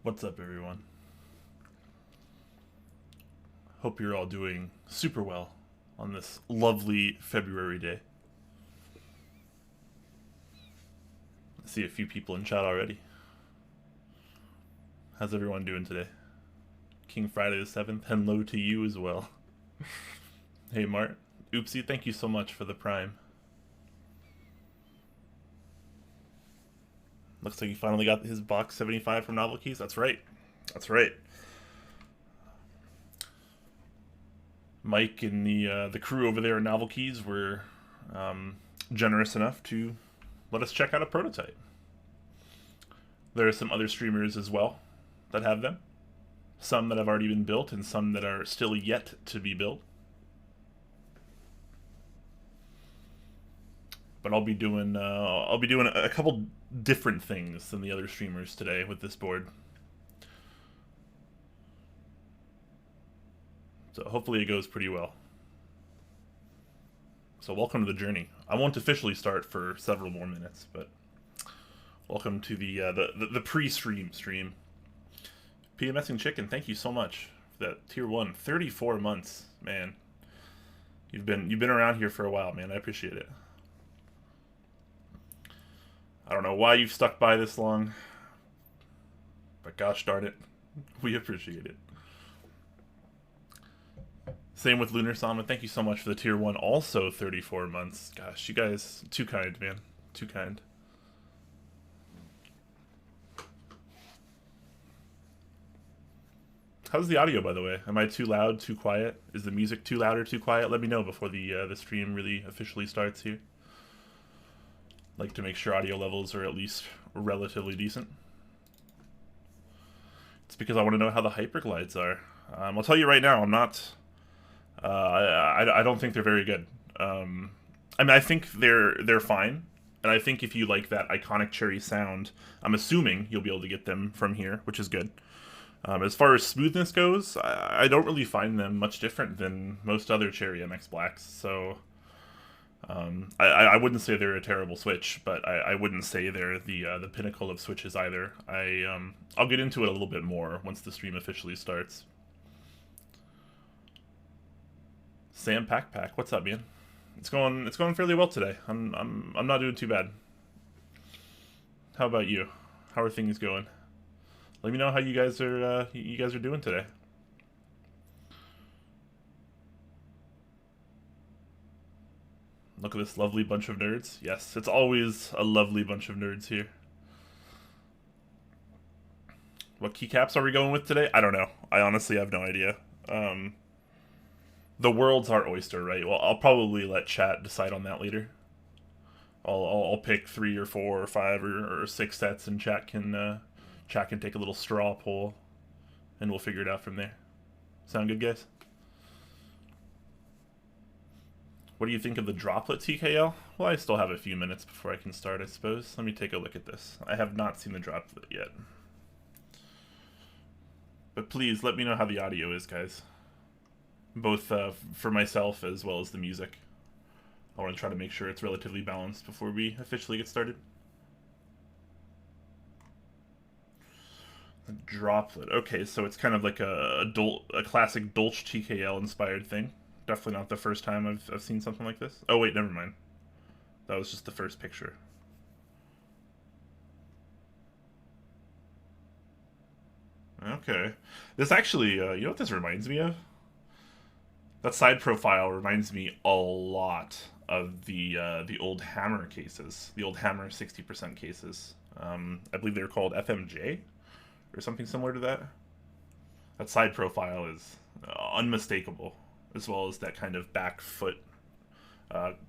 What's up, everyone? Hope you're all doing super well on this lovely February day. I see a few people in chat already. How's everyone doing today? King Friday the 7th, hello to you as well. Hey, Mart. Oopsie, thank you so much for the prime. Looks like he finally got his Box75 from Novel Keys. That's right. That's right. Mike and the crew over there at Novel Keys were generous enough to let us check out a prototype. There are some other streamers as well that have them. Some that have already been built and some that are still yet to be built. But I'll be doing a couple different things than the other streamers today with this board. So hopefully it goes pretty well. So welcome to the journey. I won't officially start for several more minutes, but welcome to the pre-stream stream. PMSing Chicken, thank you so much for that tier 1. 34 months, man. You've been around here for a while, man. I appreciate it. I don't know why you've stuck by this long, but gosh darn it, we appreciate it. Same with Lunar Sama. Thank you so much for the tier 1. Also 34 months. Gosh, you guys, too kind, man. Too kind. How's the audio, by the way? Am I too loud, too quiet? Is the music too loud or too quiet? Let me know before the stream really officially starts here. Like to make sure audio levels are at least relatively decent. It's because I want to know how the Hyperglides are. I'll tell you right now, I'm not... I don't think they're very good. I mean, I think they're fine, and I think if you like that iconic cherry sound, I'm assuming you'll be able to get them from here, which is good. As far as smoothness goes, I don't really find them much different than most other Cherry MX Blacks, so I wouldn't say they're a terrible switch, but I wouldn't say they're the pinnacle of switches either. I'll get into it a little bit more once the stream officially starts. Sam Pack, what's up, man? It's going fairly well today. I'm not doing too bad. How about you? How are things going? Let me know how you guys are doing today. Look at this lovely bunch of nerds. Yes, it's always a lovely bunch of nerds here. What keycaps are we going with today? I don't know. I honestly have no idea. The world's our oyster, right? Well, I'll probably let chat decide on that later. I'll pick 3 or 4 or 5 or 6 sets, and chat can take a little straw poll, and we'll figure it out from there. Sound good, guys? What do you think of the droplet TKL? Well, I still have a few minutes before I can start, I suppose. Let me take a look at this. I have not seen the droplet yet. But please, let me know how the audio is, guys. Both for myself as well as the music. I want to try to make sure it's relatively balanced before we officially get started. A droplet. Okay, so it's kind of like a classic Dolch TKL inspired thing. Definitely not the first time I've seen something like this. Oh wait, never mind. That was just the first picture. Okay. This actually, you know what this reminds me of? That side profile reminds me a lot of the old Hammer cases. The old Hammer 60% cases. I believe they were called FMJ? Or something similar to that. That side profile is unmistakable, as well as that kind of back foot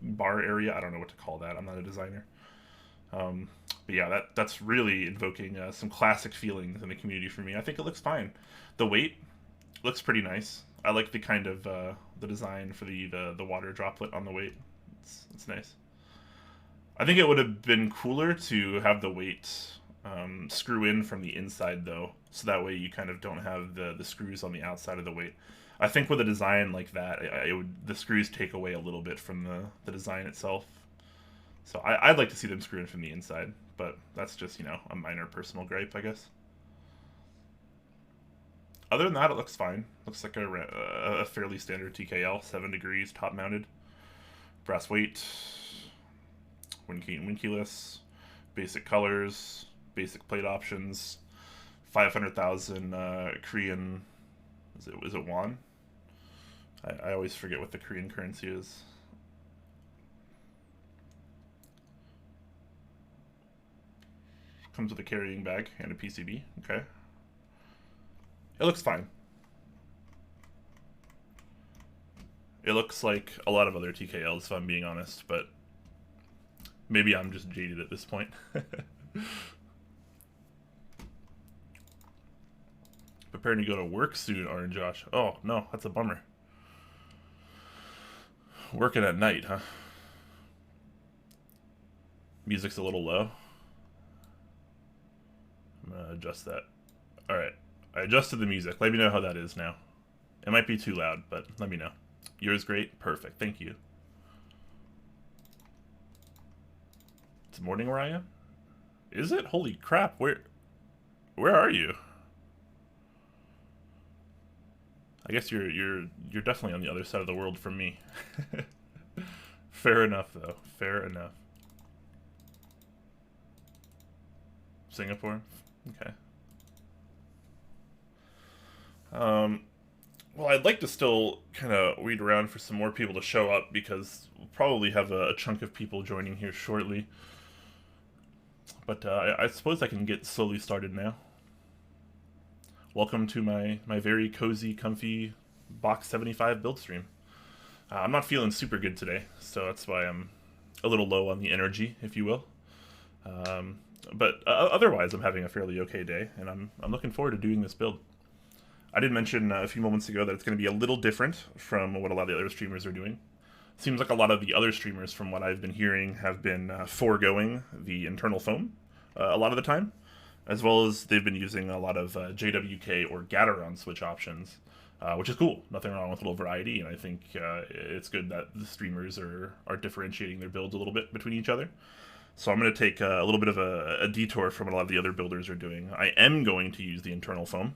bar area. I don't know what to call that. I'm not a designer. But yeah, that's really invoking some classic feelings in the community for me. I think it looks fine. The weight looks pretty nice. I like the kind of the design for the water droplet on the weight. It's nice. I think it would have been cooler to have the weight screw in from the inside, though, so that way you kind of don't have the screws on the outside of the weight. I think with a design like that, the screws take away a little bit from the design itself. So I'd like to see them screw in from the inside, but that's just, you know, a minor personal gripe, I guess. Other than that, it looks fine. Looks like a fairly standard TKL, 7 degrees, top mounted, brass weight, wind keyless, basic colors, basic plate options, 500,000 Korean. Is it won? I always forget what the Korean currency is. Comes with a carrying bag and a PCB. Okay. It looks fine. It looks like a lot of other TKLs, if I'm being honest, but maybe I'm just jaded at this point. Preparing to go to work soon, Orange Josh. Oh, no, that's a bummer. Working at night, huh? Music's a little low. I'm gonna adjust that. Alright, I adjusted the music. Let me know how that is now. It might be too loud, but let me know. Yours great? Perfect, thank you. It's morning where I am? Is it? Holy crap, where are you? I guess you're definitely on the other side of the world from me. Fair enough, though. Fair enough. Singapore? Okay. Well, I'd like to still kind of weed around for some more people to show up because we'll probably have a chunk of people joining here shortly. But I suppose I can get slowly started now. Welcome to my very cozy, comfy Box75 build stream. I'm not feeling super good today, so that's why I'm a little low on the energy, if you will. But otherwise, I'm having a fairly okay day, and I'm looking forward to doing this build. I did mention a few moments ago that it's going to be a little different from what a lot of the other streamers are doing. Seems like a lot of the other streamers, from what I've been hearing, have been foregoing the internal foam a lot of the time, as well as they've been using a lot of JWK or Gateron switch options, which is cool. Nothing wrong with a little variety, and I think it's good that the streamers are differentiating their builds a little bit between each other. So I'm going to take a little bit of a detour from what a lot of the other builders are doing. I am going to use the internal foam,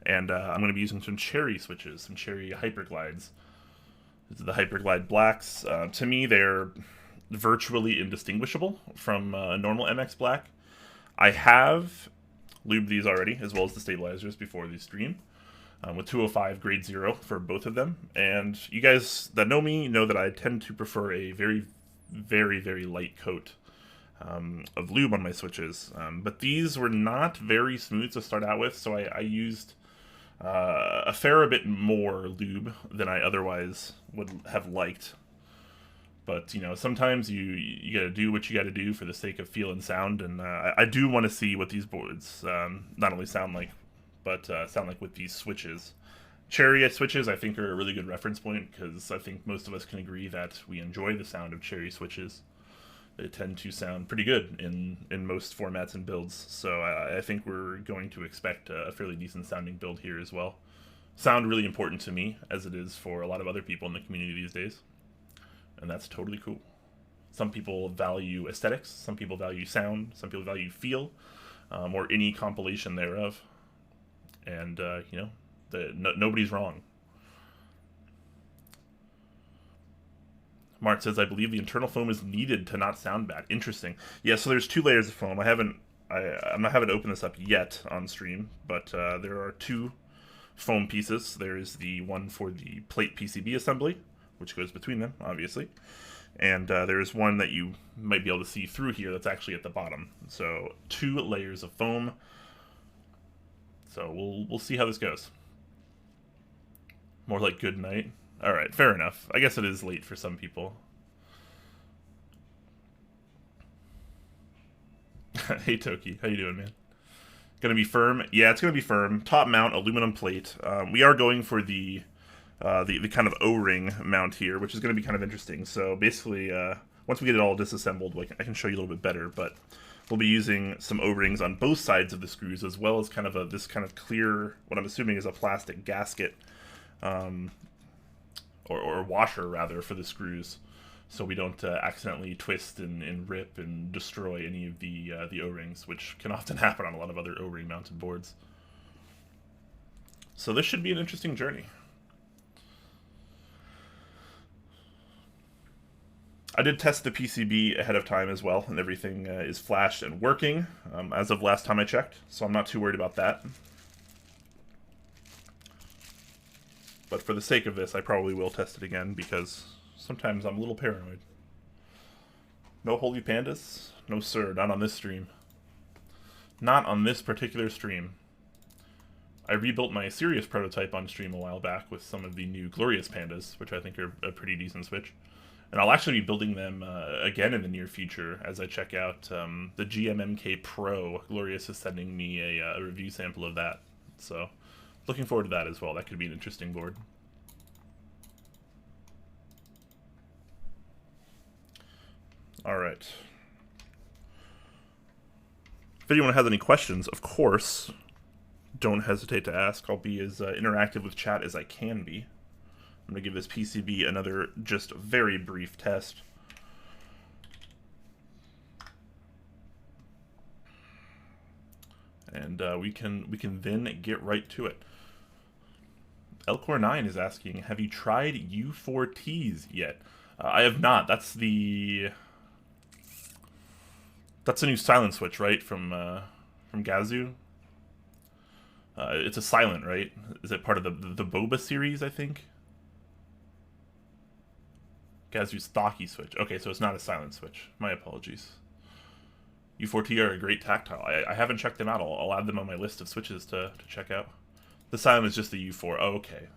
and I'm going to be using some cherry switches, some cherry Hyperglides. The Hyperglide blacks, to me, they're virtually indistinguishable from normal MX black. I have lubed these already, as well as the stabilizers before the stream, with 205 grade 0 for both of them. And you guys that know me know that I tend to prefer a very, very, very light coat of lube on my switches. But these were not very smooth to start out with, so I used a fair bit more lube than I otherwise would have liked. But, you know, sometimes you gotta do what you gotta do for the sake of feel and sound, and I do want to see what these boards not only sound like, but sound like with these switches. Cherry switches, I think, are a really good reference point, because I think most of us can agree that we enjoy the sound of cherry switches. They tend to sound pretty good in most formats and builds, so I think we're going to expect a fairly decent sounding build here as well. Sound really important to me, as it is for a lot of other people in the community these days, and that's totally cool. Some people value aesthetics, some people value sound, some people value feel, or any compilation thereof, and, you know, nobody's wrong. Mart says, I believe the internal foam is needed to not sound bad. Interesting. Yeah, so there's 2 layers of foam. I'm not having to open this up yet on stream, but there are 2 foam pieces. There is the one for the plate PCB assembly, which goes between them, obviously. And there is one that you might be able to see through here that's actually at the bottom. So 2 layers of foam. So we'll see how this goes. More like good night. Alright, fair enough. I guess it is late for some people. Hey Toki, how you doing, man? Gonna be firm? Yeah, it's gonna be firm. Top mount, aluminum plate. We are going for the kind of O-ring mount here, which is gonna be kind of interesting. So basically, once we get it all disassembled, I can show you a little bit better, but we'll be using some O-rings on both sides of the screws, as well as kind of this kind of clear, what I'm assuming is a plastic gasket, or washer rather, for the screws, so we don't accidentally twist and rip and destroy any of the O-rings, which can often happen on a lot of other O-ring mounted boards. So this should be an interesting journey. I did test the PCB ahead of time as well, and everything is flashed and working as of last time I checked, so I'm not too worried about that. But for the sake of this, I probably will test it again, because sometimes I'm a little paranoid. No holy pandas? No sir, not on this stream. Not on this particular stream. I rebuilt my Sirius prototype on stream a while back with some of the new Glorious Pandas, which I think are a pretty decent switch. And I'll actually be building them again in the near future as I check out the GMMK Pro. Glorious is sending me a review sample of that. So, looking forward to that as well. That could be an interesting board. Alright. If anyone has any questions, of course, don't hesitate to ask. I'll be as interactive with chat as I can be. I'm going to give this PCB another just very brief test. And we can then get right to it. Elcor9 is asking, have you tried U4Ts yet? I have not. That's a new silent switch, right? From Gazoo. It's a silent, right? Is it part of the Boba series, I think? Gazoo's stocky switch. Okay, so it's not a silent switch. My apologies. U4T are a great tactile. I haven't checked them out. I'll add them on my list of switches to check out. The silent is just the U4. Oh, okay.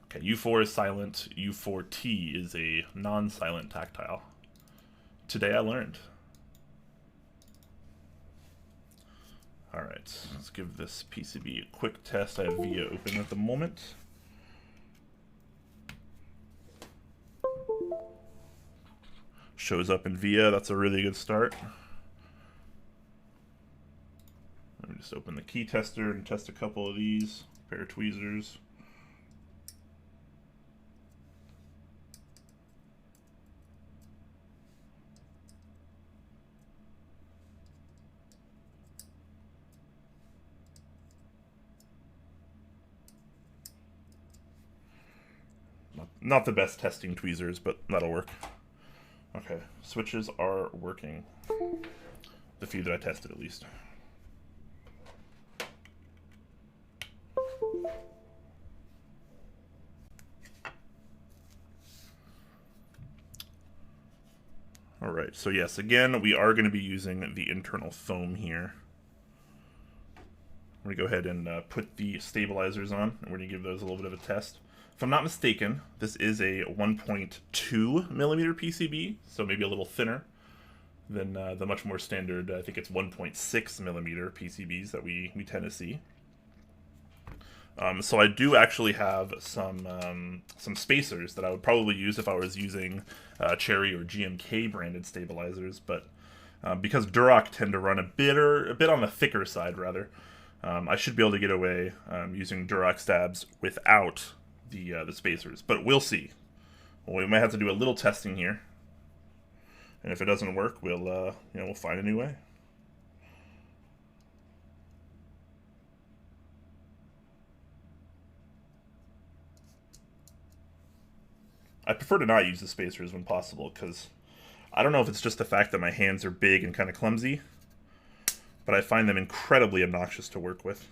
Okay, U4 is silent. U4T is a non-silent tactile. Today I learned. Alright, let's give this PCB a quick test. I have VIA open at the moment. Shows up in VIA, that's a really good start. Let me just open the key tester and test a couple of these. Pair of tweezers. Not the best testing tweezers, but that'll work. Okay, switches are working. The few that I tested, at least. Alright, so yes, again, we are going to be using the internal foam here. I'm going to go ahead and put the stabilizers on, and we're going to give those a little bit of a test. If I'm not mistaken, this is a 1.2 millimeter PCB, so maybe a little thinner than the much more standard, I think it's 1.6 millimeter PCBs that we tend to see. So I do actually have some spacers that I would probably use if I was using Cherry or GMK branded stabilizers, but because Duroc tend to run a bit on the thicker side, rather, I should be able to get away using Duroc stabs without the spacers, but we'll see. Well, we might have to do a little testing here, and if it doesn't work, we'll find a new way. I prefer to not use the spacers when possible, because I don't know if it's just the fact that my hands are big and kind of clumsy, but I find them incredibly obnoxious to work with.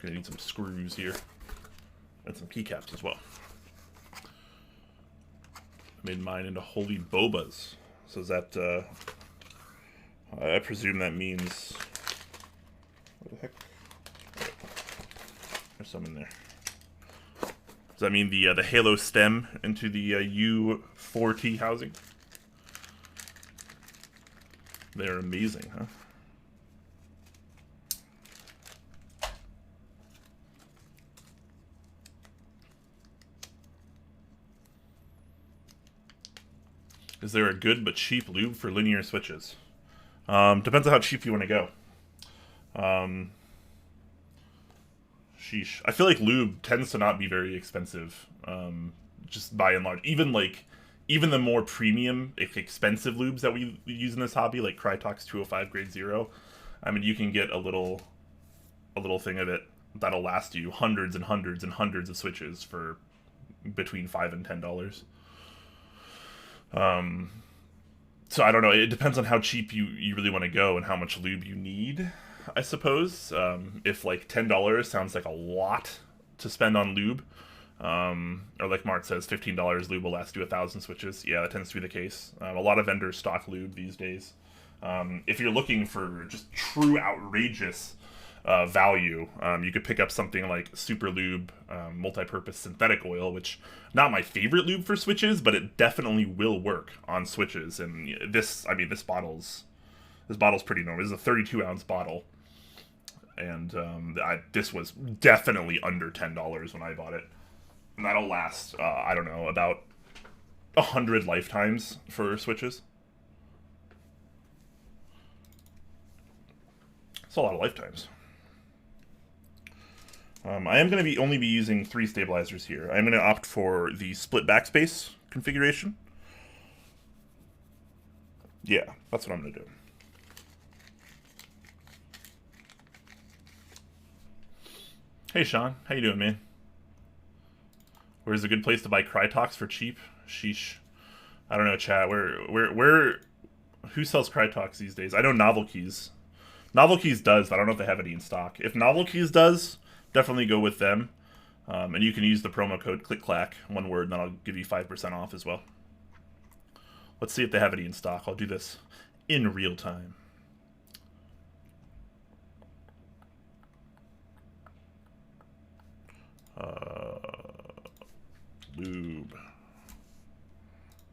Gonna need some screws here, and some keycaps as well. I made mine into holy bobas. So is that, I presume that means, what the heck? There's some in there. Does that mean the halo stem into the U4T housing? They're amazing, huh? Is there a good but cheap lube for linear switches? Depends on how cheap you want to go. Sheesh. I feel like lube tends to not be very expensive, just by and large. Even the more premium, expensive lubes that we use in this hobby, like Krytox 205 grade 0, I mean, you can get a little thing of it that'll last you hundreds and hundreds and hundreds of switches for between $5 and $10. So I don't know. It depends on how cheap you really want to go and how much lube you need, I suppose. If like $10 sounds like a lot to spend on lube, or like Mark says, $15 lube will last you 1,000 switches. Yeah, that tends to be the case. A lot of vendors stock lube these days. If you're looking for just true outrageous value, you could pick up something like Super Lube multi-purpose synthetic oil, which not my favorite lube for switches, but it definitely will work on switches. And this bottle's pretty normal. This is a 32-ounce bottle, and this was definitely under $10 when I bought it, and that'll last I don't know, about 100 lifetimes for switches. It's a lot of lifetimes. I am going to only be using 3 stabilizers here. I'm going to opt for the split backspace configuration. Yeah, that's what I'm going to do. Hey Sean, how you doing, man? Where's a good place to buy Krytox for cheap? Sheesh. I don't know, chat. Who sells Krytox these days? I know Novelkeys. Novelkeys does, but I don't know if they have any in stock. If Novelkeys does, definitely go with them. And you can use the promo code Clack, one word, and then I'll give you 5% off as well. Let's see if they have any in stock. I'll do this in real time. Lube.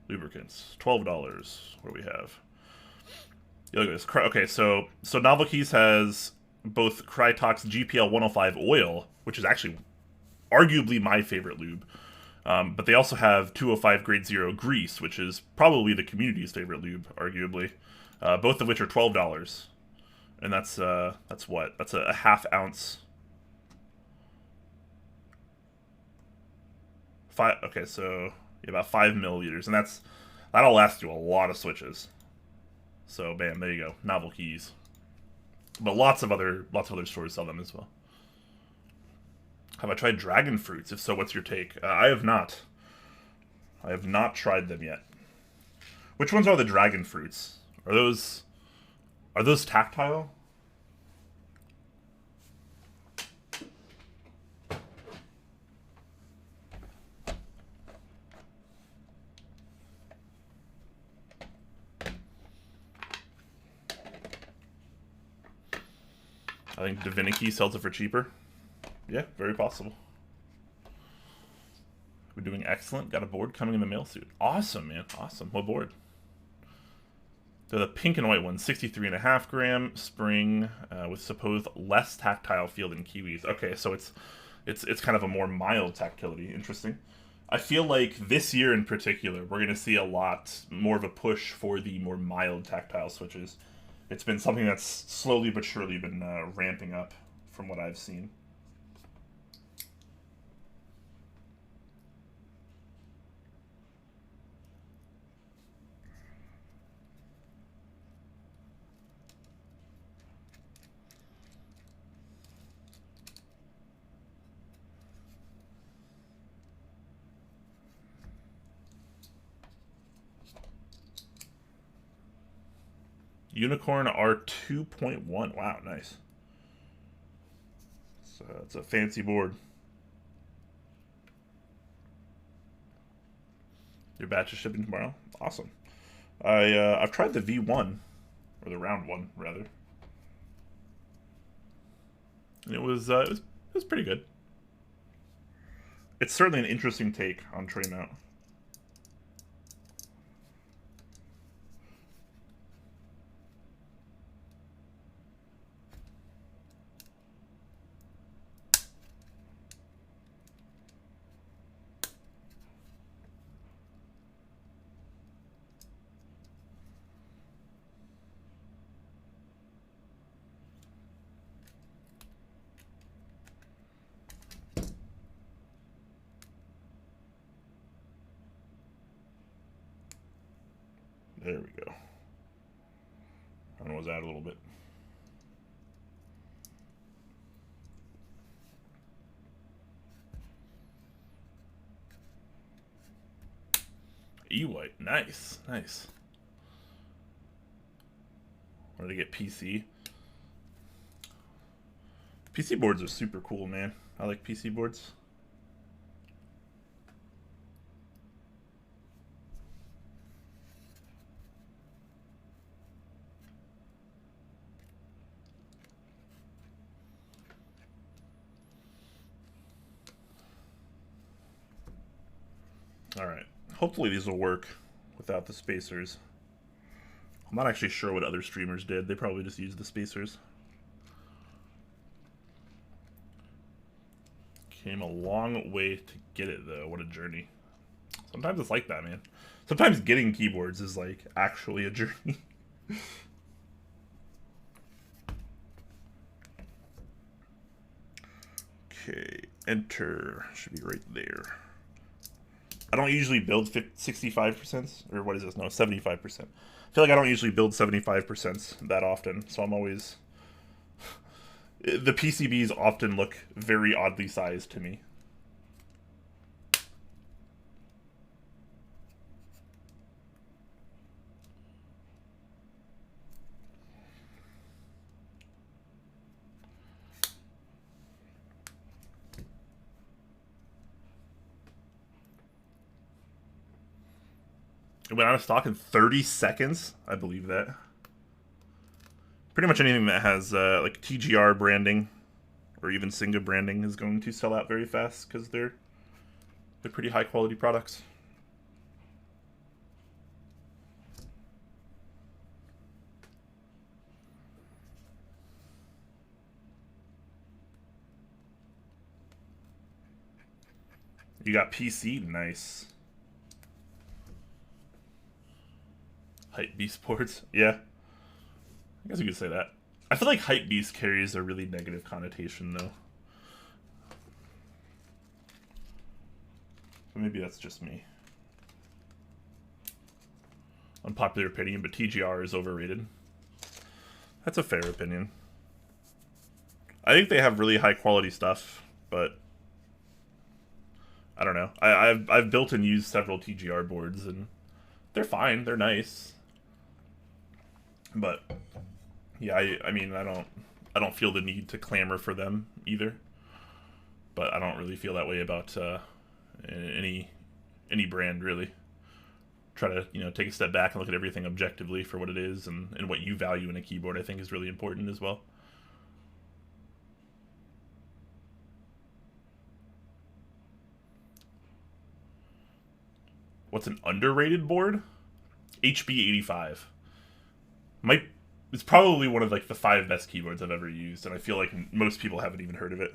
Lubricants. $12. What do we have? Yeah, look at this. Okay, so Novelkeys has both Krytox GPL 105 oil, which is actually arguably my favorite lube, but they also have 205 grade 0 grease, which is probably the community's favorite lube, arguably. Both of which are $12, and that's what? That's a half ounce. Okay, so about 5 milliliters, and that'll last you a lot of switches. So bam, there you go, Novelkeys. But lots of other stores sell them as well. Have I tried dragon fruits? If so, what's your take? I have not. I have not tried them yet. Which ones are the dragon fruits? Are those tactile? I think Divinity sells it for cheaper. Yeah, very possible. We're doing excellent. Got a board coming in the mail soon. Awesome, man. Awesome. What board? They're the pink and white one. 63.5 gram spring with supposed less tactile feel than Kiwis. Okay, so it's kind of a more mild tactility. Interesting. I feel like this year in particular, we're going to see a lot more of a push for the more mild tactile switches. It's been something that's slowly but surely been ramping up from what I've seen. Unicorn R2.1. Wow, nice. So it's a fancy board. Your batch is shipping tomorrow. Awesome. I've tried the V1, or the round one rather, and it was pretty good. It's certainly an interesting take on tray mount. There we go. I know, was out a little bit. E-White, nice, nice. Wanted to get PC. PC boards are super cool, man. I like PC boards. Alright, hopefully these will work without the spacers. I'm not actually sure what other streamers did. They probably just used the spacers. Came a long way to get it, though. What a journey. Sometimes it's like that, man. Sometimes getting keyboards is, like, actually a journey. Okay, enter. Should be right there. I don't usually build 65%, or what is this? No, 75%. I feel like I don't usually build 75% that often, so I'm always... The PCBs often look very oddly sized to me. It went out of stock in 30 seconds. I believe that. Pretty much anything that has like TGR branding or even Singa branding is going to sell out very fast because they're pretty high quality products. You got PC, nice. Hypebeast boards, yeah. I guess you could say that. I feel like Hypebeast carries a really negative connotation, though. But maybe that's just me. Unpopular opinion, but TGR is overrated. That's a fair opinion. I think they have really high quality stuff, but I don't know. I've built and used several TGR boards, and they're fine. They're nice, but yeah, I mean, I don't feel the need to clamor for them either. But I don't really feel that way about any brand, really. Try to, you know, take a step back and look at everything objectively for what it is, and what you value in a keyboard, I think, is really important as well. What's an underrated board? HB85. It's probably one of like the 5 best keyboards I've ever used, and I feel like most people haven't even heard of it.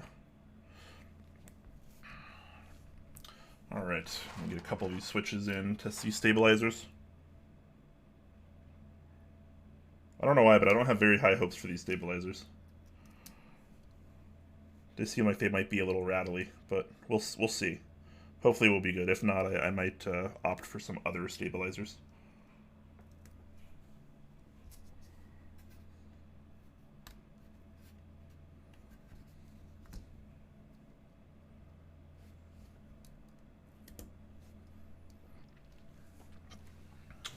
Alright, I'm gonna get a couple of these switches in, test these stabilizers. I don't know why, but I don't have very high hopes for these stabilizers. They seem like they might be a little rattly, but we'll see. Hopefully we'll be good. If not, I might opt for some other stabilizers.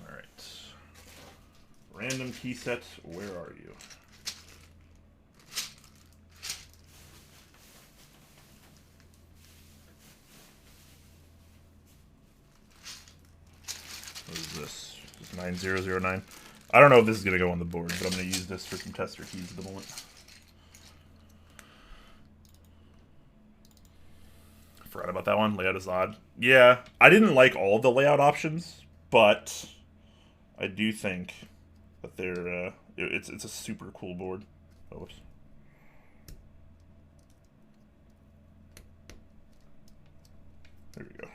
Alright. Random key set, where are you? What is this? This is 9009. I don't know if this is going to go on the board, but I'm going to use this for some tester keys at the moment. Forgot about that one. Layout is odd. Yeah, I didn't like all the layout options, but I do think that they're it's a super cool board. Oh, whoops. There we go.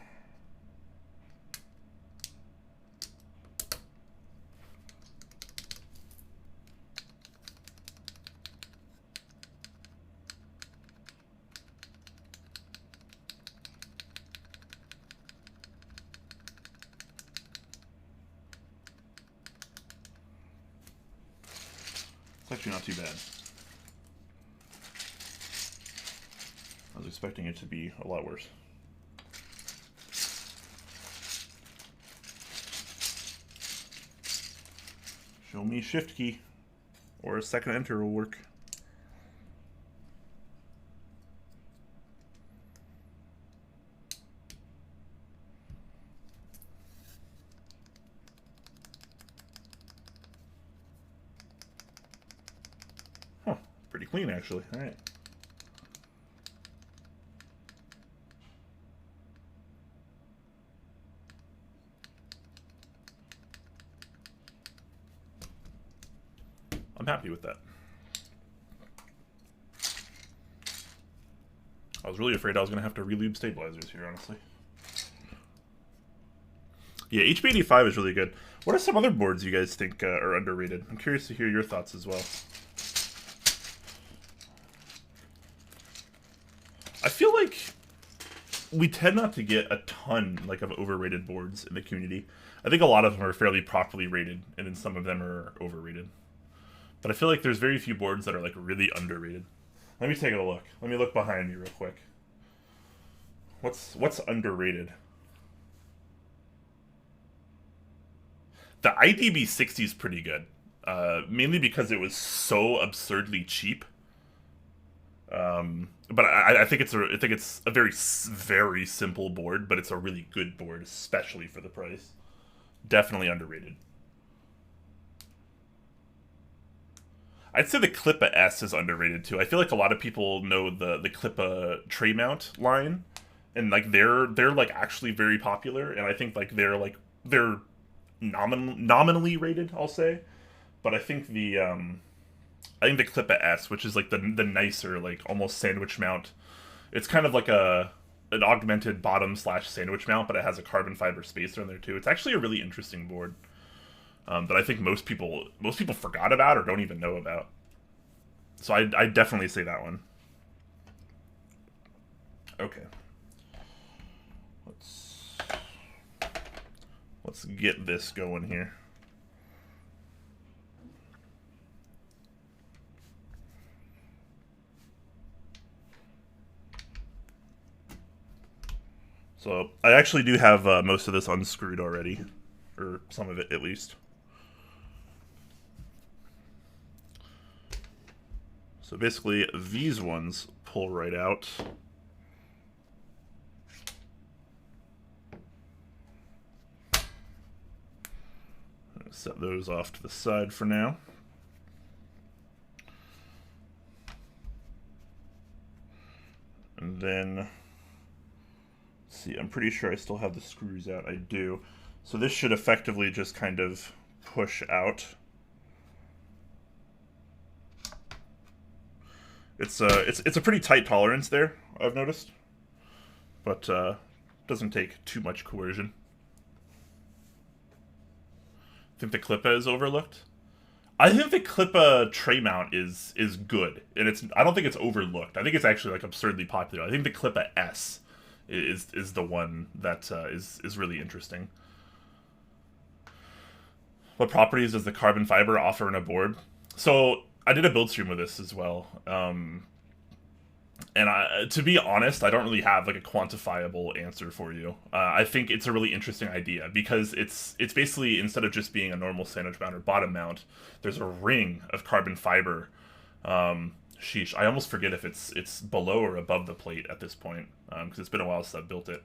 actually not too bad. I was expecting it to be a lot worse. Show me shift key, or a second enter will work. Huh, pretty clean actually. All right. I'm happy with that. I was really afraid I was going to have to relube stabilizers here, honestly. Yeah, HB85 is really good. What are some other boards you guys think are underrated? I'm curious to hear your thoughts as well. I feel like we tend not to get a ton of overrated boards in the community. I think a lot of them are fairly properly rated, and then some of them are overrated. But I feel like there's very few boards that are really underrated. Let me take a look. Let me look behind me real quick. What's underrated? The IDB60 is pretty good, mainly because it was so absurdly cheap. But I think it's a very very simple board, but it's a really good board, especially for the price. Definitely underrated. I'd say the Clippa S is underrated too. I feel like a lot of people know the Clippa tray mount line, and they're actually very popular, and I think they're nominally rated, I'll say, but I think the Clippa S, which is the nicer almost sandwich mount, it's kind of like an augmented bottom / sandwich mount, but it has a carbon fiber spacer in there too. It's actually a really interesting board. That I think most people forgot about or don't even know about. So I definitely say that one. Okay. Let's get this going here. So I actually do have most of this unscrewed already, or some of it at least. So basically, these ones pull right out. Set those off to the side for now. And then, let's see, I'm pretty sure I still have the screws out. I do. So this should effectively just kind of push out. It's a pretty tight tolerance there, I've noticed, but doesn't take too much coercion. Think the Clippa is overlooked? I think the Clippa tray mount is good, and I don't think it's overlooked. I think it's actually absurdly popular. I think the Clippa S is the one that is really interesting. What properties does the carbon fiber offer in a board? So I did a build stream with this as well, and to be honest, I don't really have a quantifiable answer for you. I think it's a really interesting idea because it's basically, instead of just being a normal sandwich mount or bottom mount, there's a ring of carbon fiber. Sheesh, I almost forget if it's below or above the plate at this point, because it's been a while since I've built it.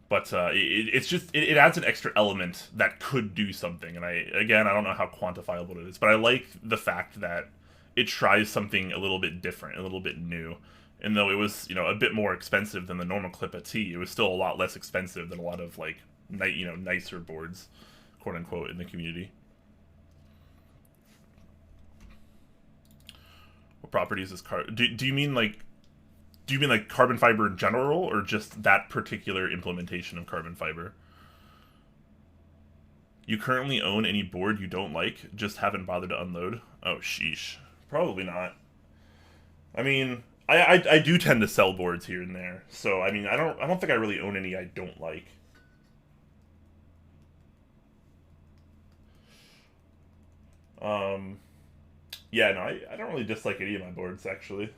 But it adds an extra element that could do something, and I don't know how quantifiable it is, but I like the fact that it tries something a little bit different, a little bit new. And though it was a bit more expensive than the normal Clippa T, it was still a lot less expensive than a lot of nicer boards, quote unquote, in the community. What properties is do you mean carbon fiber in general, or just that particular implementation of carbon fiber? You currently own any board you don't like, just haven't bothered to unload? Oh, sheesh. Probably not. I mean, I do tend to sell boards here and there, so I mean, I don't think I really own any I don't like. Yeah, no, I don't really dislike any of my boards, actually.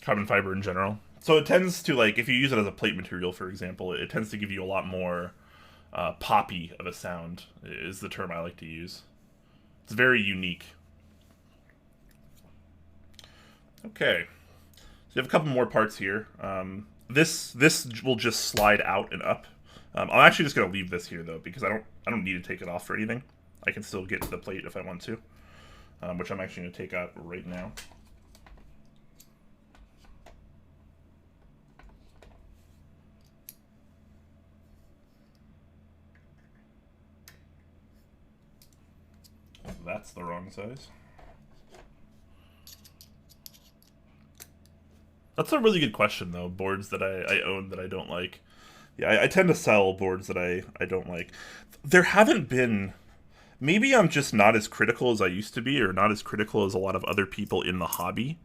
Carbon fiber in general. So it tends to, like, if you use it as a plate material, for example, it tends to give you a lot more poppy of a sound, is the term I like to use. It's very unique. Okay. So you have a couple more parts here. This will just slide out and up. I'm actually just going to leave this here, though, because I don't need to take it off for anything. I can still get to the plate if I want to, which I'm actually going to take out right now. That's the wrong size. That's a really good question, though. Boards that I own that I don't like. Yeah, I tend to sell boards that I don't like. There haven't been... Maybe I'm just not as critical as I used to be, or not as critical as a lot of other people in the hobby.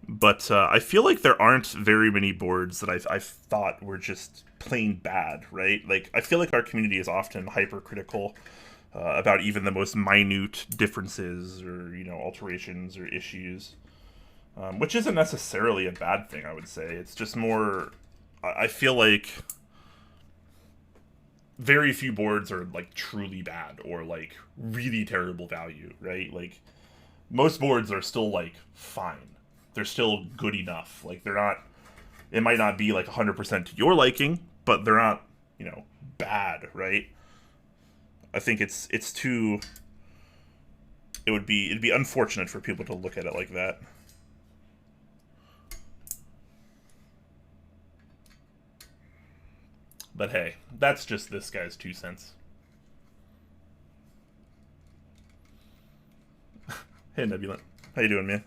But I feel like there aren't very many boards that I've thought were just plain bad, right? Like, I feel like our community is often hypercritical about even the most minute differences or, you know, alterations or issues. Which isn't necessarily a bad thing, I would say. It's just more... I feel like very few boards are, like, truly bad or, like, really terrible value, right? Like, most boards are still, like, fine. They're still good enough. Like, they're not... It might not be, like, 100% to your liking, but they're not, you know, bad, right? I think it's too... It'd be unfortunate for people to look at it like that. But hey, that's just this guy's 2 cents. Hey, Nebula. How you doing, man?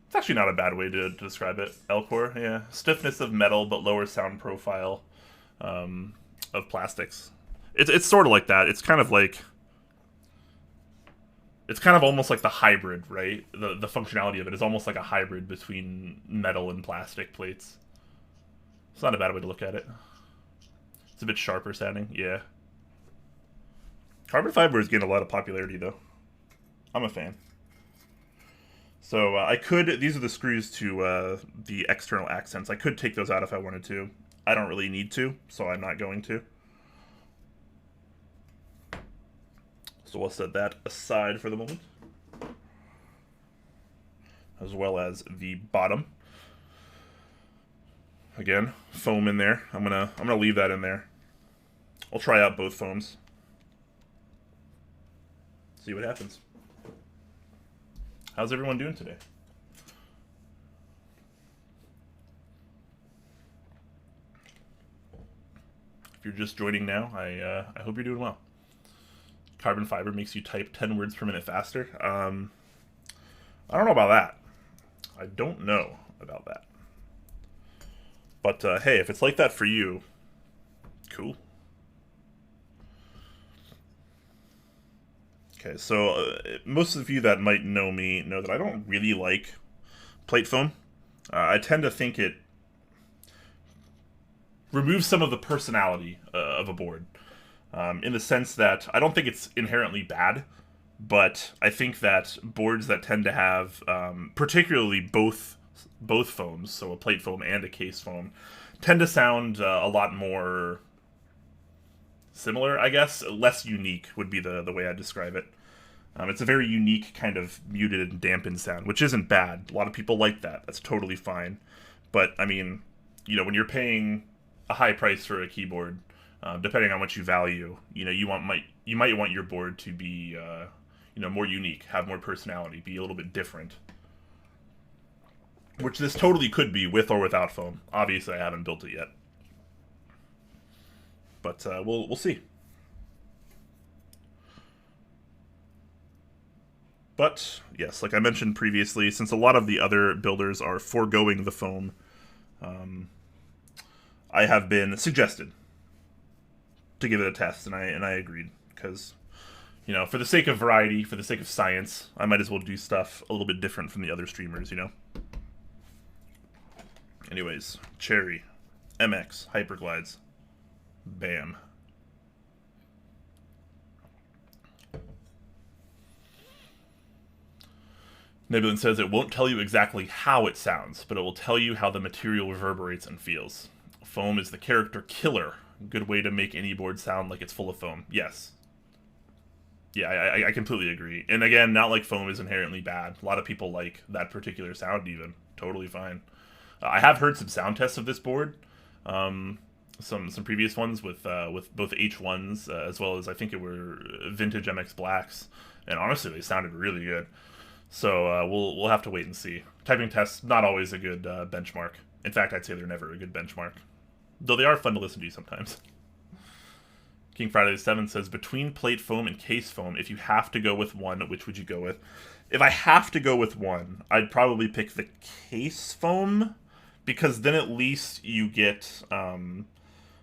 It's actually not a bad way to describe it. Elcor, yeah. Stiffness of metal, but lower sound profile of plastics. It's sort of like that. It's kind of like... It's kind of almost like the hybrid, right? The functionality of it is almost like a hybrid between metal and plastic plates. It's not a bad way to look at it. It's a bit sharper sounding, yeah. Carbon fiber has gained a lot of popularity, though. I'm a fan. So I could... These are the screws to the external accents. I could take those out if I wanted to. I don't really need to, so I'm not going to. So we'll set that aside for the moment. As well as the bottom. Again, foam in there. I'm gonna leave that in there. I'll try out both foams. See what happens. How's everyone doing today? If you're just joining now, I hope you're doing well. Carbon fiber makes you type 10 words per minute faster. I don't know about that. I don't know about that. But hey, if it's like that for you, cool. Okay, so most of you that might know me know that I don't really like plate foam. I tend to think it removes some of the personality of a board. In the sense that I don't think it's inherently bad, but I think that boards that tend to have, particularly both foams, so a plate foam and a case foam, tend to sound a lot more similar, I guess. Less unique would be the way I'd describe it. It's a very unique kind of muted and dampened sound, which isn't bad. A lot of people like that. That's totally fine. But, I mean, you know, when you're paying a high price for a keyboard, depending on what you value, you know, you might want your board to be, you know, more unique, have more personality, be a little bit different. Which this totally could be with or without foam. Obviously, I haven't built it yet, but we'll see. But yes, like I mentioned previously, since a lot of the other builders are foregoing the foam, I have been suggested to give it a test, and I agreed, because, you know, for the sake of variety, for the sake of science, I might as well do stuff a little bit different from the other streamers, you know? Anyways, Cherry, MX, Hyperglides, bam. Nebulin says it won't tell you exactly how it sounds, but it will tell you how the material reverberates and feels. Foam is the character killer. Good way to make any board sound like it's full of foam. Yes. Yeah, I completely agree. And again, not like foam is inherently bad. A lot of people like that particular sound even. Totally fine. I have heard some sound tests of this board. Some previous ones with both H1s as well as I think it were vintage MX Blacks. And honestly, they sounded really good. So we'll have to wait and see. Typing tests, not always a good benchmark. In fact, I'd say they're never a good benchmark. Though they are fun to listen to sometimes. King Friday the 7th says, between plate foam and case foam, if you have to go with one, which would you go with? If I have to go with one, I'd probably pick the case foam, because then at least you get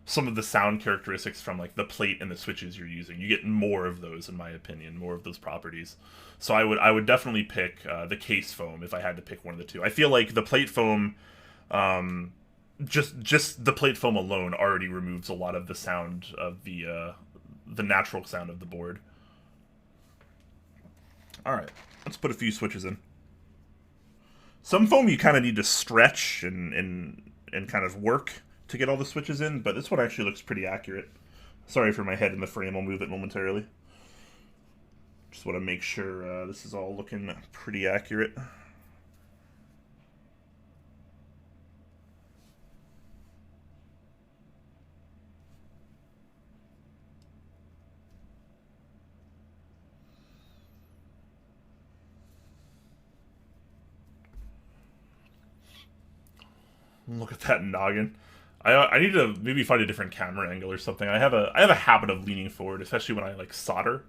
some of the sound characteristics from like the plate and the switches you're using. You get more of those, in my opinion, more of those properties. So I would definitely pick the case foam if I had to pick one of the two. I feel like the plate foam, just the plate foam alone already removes a lot of the sound of the natural sound of the board. All right, let's put a few switches in. Some foam you kind of need to stretch and kind of work to get all the switches in, but this one actually looks pretty accurate. Sorry for my head in the frame, I'll move it momentarily. Just want to make sure this is all looking pretty accurate. Look at that noggin. I need to maybe find a different camera angle or something. I have a habit of leaning forward, especially when I like solder.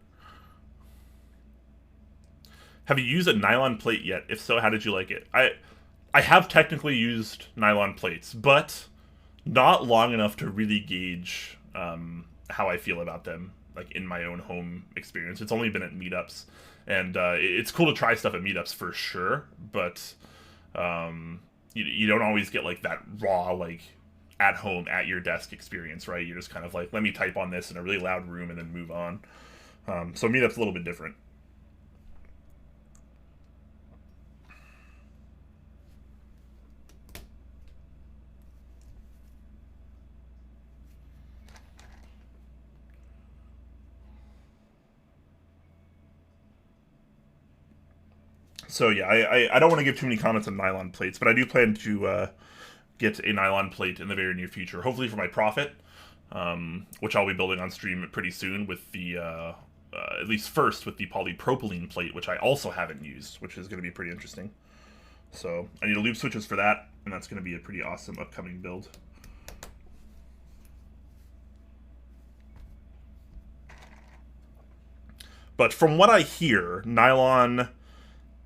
Have you used a nylon plate yet? If so, how did you like it? I have technically used nylon plates, but not long enough to really gauge how I feel about them, like in my own home experience. It's only been at meetups, and it's cool to try stuff at meetups for sure, but you don't always get like that raw, like at home at your desk experience, right? You're just kind of like, let me type on this in a really loud room and then move on. So meetup's a little bit different. So yeah, I don't want to give too many comments on nylon plates, but I do plan to get a nylon plate in the very near future, hopefully for my profit, which I'll be building on stream pretty soon with the, at least first with the polypropylene plate, which I also haven't used, which is going to be pretty interesting. So I need a Lube switches for that, and that's going to be a pretty awesome upcoming build. But from what I hear, nylon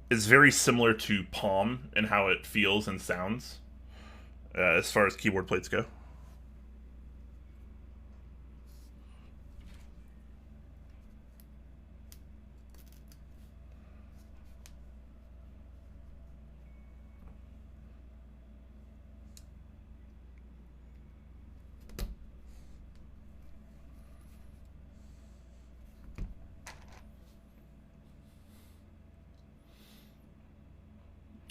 is very similar to palm in how it feels and sounds as far as keyboard plates go.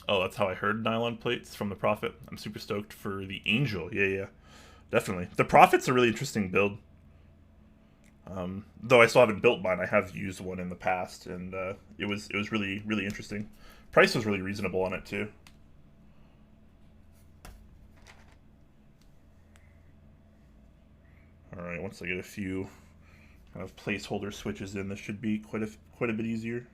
Oh, that's how I heard nylon plates from the Prophet. I'm super stoked for the Angel. Yeah, definitely. The Prophet's a really interesting build. Though I still haven't built mine, I have used one in the past, and it was really interesting. Price was really reasonable on it too. All right, once I get a few kind of placeholder switches in, this should be quite a bit easier.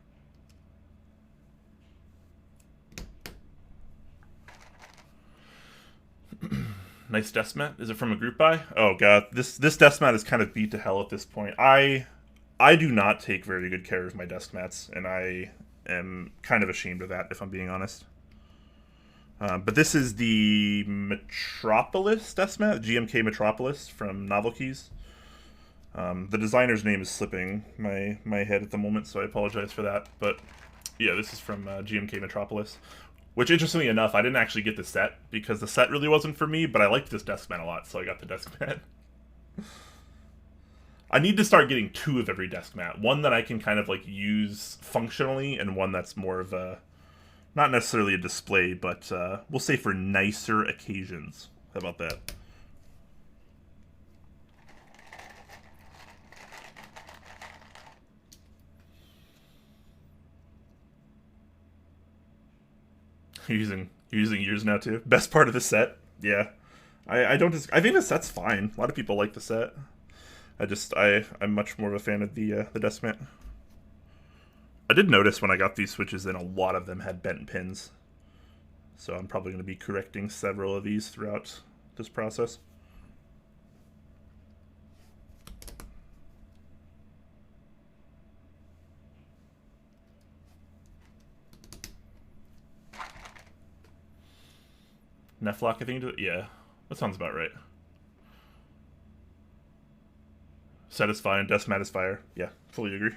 Nice desk mat. Is it from a group buy? Oh god, this desk mat is kind of beat to hell at this point. I do not take very good care of my desk mats, and I am kind of ashamed of that, if I'm being honest. But this is the Metropolis desk mat, GMK Metropolis from Novel Keys. The designer's name is slipping my head at the moment, so I apologize for that. But yeah, this is from GMK Metropolis. Which, interestingly enough, I didn't actually get the set because the set really wasn't for me, but I liked this desk mat a lot, so I got the desk mat. I need to start getting 2 of every desk mat. One that I can kind of like use functionally, and one that's more of a, not necessarily a display, but we'll say for nicer occasions. How about that? You're using yours now too. Best part of the set, yeah. I don't. I think the set's fine. A lot of people like the set. I'm much more of a fan of the desk mat. I did notice when I got these switches in, a lot of them had bent pins, so I'm probably going to be correcting several of these throughout this process. Neflock, I think. Yeah, that sounds about right. Satisfying, desk mat is fire. Yeah, fully agree.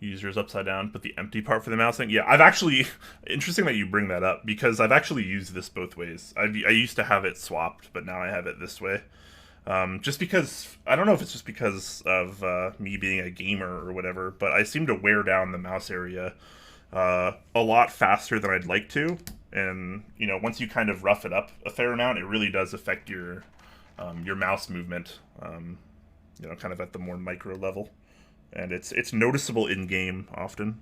Use yours upside down, put the empty part for the mousing. Yeah, I've actually, interesting that you bring that up, because I've actually used this both ways. I used to have it swapped, but now I have it this way. Just because, I don't know if it's just because of me being a gamer or whatever, but I seem to wear down the mouse area a lot faster than I'd like to. And, you know, once you kind of rough it up a fair amount, it really does affect your mouse movement, you know, kind of at the more micro level. And it's noticeable in game often.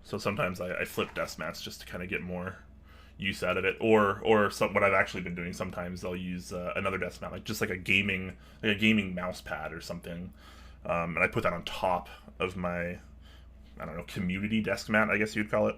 So sometimes I flip desk mats just to kind of get more use out of it, or what I've actually been doing sometimes, I'll use another desk mat, like just like a gaming mouse pad or something, and I put that on top of my, I don't know, community desk mat, I guess you'd call it.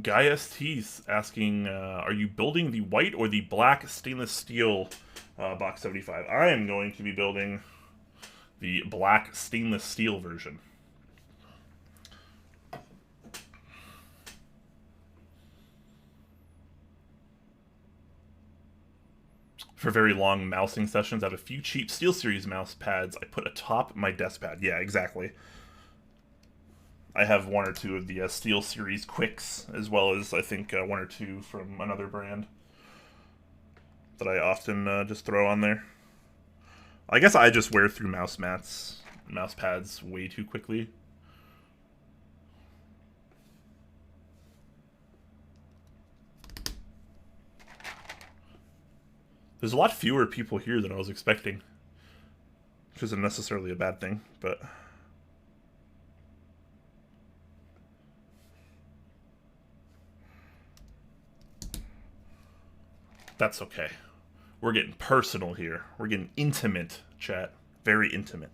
Guy ST's asking, are you building the white or the black stainless steel Box 75? I am going to be building the black stainless steel version. For very long mousing sessions, I have a few cheap SteelSeries mouse pads I put atop my desk pad. Yeah, exactly. I have 1 or 2 of the SteelSeries Quicks, as well as I think 1 or 2 from another brand that I often just throw on there. I guess I just wear through mouse pads way too quickly. There's a lot fewer people here than I was expecting, which isn't necessarily a bad thing, but that's okay. We're getting personal here. We're getting intimate, chat. Very intimate.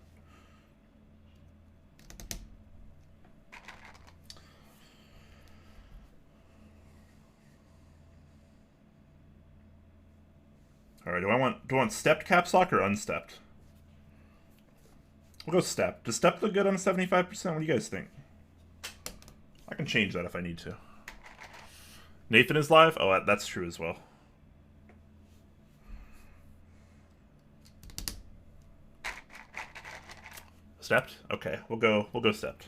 All right, do I want stepped caps lock or unstepped? We'll go stepped. Does stepped look good on 75%? What do you guys think? I can change that if I need to. Nathan is live? Oh, that's true as well. Stepped? Okay, we'll go stepped.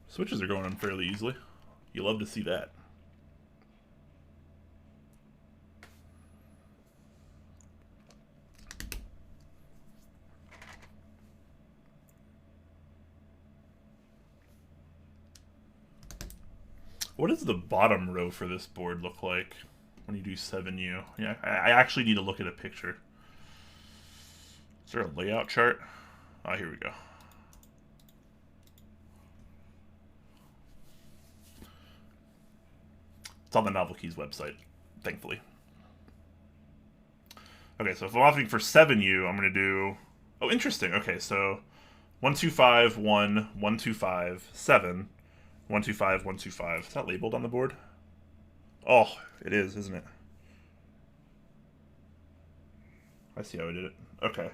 Switches are going on fairly easily. You love to see that. What does the bottom row for this board look like when you do 7U? Yeah, I actually need to look at a picture. Is there a layout chart? Oh, here we go. It's on the Novel Keys website, thankfully. Okay, so if I'm opting for 7U, I'm going to do... Oh, interesting. Okay, so 125, 1, 125, 7, 125, 125. Is that labeled on the board? Oh, it is, isn't it? I see how I did it. Okay,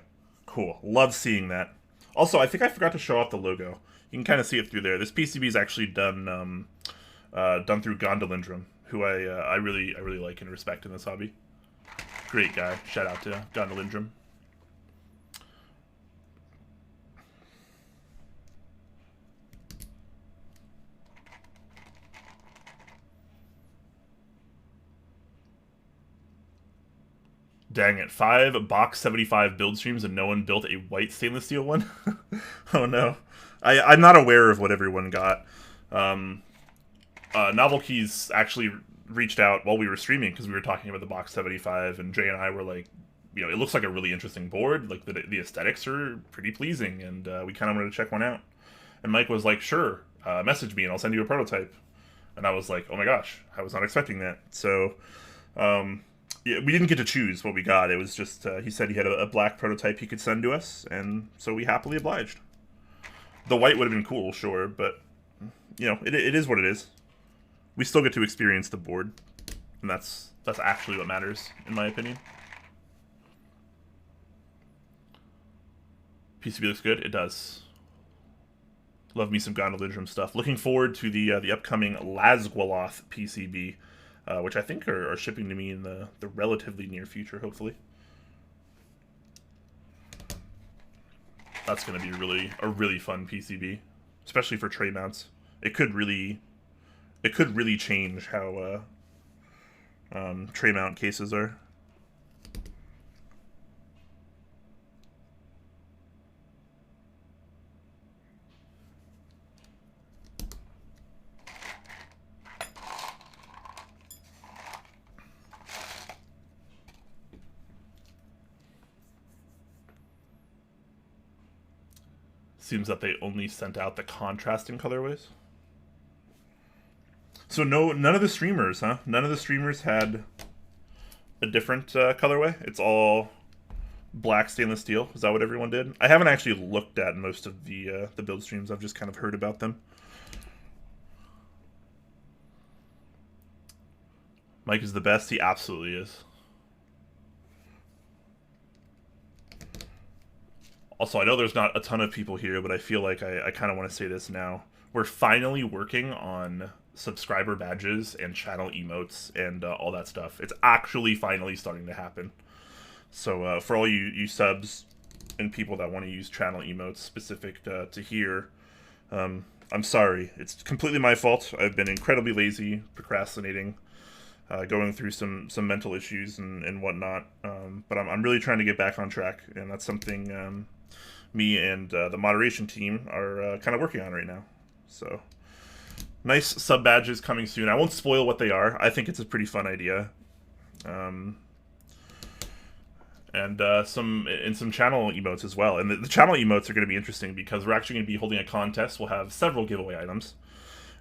cool. Love seeing that. Also, I think I forgot to show off the logo. You can kind of see it through there. This PCB is actually done through Gondolindrum, who I really like and respect in this hobby. Great guy. Shout out to Gondolindrum. Dang it. 5 Box75 build streams and no one built a white stainless steel one? Oh no. I'm not aware of what everyone got. Novel Keys actually reached out while we were streaming because we were talking about the Box75, and Jay and I were like, you know, it looks like a really interesting board. Like, the aesthetics are pretty pleasing, and we kind of wanted to check one out. And Mike was like, sure, message me and I'll send you a prototype. And I was like, oh my gosh, I was not expecting that. So, yeah, we didn't get to choose what we got. It was just, he said he had a black prototype he could send to us, and so we happily obliged. The white would have been cool, sure, but, you know, it is what it is. We still get to experience the board, and that's actually what matters, in my opinion. PCB looks good? It does. Love me some Gondolindrum stuff. Looking forward to the upcoming Lasgualoth PCB, which I think are shipping to me in the relatively near future, hopefully. That's going to be a really fun PCB, especially for tray mounts. It could really change how tray mount cases are. Seems that they only sent out the contrasting colorways. So none of the streamers, huh? None of the streamers had a different colorway. It's all black stainless steel. Is that what everyone did? I haven't actually looked at most of the build streams. I've just kind of heard about them. Mike is the best. He absolutely is. Also, I know there's not a ton of people here, but I feel like I kind of want to say this now. We're finally working on subscriber badges and channel emotes and all that stuff. It's actually finally starting to happen. So for all you subs and people that want to use channel emotes specific to here, I'm sorry. It's completely my fault. I've been incredibly lazy, procrastinating, going through some mental issues and whatnot. But I'm really trying to get back on track, and that's something me and the moderation team are kind of working on right now. So, nice sub badges coming soon. I won't spoil what they are. I think it's a pretty fun idea. And some channel emotes as well. And the channel emotes are going to be interesting because we're actually going to be holding a contest. We'll have several giveaway items,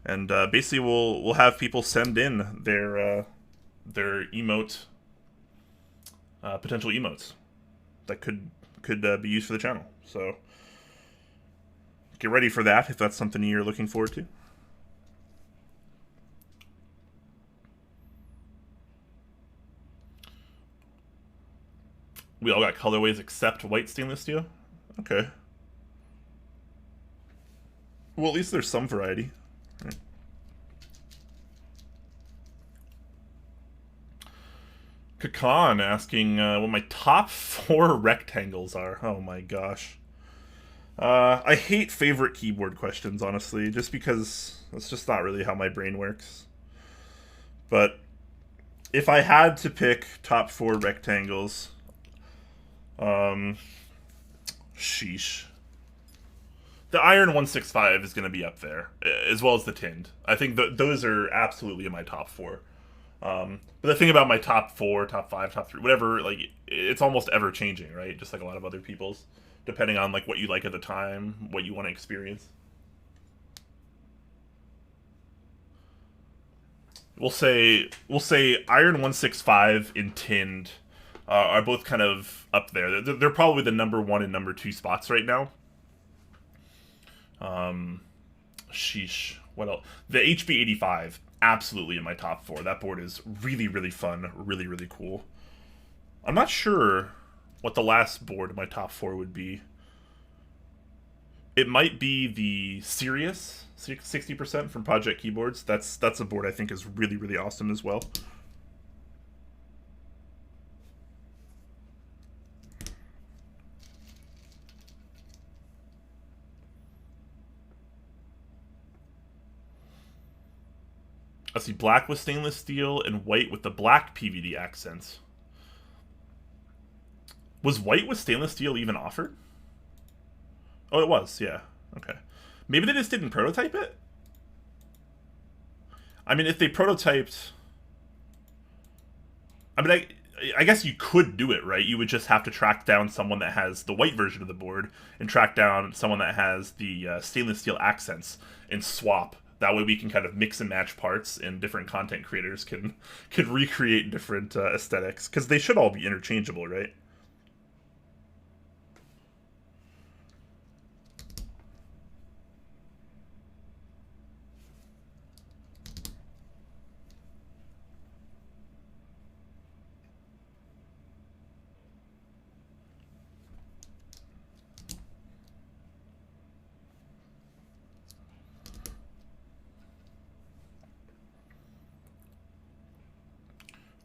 and basically we'll have people send in their emote potential emotes that could be used for the channel. So get ready for that if that's something you're looking forward to. We all got colorways except white stainless steel? Okay. Well, at least there's some variety. Right. Kakan asking what my top 4 rectangles are. Oh my gosh. I hate favorite keyboard questions, honestly, just because that's just not really how my brain works. But if I had to pick top 4 rectangles, sheesh. The Iron 165 is going to be up there, as well as the Tinned. I think those are absolutely in my top 4. But the thing about my top 4, top 5, top 3, whatever, like, it's almost ever changing, right? Just like a lot of other people's, depending on like what you like at the time, what you want to experience. we'll say Iron 165 and Tinned are both kind of up there. They're probably the number 1 and number 2 spots right now. Sheesh. What else? The HB85, absolutely in my top 4. That board is really, really fun, really, really cool. I'm not sure what the last board in my top 4 would be. It might be the Sirius 60% from Project Keyboards. That's a board I think is really, really awesome as well. Let's see, black with stainless steel and white with the black PVD accents. Was white with stainless steel even offered? Oh, it was, yeah. Okay. Maybe they just didn't prototype it? I mean, if they prototyped... I mean, I guess you could do it, right? You would just have to track down someone that has the white version of the board and track down someone that has the stainless steel accents and swap. That way we can kind of mix and match parts, and different content creators can recreate different aesthetics. Because they should all be interchangeable, right?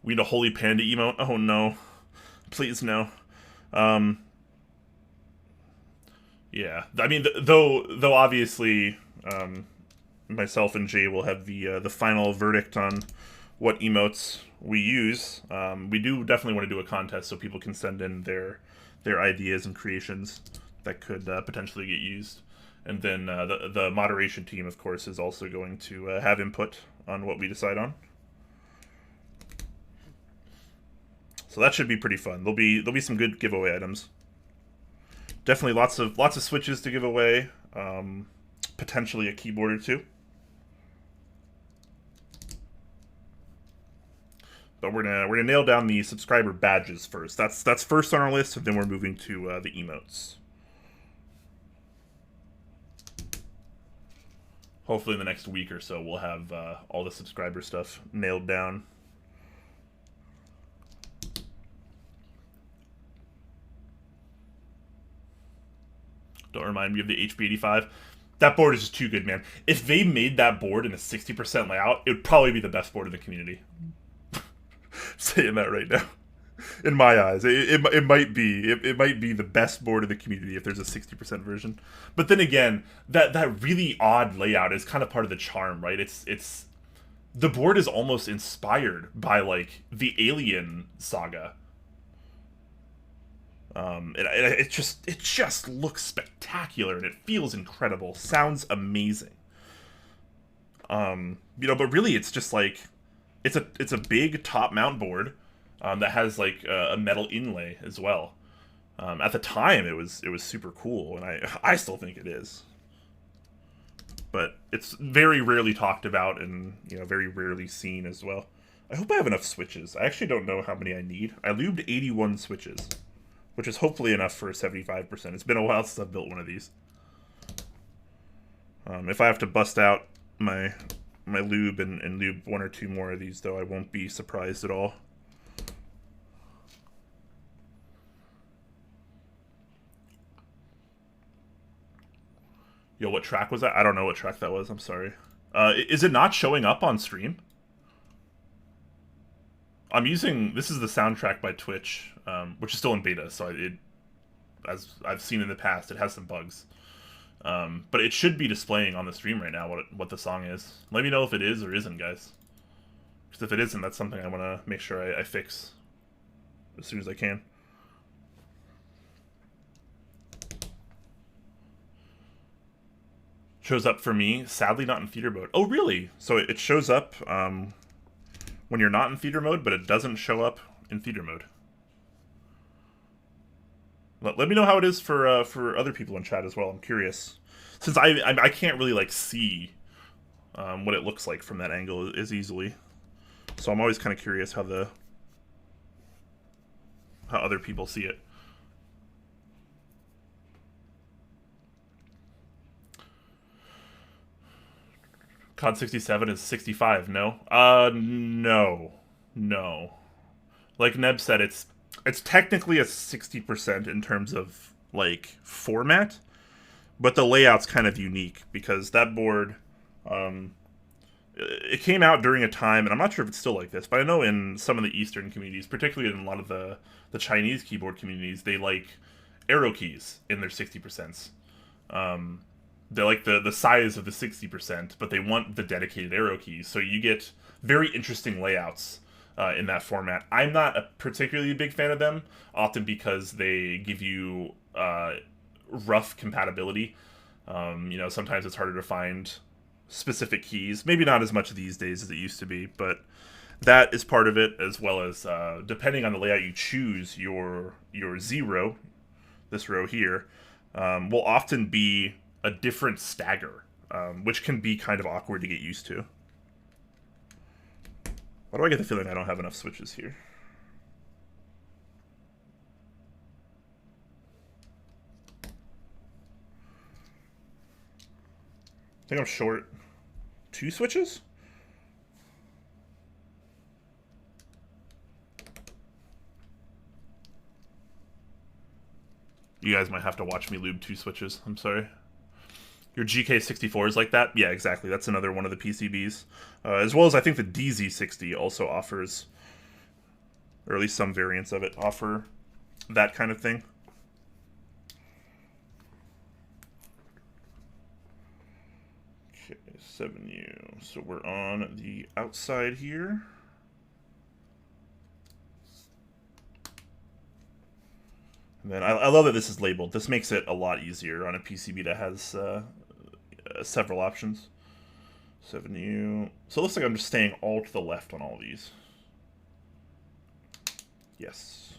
We need a Holy Panda emote. Oh no. Please no. Yeah. I mean, though obviously, myself and Jay will have the final verdict on what emotes we use. We do definitely want to do a contest so people can send in their ideas and creations that could potentially get used. And then the moderation team, of course, is also going to have input on what we decide on. So that should be pretty fun. There'll be some good giveaway items. Definitely lots of switches to give away. Potentially a keyboard or two. But we're gonna nail down the subscriber badges first. That's first on our list, and then we're moving to the emotes. Hopefully in the next week or so we'll have all the subscriber stuff nailed down. Don't remind me of the HB85. That board is just too good, man. If they made that board in a 60% layout, it would probably be the best board in the community. Saying that right now. In my eyes. It might be. It might be the best board in the community if there's a 60% version. But then again, that really odd layout is kind of part of the charm, right? It's the board is almost inspired by, like, the Alien saga. It just looks spectacular, and it feels incredible. Sounds amazing. But really, it's just like it's a big top mount board that has like a metal inlay as well. At the time, it was super cool, and I still think it is. But it's very rarely talked about, and very rarely seen as well. I hope I have enough switches. I actually don't know how many I need. I lubed 81 switches, which is hopefully enough for 75%. It's been a while since I've built one of these. If I have to bust out my lube and lube one or two more of these, though, I won't be surprised at all. Yo, what track was that? I don't know what track that was. I'm sorry. Is it not showing up on stream? I'm using... This is the soundtrack by Twitch, which is still in beta, so as I've seen in the past, it has some bugs. But it should be displaying on the stream right now what the song is. Let me know if it is or isn't, guys. Because if it isn't, that's something I want to make sure I fix as soon as I can. Shows up for me, sadly not in theater mode. Oh, really? So it shows up when you're not in theater mode, but it doesn't show up in theater mode. Let me know how it is for other people in chat as well. I'm curious, since I can't really like see what it looks like from that angle as easily. So I'm always kind of curious how other people see it. COD 67 is 65. No. No. Like Neb said, it's technically a 60% in terms of like format, but the layout's kind of unique because that board, it came out during a time, and I'm not sure if it's still like this, but I know in some of the Eastern communities, particularly in a lot of the Chinese keyboard communities, they like arrow keys in their 60%. They like the size of the 60%, but they want the dedicated arrow keys, so you get very interesting layouts in that format. I'm not a particularly big fan of them, often because they give you rough compatibility. Sometimes it's harder to find specific keys. Maybe not as much these days as it used to be, but that is part of it, as well as depending on the layout you choose, your 0, this row here, will often be a different stagger, which can be kind of awkward to get used to. Why do I get the feeling I don't have enough switches here? I think I'm short 2 switches? You guys might have to watch me lube 2 switches. I'm sorry. Your GK64 is like that? Yeah, exactly. That's another one of the PCBs. As well as I think the DZ60 also offers, or at least some variants of it, offer that kind of thing. Okay, 7U. So we're on the outside here. And then I love that this is labeled. This makes it a lot easier on a PCB that has several options. 7U. So it looks like I'm just staying all to the left on all these. Yes.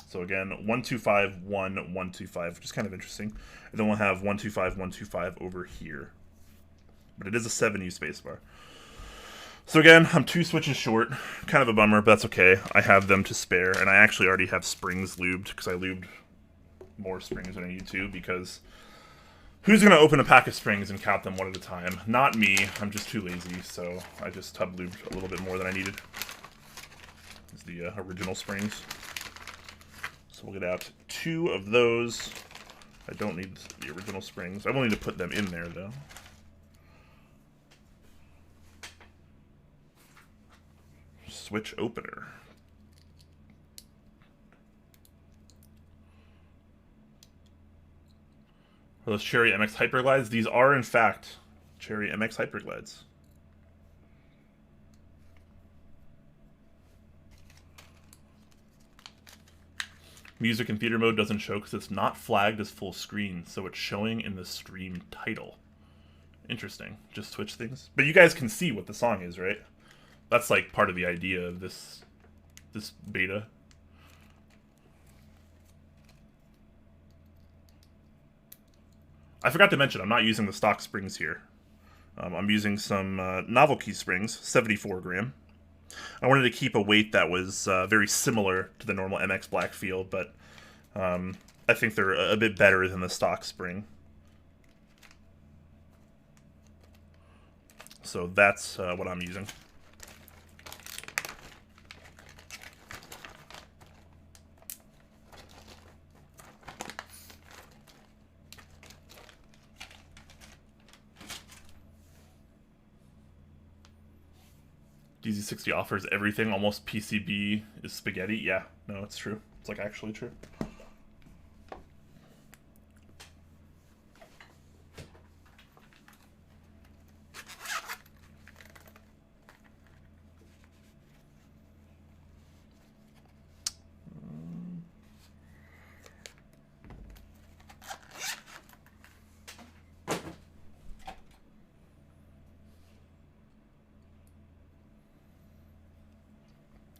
So again, 125, 1, 125, which is kind of interesting. And then we'll have 125, 125 over here. But it is a 7U spacebar. So again, I'm 2 switches short. Kind of a bummer, but that's okay. I have them to spare, and I actually already have springs lubed, because I lubed more springs than I need to, because who's going to open a pack of springs and count them one at a time? Not me. I'm just too lazy, so I just tub lubed a little bit more than I needed. It's the original springs. So we'll get out 2 of those. I don't need the original springs. I will need to put them in there, though. Switch opener. Are those Cherry MX Hyperglides? These are, in fact, Cherry MX Hyperglides. Music and theater mode doesn't show because it's not flagged as full screen, so it's showing in the stream title. Interesting. Just switch things. But you guys can see what the song is, right? That's like part of the idea of this beta. I forgot to mention, I'm not using the stock springs here. I'm using some novelty springs, 74 gram. I wanted to keep a weight that was very similar to the normal MX Black feel, but I think they're a bit better than the stock spring. So that's what I'm using. DZ60 offers everything. Almost PCB is spaghetti. Yeah, no, it's true. It's like actually true.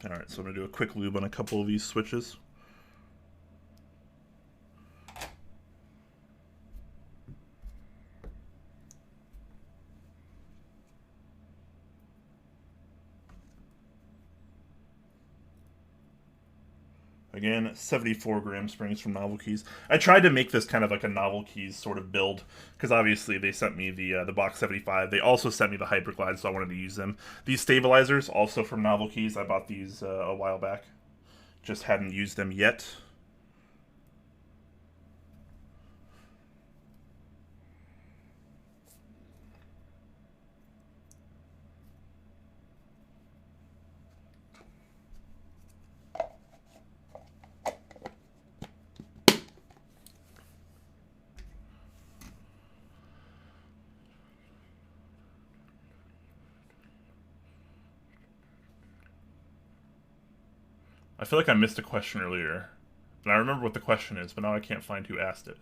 Alright, so I'm going to do a quick lube on a couple of these switches. Again, 74 gram springs from Novel Keys. I tried to make this kind of like a Novel Keys sort of build, because obviously they sent me the Box75. They also sent me the Hyperglides, so I wanted to use them. These stabilizers, also from Novel Keys. I bought these a while back. Just hadn't used them yet. I feel like I missed a question earlier. And I remember what the question is, but now I can't find who asked it.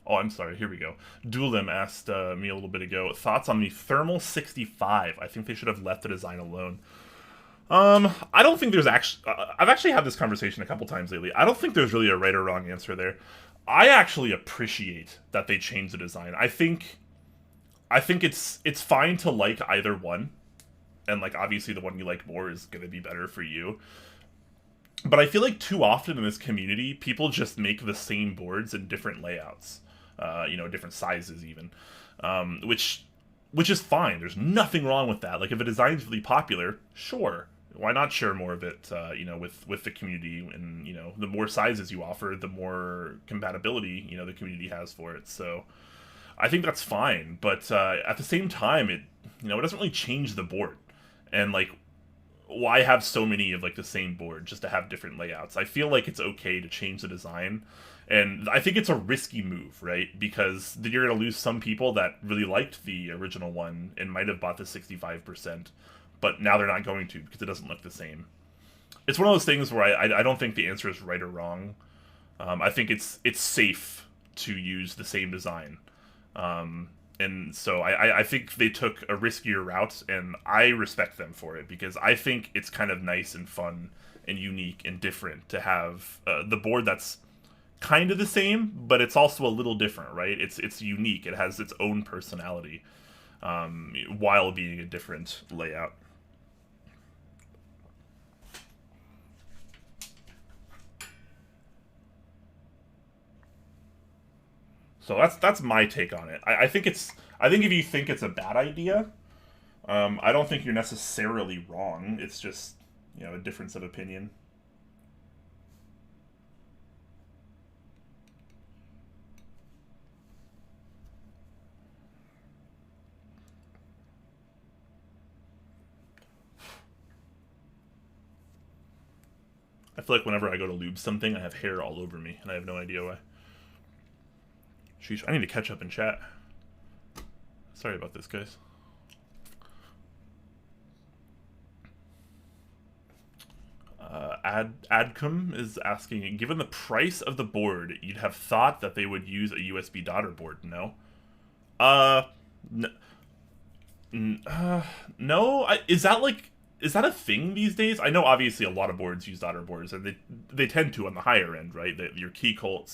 Oh, I'm sorry. Here we go. Duelim asked me a little bit ago, thoughts on the Thermal 65. I think they should have left the design alone. I don't think there's actually... I've actually had this conversation a couple times lately. I don't think there's really a right or wrong answer there. I actually appreciate that they changed the design. I think it's fine to like either one. And, like, obviously the one you like more is going to be better for you. But I feel like too often in this community, people just make the same boards in different layouts, different sizes even, which is fine. There's nothing wrong with that. Like, if a design's really popular, sure, why not share more of it, with the community? And the more sizes you offer, the more compatibility the community has for it. So I think that's fine. But at the same time, it doesn't really change the board, and like, why have so many of like the same board just to have different layouts? I feel like it's okay to change the design, and I think it's a risky move, right? Because then you're going to lose some people that really liked the original one and might have bought the 65%, but now they're not going to because it doesn't look the same. It's one of those things where I don't think the answer is right or wrong. I think it's safe to use the same design. And so I think they took a riskier route, and I respect them for it, because I think it's kind of nice and fun and unique and different to have the board that's kind of the same, but it's also a little different, right? It's unique. It has its own personality, while being a different layout. So that's my take on it. I think if you think it's a bad idea, I don't think you're necessarily wrong. It's just a difference of opinion. I feel like whenever I go to lube something, I have hair all over me, and I have no idea why. Sheesh, I need to catch up in chat. Sorry about this, guys. Adcom is asking, given the price of the board, you'd have thought that they would use a USB daughter board, no? No? Is that a thing these days? I know obviously a lot of boards use daughter boards, and they tend to on the higher end, right? Your Keycap,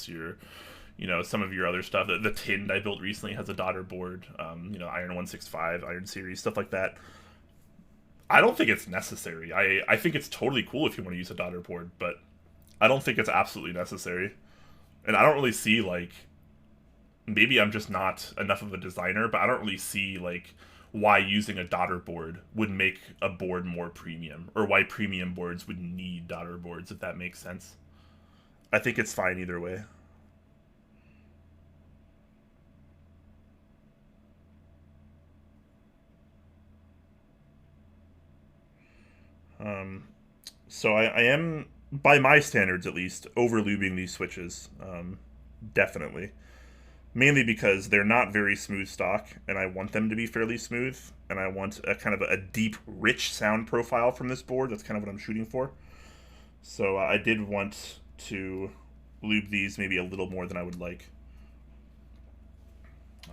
some of your other stuff. The Tind I built recently has a daughter board, Iron 165, Iron Series, stuff like that. I don't think it's necessary. I think it's totally cool if you want to use a daughter board, but I don't think it's absolutely necessary. And I don't really see, like, maybe I'm just not enough of a designer, but I don't really see, like, why using a daughter board would make a board more premium, or why premium boards would need daughter boards, if that makes sense. I think it's fine either way. So I am, by my standards at least, over-lubing these switches. Definitely. Mainly because they're not very smooth stock, and I want them to be fairly smooth, and I want a kind of a deep, rich sound profile from this board. That's kind of what I'm shooting for. So I did want to lube these maybe a little more than I would like.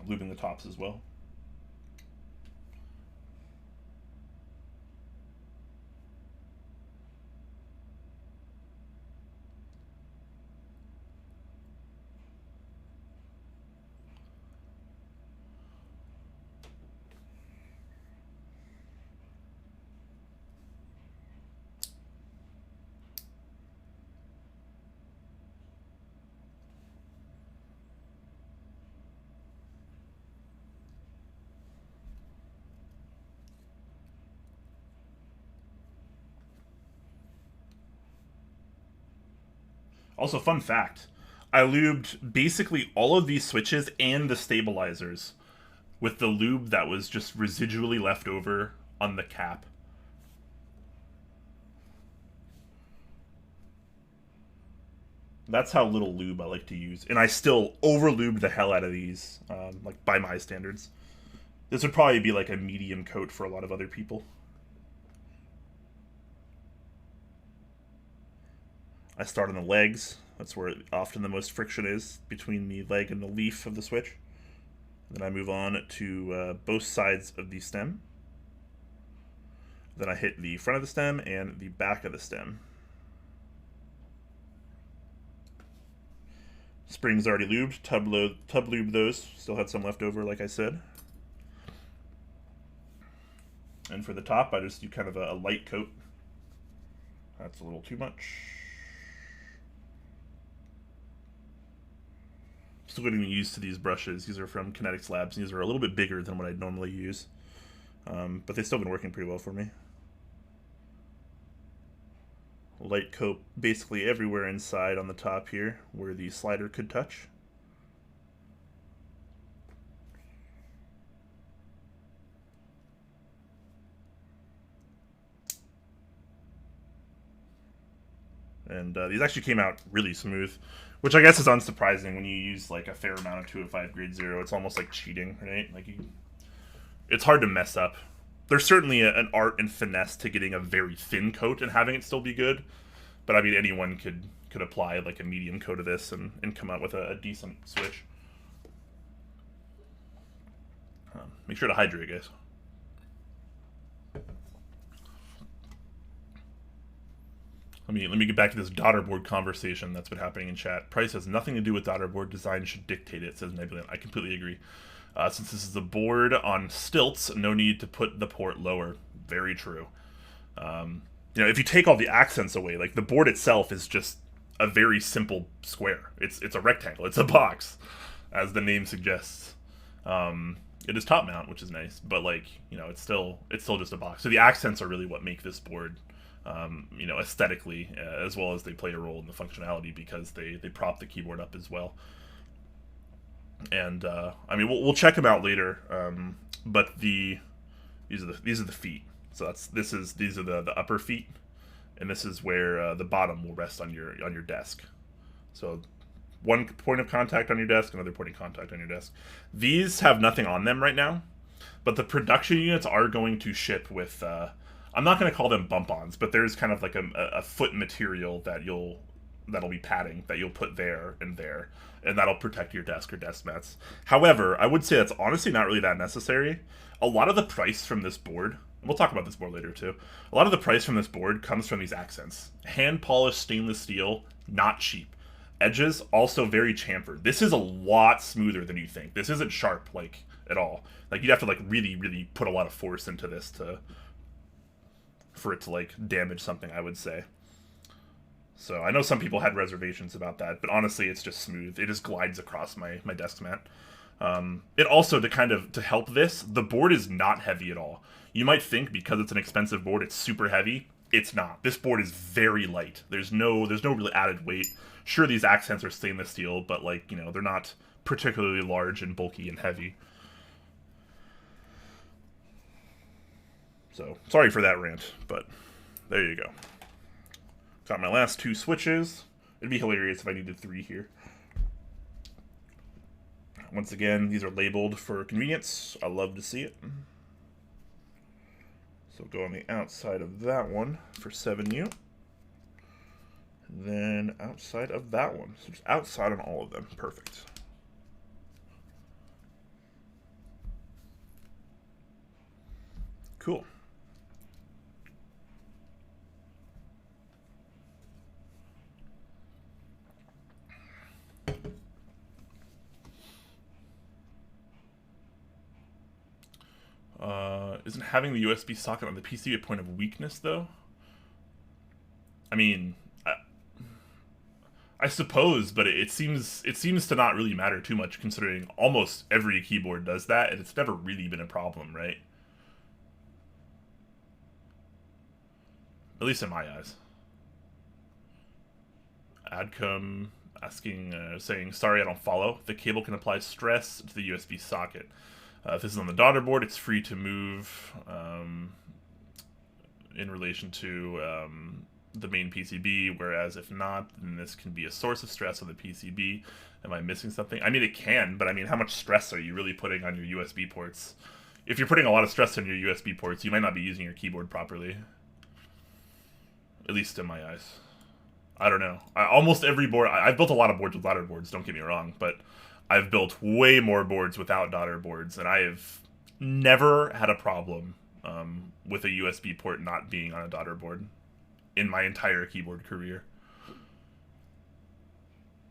Lubing the tops as well. Also, fun fact, I lubed basically all of these switches and the stabilizers with the lube that was just residually left over on the cap. That's how little lube I like to use. And I still over-lubed the hell out of these, like by my standards. This would probably be like a medium coat for a lot of other people. I start on the legs. That's where often the most friction is between the leg and the leaf of the switch. Then I move on to both sides of the stem. Then I hit the front of the stem and the back of the stem. Springs already lubed, tub lube those. Still had some left over, like I said. And for the top, I just do kind of a light coat. That's a little too much. Still getting used to these brushes. These are from Kinetics Labs. These are a little bit bigger than what I'd normally use. But they've still been working pretty well for me. Light coat basically everywhere inside on the top here where the slider could touch. And these actually came out really smooth, which I guess is unsurprising when you use like a fair amount of 205 grade 0. It's almost like cheating, right? Like it's hard to mess up. There's certainly an art and finesse to getting a very thin coat and having it still be good. But I mean, anyone could apply like a medium coat of this and come out with a decent switch. Make sure to hydrate, guys. Let me get back to this daughterboard conversation that's been happening in chat. Price has nothing to do with daughterboard. Design should dictate it, says Nebulin. I completely agree. Since this is a board on stilts, no need to put the port lower. Very true. You know, if you take all the accents away, like the board itself is just a very simple square. It's a rectangle. It's a box, as the name suggests. It is top mount, which is nice, but like, you know, it's still just a box. So the accents are really what make this board, you know, aesthetically, as well as they play a role in the functionality because they prop the keyboard up as well. And I mean, we'll check them out later. But these are the feet. So these are the upper feet, and this is where the bottom will rest on your desk. So one point of contact on your desk, another point of contact on your desk. These have nothing on them right now, but the production units are going to ship with. I'm not going to call them bump-ons, but there's kind of like a foot material that'll be padding that you'll put there, and that'll protect your desk or desk mats. However, I would say that's honestly not really that necessary. A lot of the price from this board, and we'll talk about this board later too, a lot of the price from this board comes from these accents. Hand-polished stainless steel, not cheap. Edges, also very chamfered. This is a lot smoother than you think. This isn't sharp, like, at all. Like, you'd have to, like, really, really put a lot of force into this for it to, like, damage something, I would say. So I know some people had reservations about that, but honestly, it's just smooth. It just glides across my desk mat. It also, to help this, the board is not heavy at all. You might think because it's an expensive board, it's super heavy. It's not. This board is very light. There's no really added weight. Sure, these accents are stainless steel, but like, you know, they're not particularly large and bulky and heavy. So sorry for that rant, but there you go. Got my last two switches. It'd be hilarious if I needed 3 here. Once again, these are labeled for convenience. I love to see it. So go on the outside of that one for 7U. And then outside of that one. So just outside on all of them. Perfect. Cool. Isn't having the USB socket on the PC a point of weakness, though? I mean, I suppose, but it seems to not really matter too much, considering almost every keyboard does that, and it's never really been a problem, right? At least in my eyes. Adcom asking, saying, sorry, I don't follow. The cable can apply stress to the USB socket. If this is on the daughter board, it's free to move in relation to the main PCB, whereas if not, then this can be a source of stress on the PCB. Am I missing something? I mean, it can, but I mean, how much stress are you really putting on your USB ports? If you're putting a lot of stress on your USB ports, you might not be using your keyboard properly. At least in my eyes. I don't know. Almost every board... I've built a lot of boards with daughter boards, don't get me wrong, but I've built way more boards without daughter boards, and I have never had a problem with a USB port not being on a daughter board in my entire keyboard career.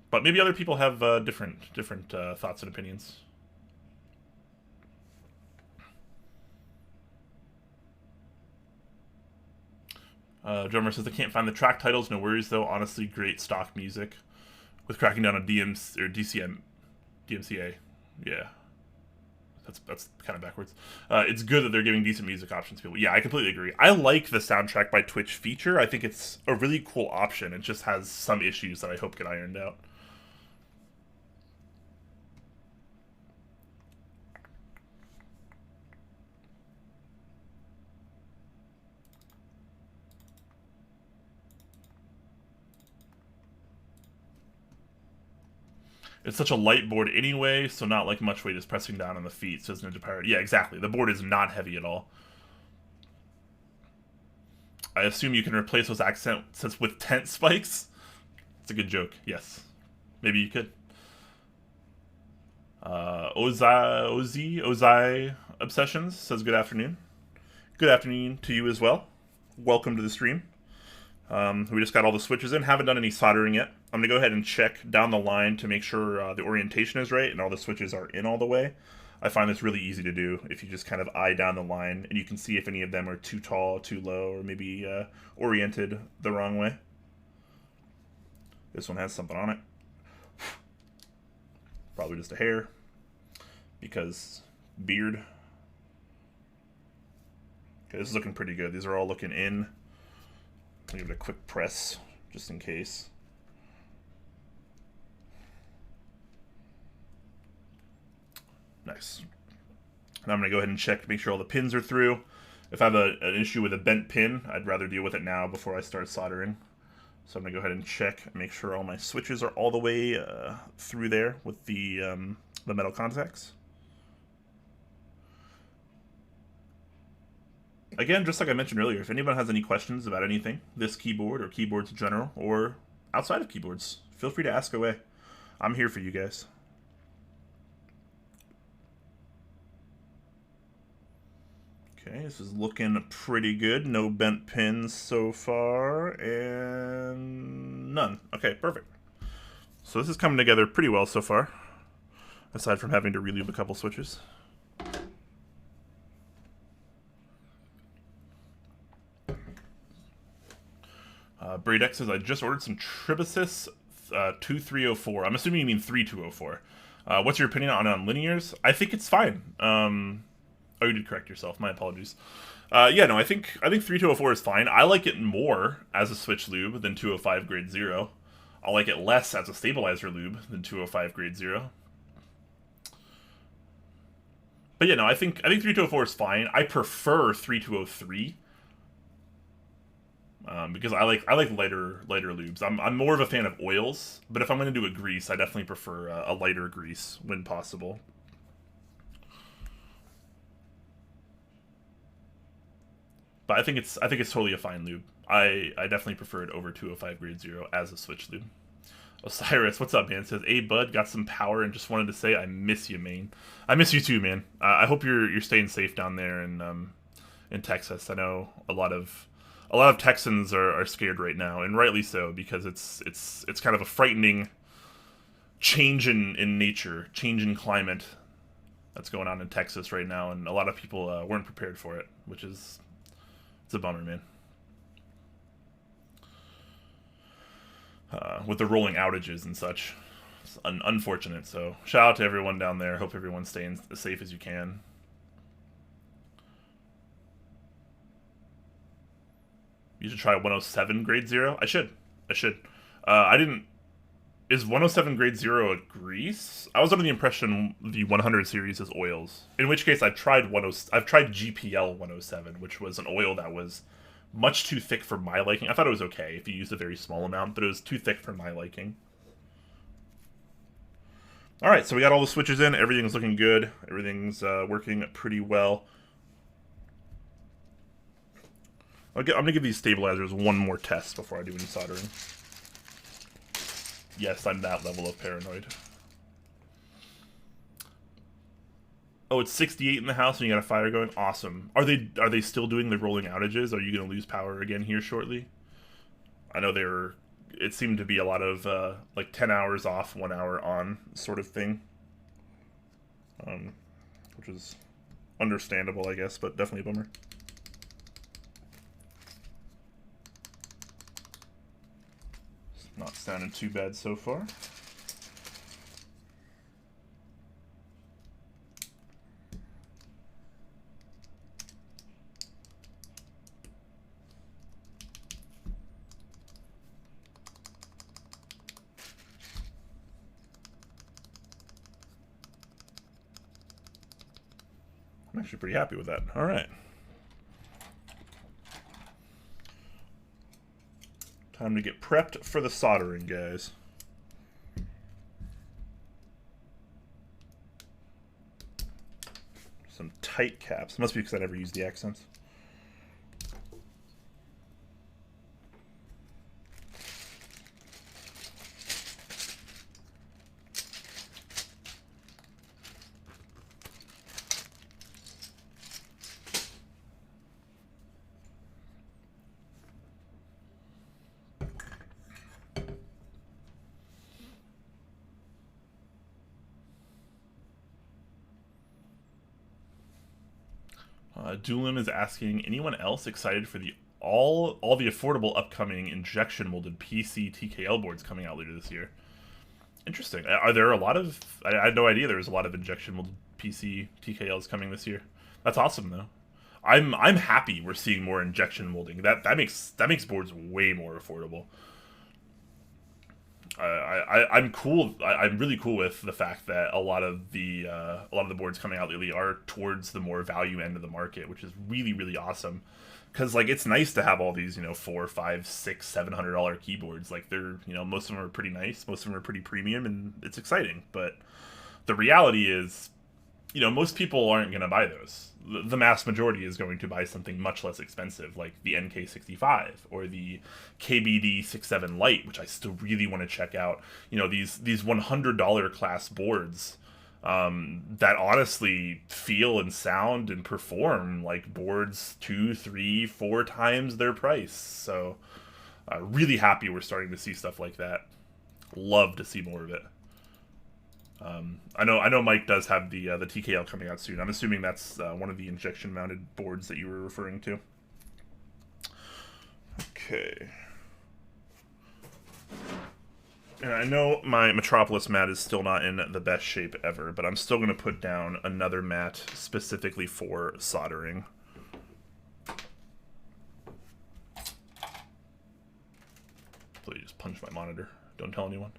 But maybe other people have different thoughts and opinions. Drummer says, I can't find the track titles. No worries, though. Honestly, great stock music. With cracking down on DMCA. Yeah. That's kind of backwards. It's good that they're giving decent music options to people. Yeah, I completely agree. I like the soundtrack by Twitch feature. I think it's a really cool option. It just has some issues that I hope get ironed out. It's such a light board anyway, so not like much weight is pressing down on the feet, says Ninja Pirate. Yeah, exactly. The board is not heavy at all. I assume you can replace those accents with tent spikes? It's a good joke, yes. Maybe you could. Ozai Obsessions says good afternoon. Good afternoon to you as well. Welcome to the stream. We just got all the switches in. Haven't done any soldering yet. I'm going to go ahead and check down the line to make sure the orientation is right and all the switches are in all the way. I find this really easy to do if you just kind of eye down the line and you can see if any of them are too tall, too low, or maybe oriented the wrong way. This one has something on it. Probably just a hair because beard. Okay, this is looking pretty good. These are all looking in. I'll give it a quick press just in case. Nice. Now I'm going to go ahead and check to make sure all the pins are through. If I have an issue with a bent pin, I'd rather deal with it now before I start soldering. So I'm going to go ahead and check and make sure all my switches are all the way through there with the metal contacts. Again, just like I mentioned earlier, if anyone has any questions about anything, this keyboard or keyboards in general, or outside of keyboards, feel free to ask away. I'm here for you guys. Okay, this is looking pretty good. No bent pins so far, and none. Okay, perfect. So this is coming together pretty well so far, aside from having to relube a couple switches. Bradex says, I just ordered some Tribusys 2304. I'm assuming you mean 3204. What's your opinion on linears? I think it's fine. Oh, you did correct yourself. My apologies. Yeah, no, I think 3204 is fine. I like it more as a switch lube than 205 grade 0. I like it less as a stabilizer lube than 205 grade 0. But yeah, no, I think 3204 is fine. I prefer 3203. Because I like lighter lubes. I'm more of a fan of oils, but if I'm going to do a grease, I definitely prefer a lighter grease when possible. But I think it's totally a fine lube. I definitely prefer it over 205 grade 0 as a switch lube. Osiris, what's up, man? Says, hey, bud, got some power and just wanted to say I miss you, man. I miss you too, man. I hope you're staying safe down there in Texas. I know a lot of Texans are scared right now, and rightly so, because it's kind of a frightening change in nature, change in climate that's going on in Texas right now, and a lot of people weren't prepared for it, which is it's a bummer, man. With the rolling outages and such, it's unfortunate. So shout out to everyone down there. Hope everyone's staying as safe as you can. You should try 107 grade 0. I should. I didn't. Is 107 grade 0 a grease? I was under the impression the 100 series is oils. In which case, I've tried GPL 107, which was an oil that was much too thick for my liking. I thought it was okay if you used a very small amount, but it was too thick for my liking. All right, so we got all the switches in. Everything's looking good. Everything's working pretty well. I'm gonna give these stabilizers one more test before I do any soldering. Yes, I'm that level of paranoid. Oh, it's 68 in the house and you got a fire going? Awesome. Are they still doing the rolling outages? Are you going to lose power again here shortly? I know it seemed to be a lot of like 10 hours off, 1 hour on sort of thing. Which is understandable, I guess, but definitely a bummer. It's not sounding too bad so far. I'm actually pretty happy with that. All right. Time to get prepped for the soldering, guys. Some tight caps. Must be because I never used the accents. Doolin is asking, anyone else excited for the all the affordable upcoming injection molded PC TKL boards coming out later this year? Interesting. Are there a lot of? I had no idea there was a lot of injection molded PC TKLs coming this year. That's awesome though. I'm happy we're seeing more injection molding. That makes boards way more affordable. I'm cool. I'm really cool with the fact that a lot of the boards coming out lately are towards the more value end of the market, which is really awesome. Because like it's nice to have all these $4, $5, $6, $700 keyboards. Like they're most of them are pretty nice, most of them are pretty premium, and it's exciting. But the reality is, most people aren't going to buy those. The mass majority is going to buy something much less expensive, like the NK65 or the KBD67 Lite, which I still really want to check out. These $100 class boards that honestly feel and sound and perform like boards 2, 3, 4 times their price. So, really happy we're starting to see stuff like that. Love to see more of it. I know Mike does have the TKL coming out soon. I'm assuming that's one of the injection mounted boards that you were referring to. Okay. And I know my Metropolis mat is still not in the best shape ever, but I'm still going to put down another mat specifically for soldering. Please just punch my monitor. Don't tell anyone.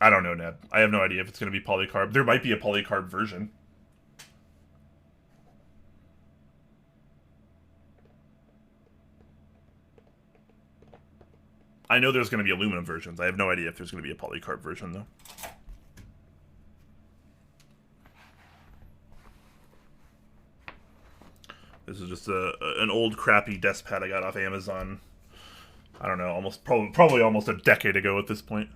I don't know, Neb. I have no idea if it's going to be polycarb. There might be a polycarb version. I know there's going to be aluminum versions. I have no idea if there's going to be a polycarb version, though. This is just an old crappy desk pad I got off Amazon. I don't know, probably almost a decade ago at this point.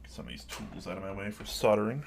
Some of these tools out of my way for soldering.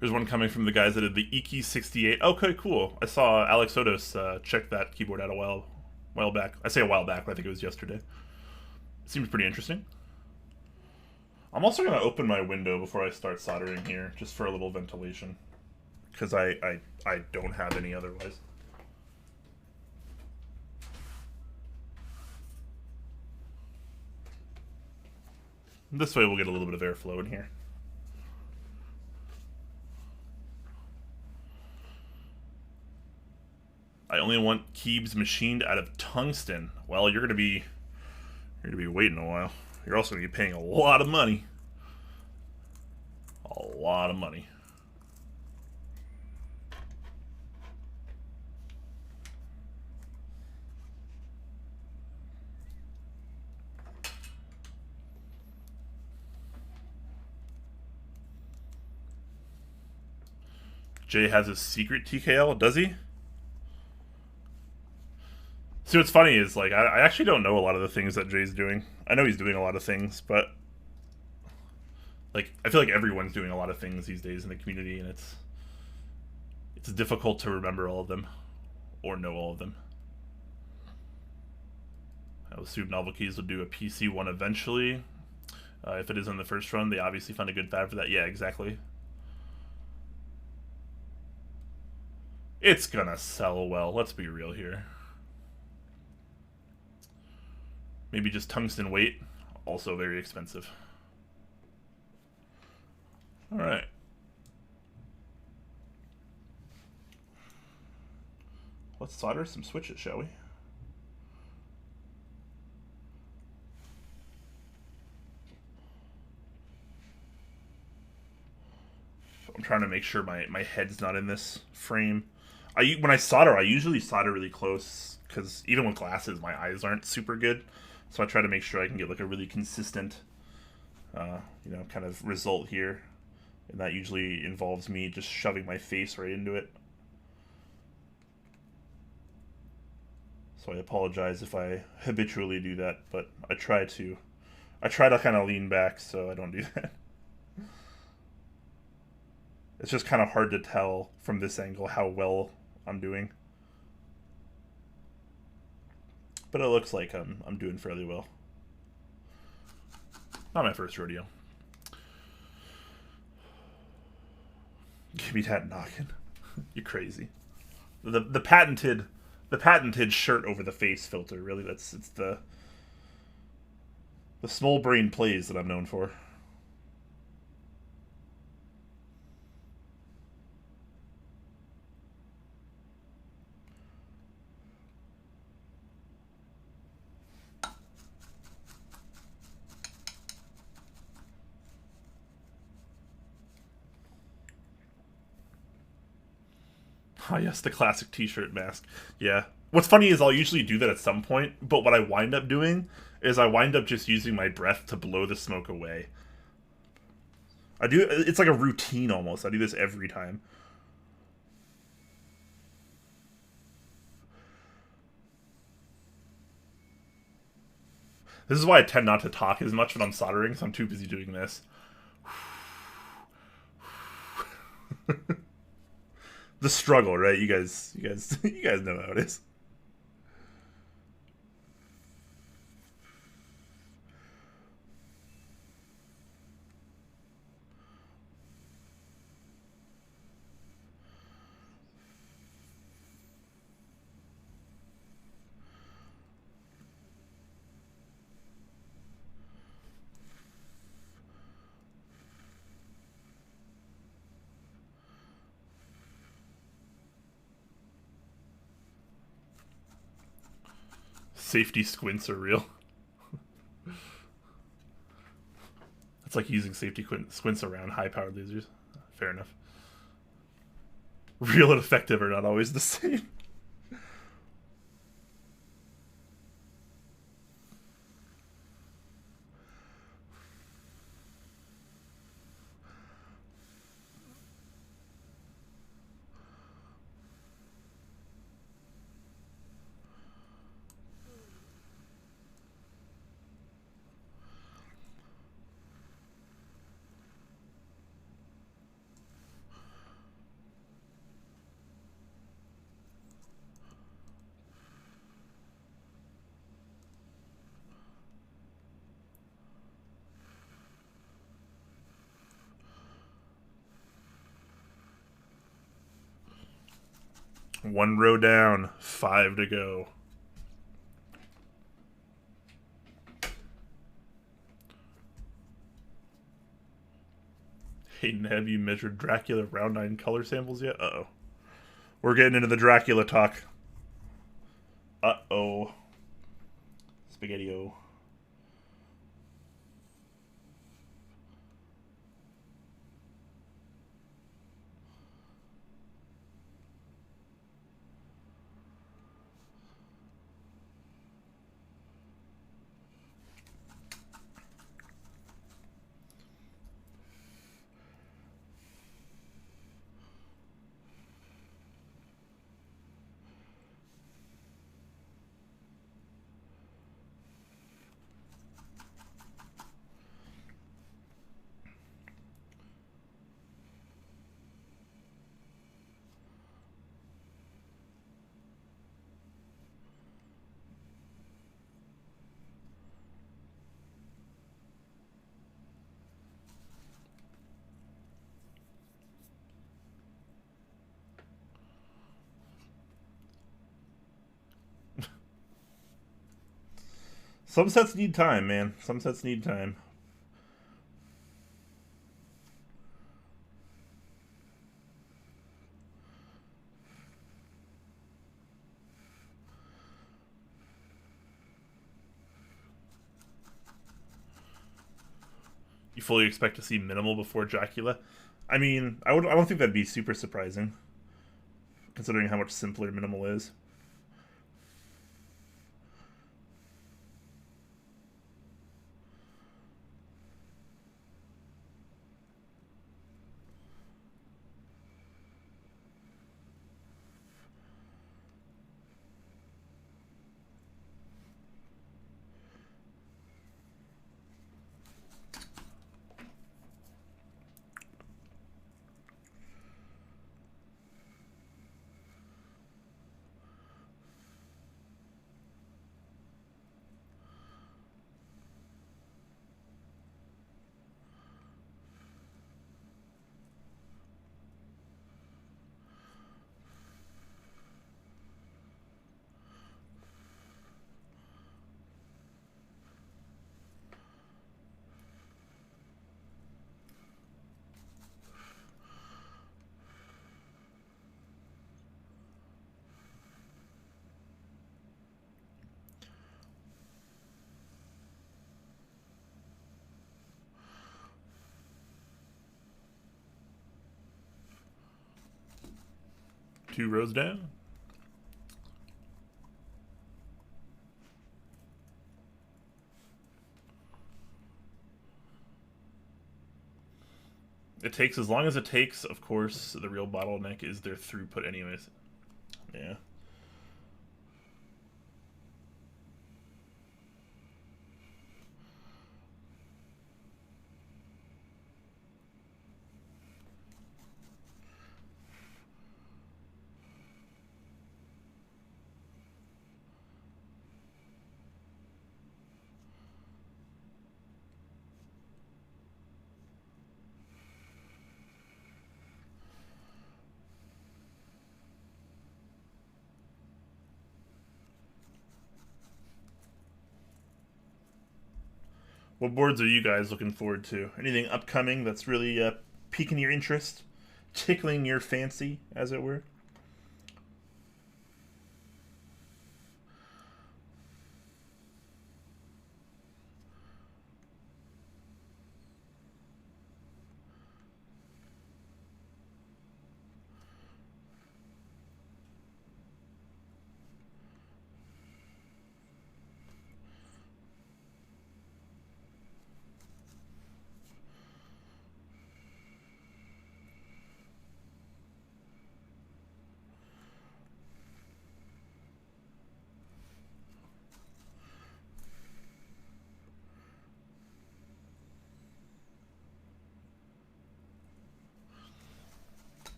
There's one coming from the guys that did the Iki68. Okay, cool. I saw Alex Odos check that keyboard out a while back. I say a while back, but I think it was yesterday. Seems pretty interesting. I'm also going to open my window before I start soldering here, just for a little ventilation. Because I don't have any otherwise. This way we'll get a little bit of airflow in here. I only want Keycap machined out of tungsten. Well, you're gonna be waiting a while. You're also gonna be paying a lot of money. A lot of money. Jay has a secret TKL, does he? See, what's funny is, like, I actually don't know a lot of the things that Jay's doing. I know he's doing a lot of things, but, like, I feel like everyone's doing a lot of things these days in the community, and it's difficult to remember all of them, or know all of them. I assume Novel Keys will do a PC one eventually. If it is in the first run, they obviously found a good fab for that. Yeah, exactly. It's gonna sell well, let's be real here. Maybe just tungsten weight, also very expensive. Alright. Let's solder some switches, shall we? I'm trying to make sure my head's not in this frame. When I solder, I usually solder really close, because even with glasses, my eyes aren't super good. So I try to make sure I can get like a really consistent, you know, kind of result here. And that usually involves me just shoving my face right into it. So I apologize if I habitually do that, but I try to kind of lean back so I don't do that. It's just kind of hard to tell from this angle how well I'm doing. But it looks like I'm doing fairly well. Not my first rodeo. Give me that knocking. You're crazy. The patented shirt over the face filter. Really, it's the small brain plays that I'm known for. Oh yes, the classic t-shirt mask. Yeah. What's funny is I'll usually do that at some point, but what I wind up doing is I wind up just using my breath to blow the smoke away. It's like a routine almost. I do this every time. This is why I tend not to talk as much when I'm soldering, so I'm too busy doing this. The struggle, right? You guys know how it is. Safety squints are real. It's like using safety squints around high-powered lasers. Fair enough. Real and effective are not always the same. One row down, 5 to go. Hayden, have you measured Dracula round 9 color samples yet? Uh-oh. We're getting into the Dracula talk. Uh-oh. Spaghetti-o. Some sets need time, man. Some sets need time. You fully expect to see minimal before Dracula? I mean, I don't think that'd be super surprising, considering how much simpler minimal is. Two rows down. It takes as long as it takes, of course. The real bottleneck is their throughput anyways. Yeah. What boards are you guys looking forward to? Anything upcoming that's really piquing your interest? Tickling your fancy, as it were?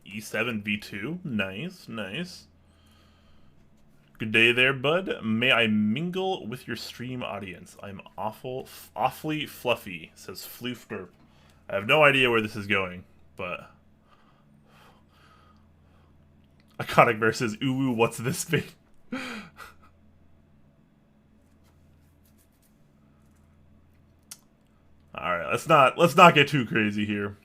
E7 V2. Nice, nice. Good day there, bud. May I mingle with your stream audience? I'm awfully fluffy, says Floofderp. I have no idea where this is going, but Iconic versus ooh, what's this thing? All right, let's not get too crazy here.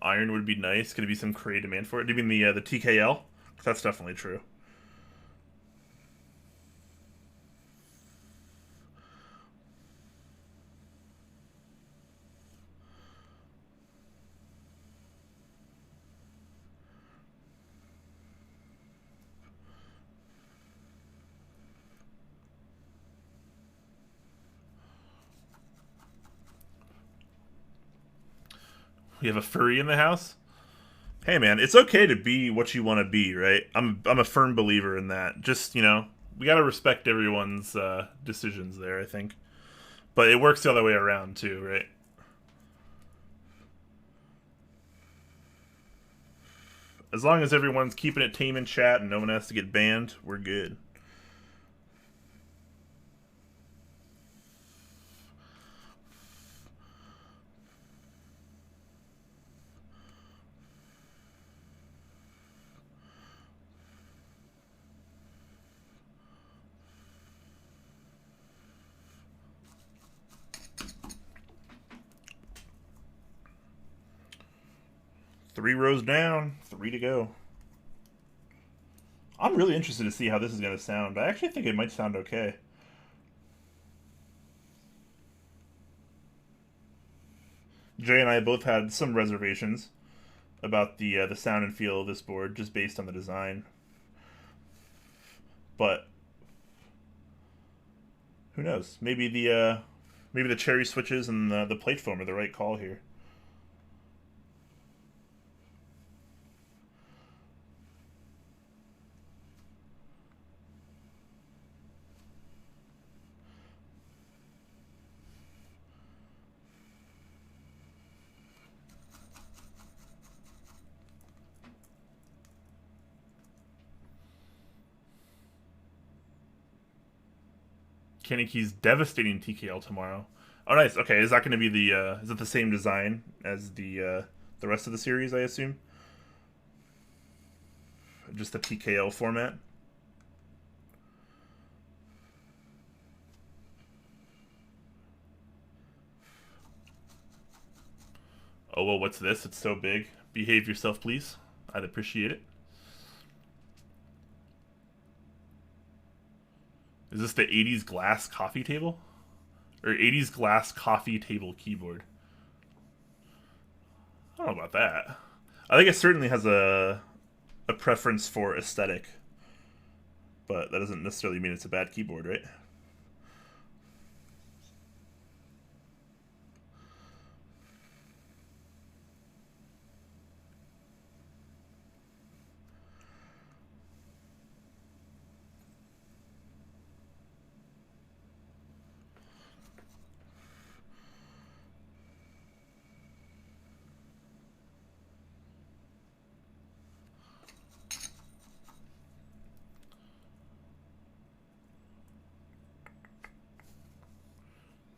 Iron would be nice. Could be some create demand for it. Do you mean the TKL? That's definitely true. We have a furry in the house. Hey man, it's okay to be what you want to be, right? I'm a firm believer in that. Just we gotta respect everyone's decisions there. I think, but it works the other way around too, right? As long as everyone's keeping it tame in chat and no one has to get banned, we're good. Three rows down, three to go. I'm really interested to see how this is going to sound. I actually think it might sound okay. Jay and I both had some reservations about the sound and feel of this board, just based on the design. But who knows? Maybe the cherry switches and the plate foam are the right call here. Kenny Key's devastating TKL tomorrow. Oh, nice. Okay, is that going to be the? Is it the same design as the rest of the series? I assume. Just the TKL format. Oh well, what's this? It's so big. Behave yourself, please. I'd appreciate it. Is this the 80s glass coffee table? Or 80s glass coffee table keyboard? I don't know about that. I think it certainly has a preference for aesthetic. But that doesn't necessarily mean it's a bad keyboard, right?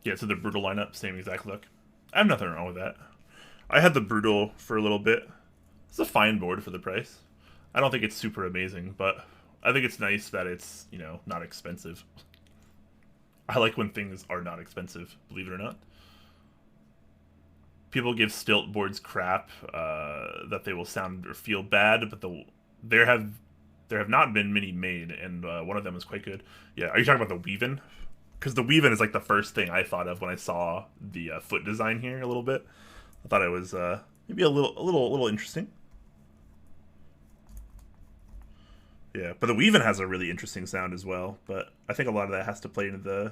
Yeah, so the Brutal lineup, same exact look. I have nothing wrong with that. I had the Brutal for a little bit. It's a fine board for the price. I don't think it's super amazing, but I think it's nice that it's, not expensive. I like when things are not expensive, believe it or not. People give stilt boards crap that they will sound or feel bad, but there have not been many made, and one of them is quite good. Yeah, are you talking about the Weavin'? Because the Weavin' is like the first thing I thought of when I saw the foot design here a little bit. I thought it was maybe a little interesting. Yeah, but the Weavin' has a really interesting sound as well. But I think a lot of that has to play into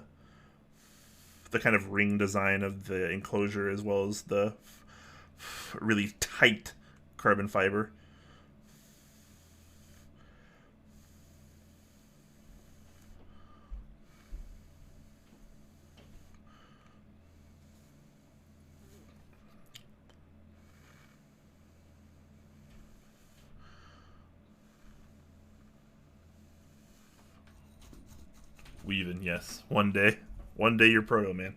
the kind of ring design of the enclosure as well as the really tight carbon fiber. Weavin', yes. One day you're proto, man.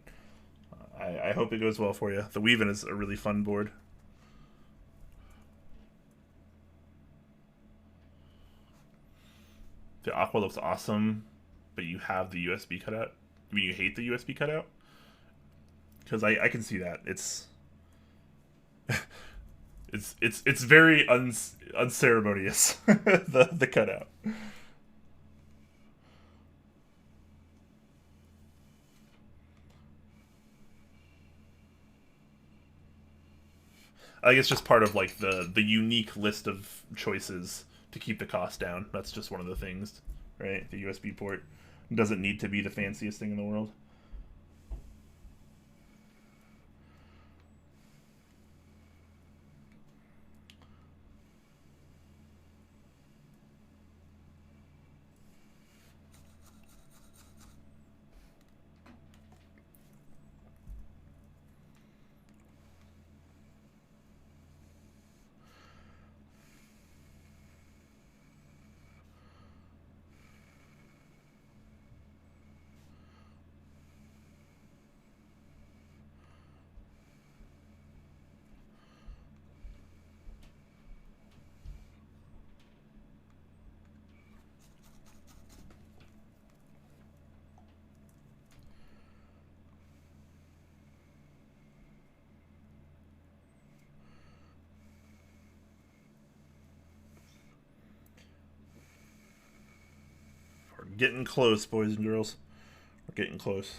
I hope it goes well for you. The Weavin' is a really fun board. The Aqua looks awesome, but you have the USB cutout. I mean, you hate the USB cutout? Because I can see that. It's it's very unceremonious, the cutout. I think it's just part of like the unique list of choices to keep the cost down. That's just one of the things, right? The USB port doesn't need to be the fanciest thing in the world. We're getting close, boys and girls. We're getting close.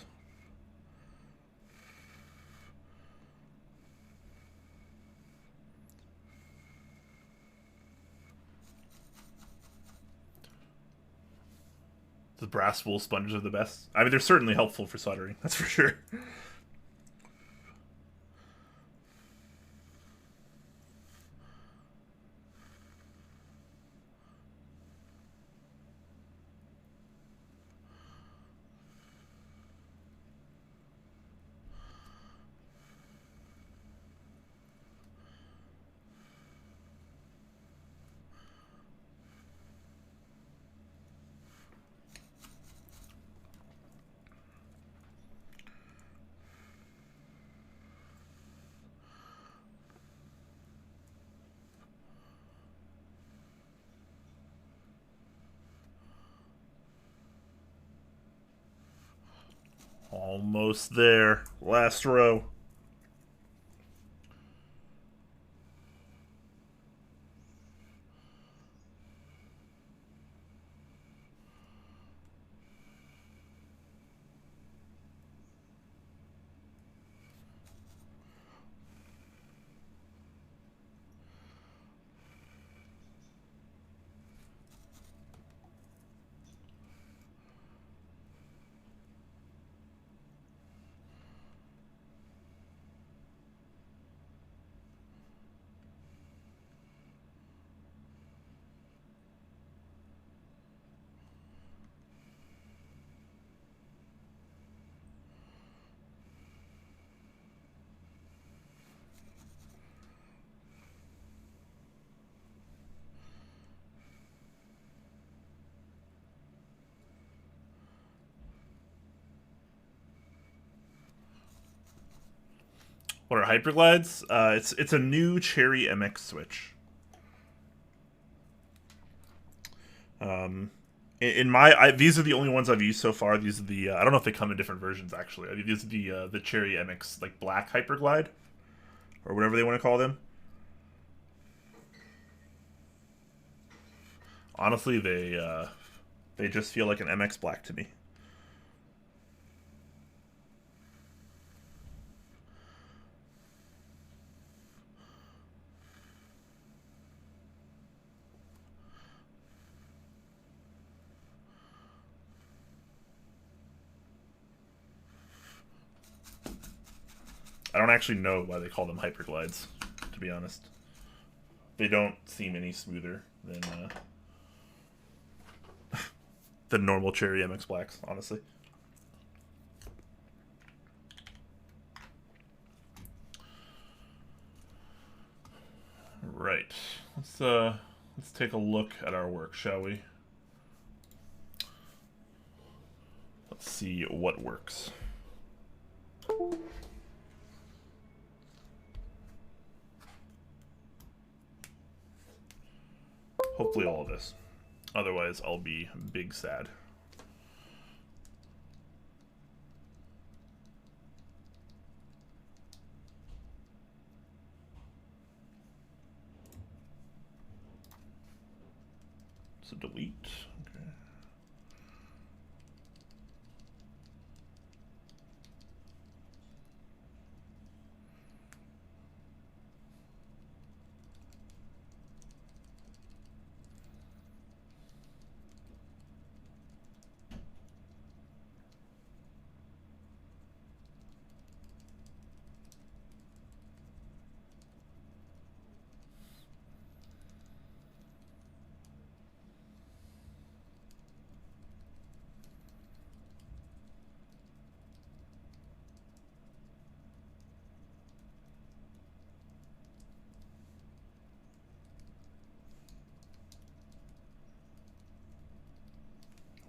The brass wool sponges are the best. I mean, they're certainly helpful for soldering. That's for sure. Almost there. Last row. What are Hyperglides? It's a new Cherry MX switch. In my these are the only ones I've used so far. These are the I don't know if they come in different versions actually. I mean, these are the Cherry MX like black Hyperglide or whatever they want to call them. Honestly, they just feel like an MX black to me. I don't actually know why they call them Hyperglides, to be honest. They don't seem any smoother than normal Cherry MX blacks, honestly. Right. Let's take a look at our work, shall we? Let's see what works. Hopefully all of this. Otherwise, I'll be big sad. So delete. Okay.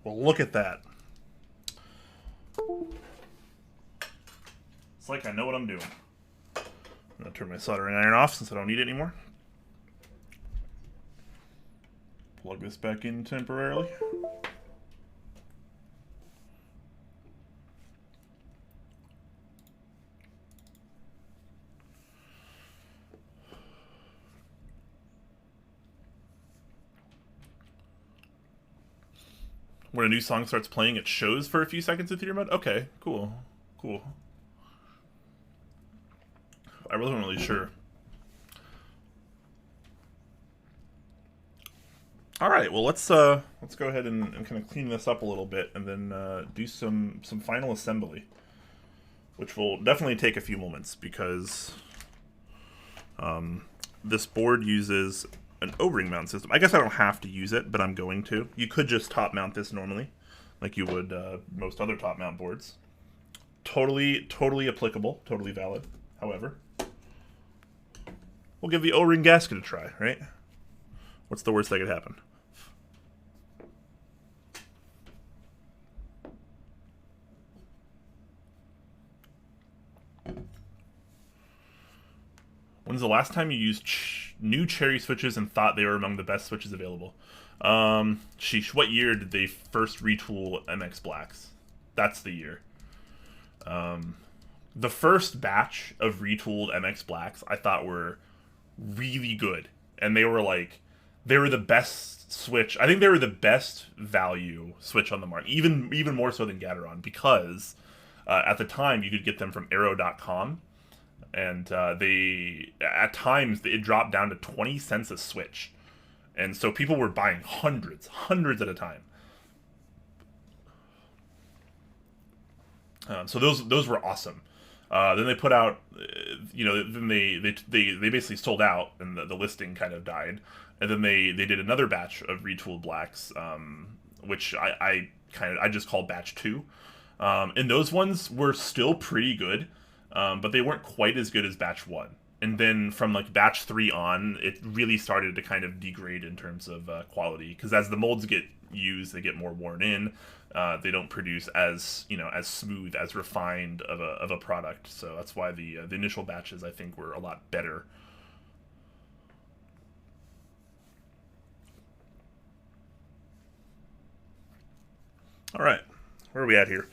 Well, look at that. It's like I know what I'm doing. I'm going to turn my soldering iron off since I don't need it anymore. Plug this back in temporarily. When a new song starts playing, it shows for a few seconds in theater mode? Okay, cool. Cool. I wasn't really sure. All right, well let's go ahead and kind of clean this up a little bit, and then do some final assembly, which will definitely take a few moments because this board uses an O-ring mount system. I guess I don't have to use it, but I'm going to. You could just top mount this normally, like you would most other top mount boards. Totally applicable, totally valid. However, we'll give the O-ring gasket a try, right? What's the worst that could happen? When's the last time you used new cherry switches and thought they were among the best switches available? Sheesh, what year did they first retool MX Blacks? That's the year. The first batch of retooled MX Blacks I thought were really good. And they were the best switch. I think they were the best value switch on the market. Even more so than Gateron, because at the time you could get them from arrow.com. And at times it dropped down to 20 cents a switch, and so people were buying hundreds at a time. So those were awesome. Then they put out, then they basically sold out, and the listing kind of died. And then they did another batch of retooled blacks, which I just called batch 2, and those ones were still pretty good. But they weren't quite as good as batch 1. And then from like batch 3 on, it really started to kind of degrade in terms of quality, because as the molds get used, they get more worn in. They don't produce as smooth, as refined of a product. So that's why the initial batches, I think, were a lot better. All right, where are we at here?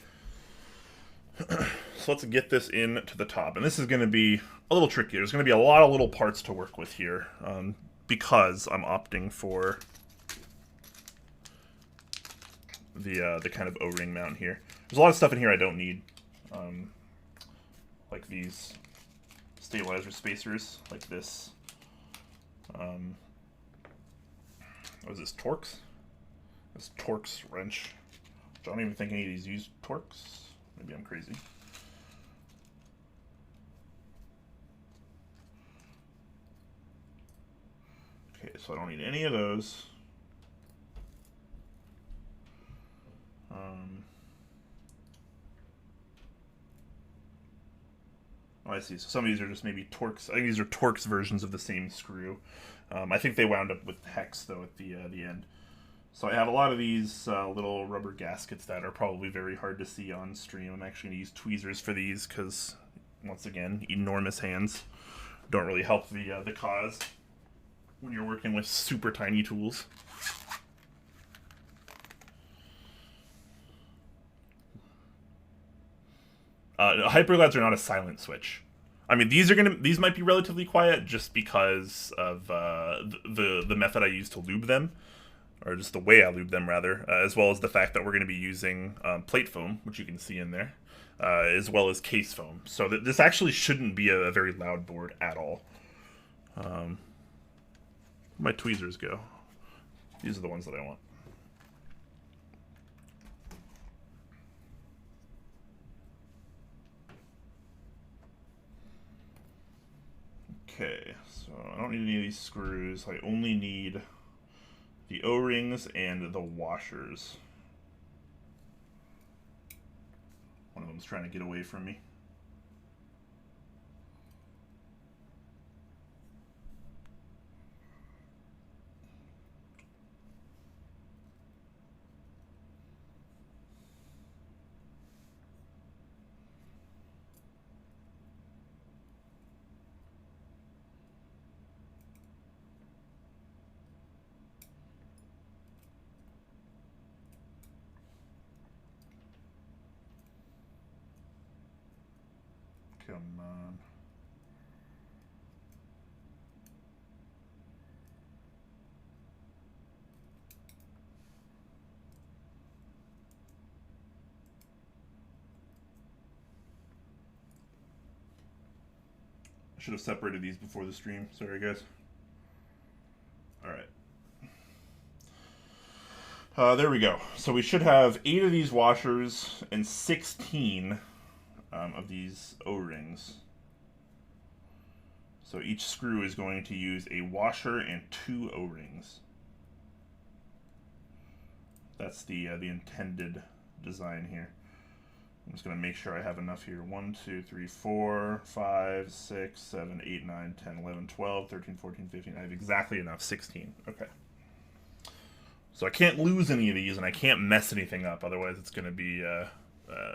So let's get this in to the top. And this is going to be a little tricky. There's going to be a lot of little parts to work with here, because I'm opting for the kind of O-ring mount here. There's a lot of stuff in here I don't need, like these stabilizer spacers, like this. What is this, Torx? This Torx wrench. I don't even think any of these use Torx. Maybe I'm crazy. Okay, so I don't need any of those. Oh, I see. So some of these are just maybe Torx. I think these are Torx versions of the same screw. I think they wound up with hex though at the end. So I have a lot of these little rubber gaskets that are probably very hard to see on stream. I'm actually going to use tweezers for these because, once again, enormous hands don't really help the cause when you're working with super tiny tools. Hyperglides are not a silent switch. I mean, these might be relatively quiet just because of the method I use to lube them, or just the way I lube them rather, as well as the fact that we're going to be using plate foam, which you can see in there, as well as case foam. So this actually shouldn't be a very loud board at all. Where'd my tweezers go? These are the ones that I want. Okay, so I don't need any of these screws. I only need the O-rings and the washers. One of them's trying to get away from me. Come on. I should have separated these before the stream. Sorry, guys. All right. There we go. So we should have 8 of these washers and 16 of these O-rings. So each screw is going to use a washer and 2 O-rings. That's the intended design here. I'm just going to make sure I have enough here. 1, 2, 3, 4, 5, 6, 7, 8, 9, 10, 11, 12, 13, 14, 15. I have exactly enough. 16. Okay. So I can't lose any of these, and I can't mess anything up. Otherwise, it's going to be a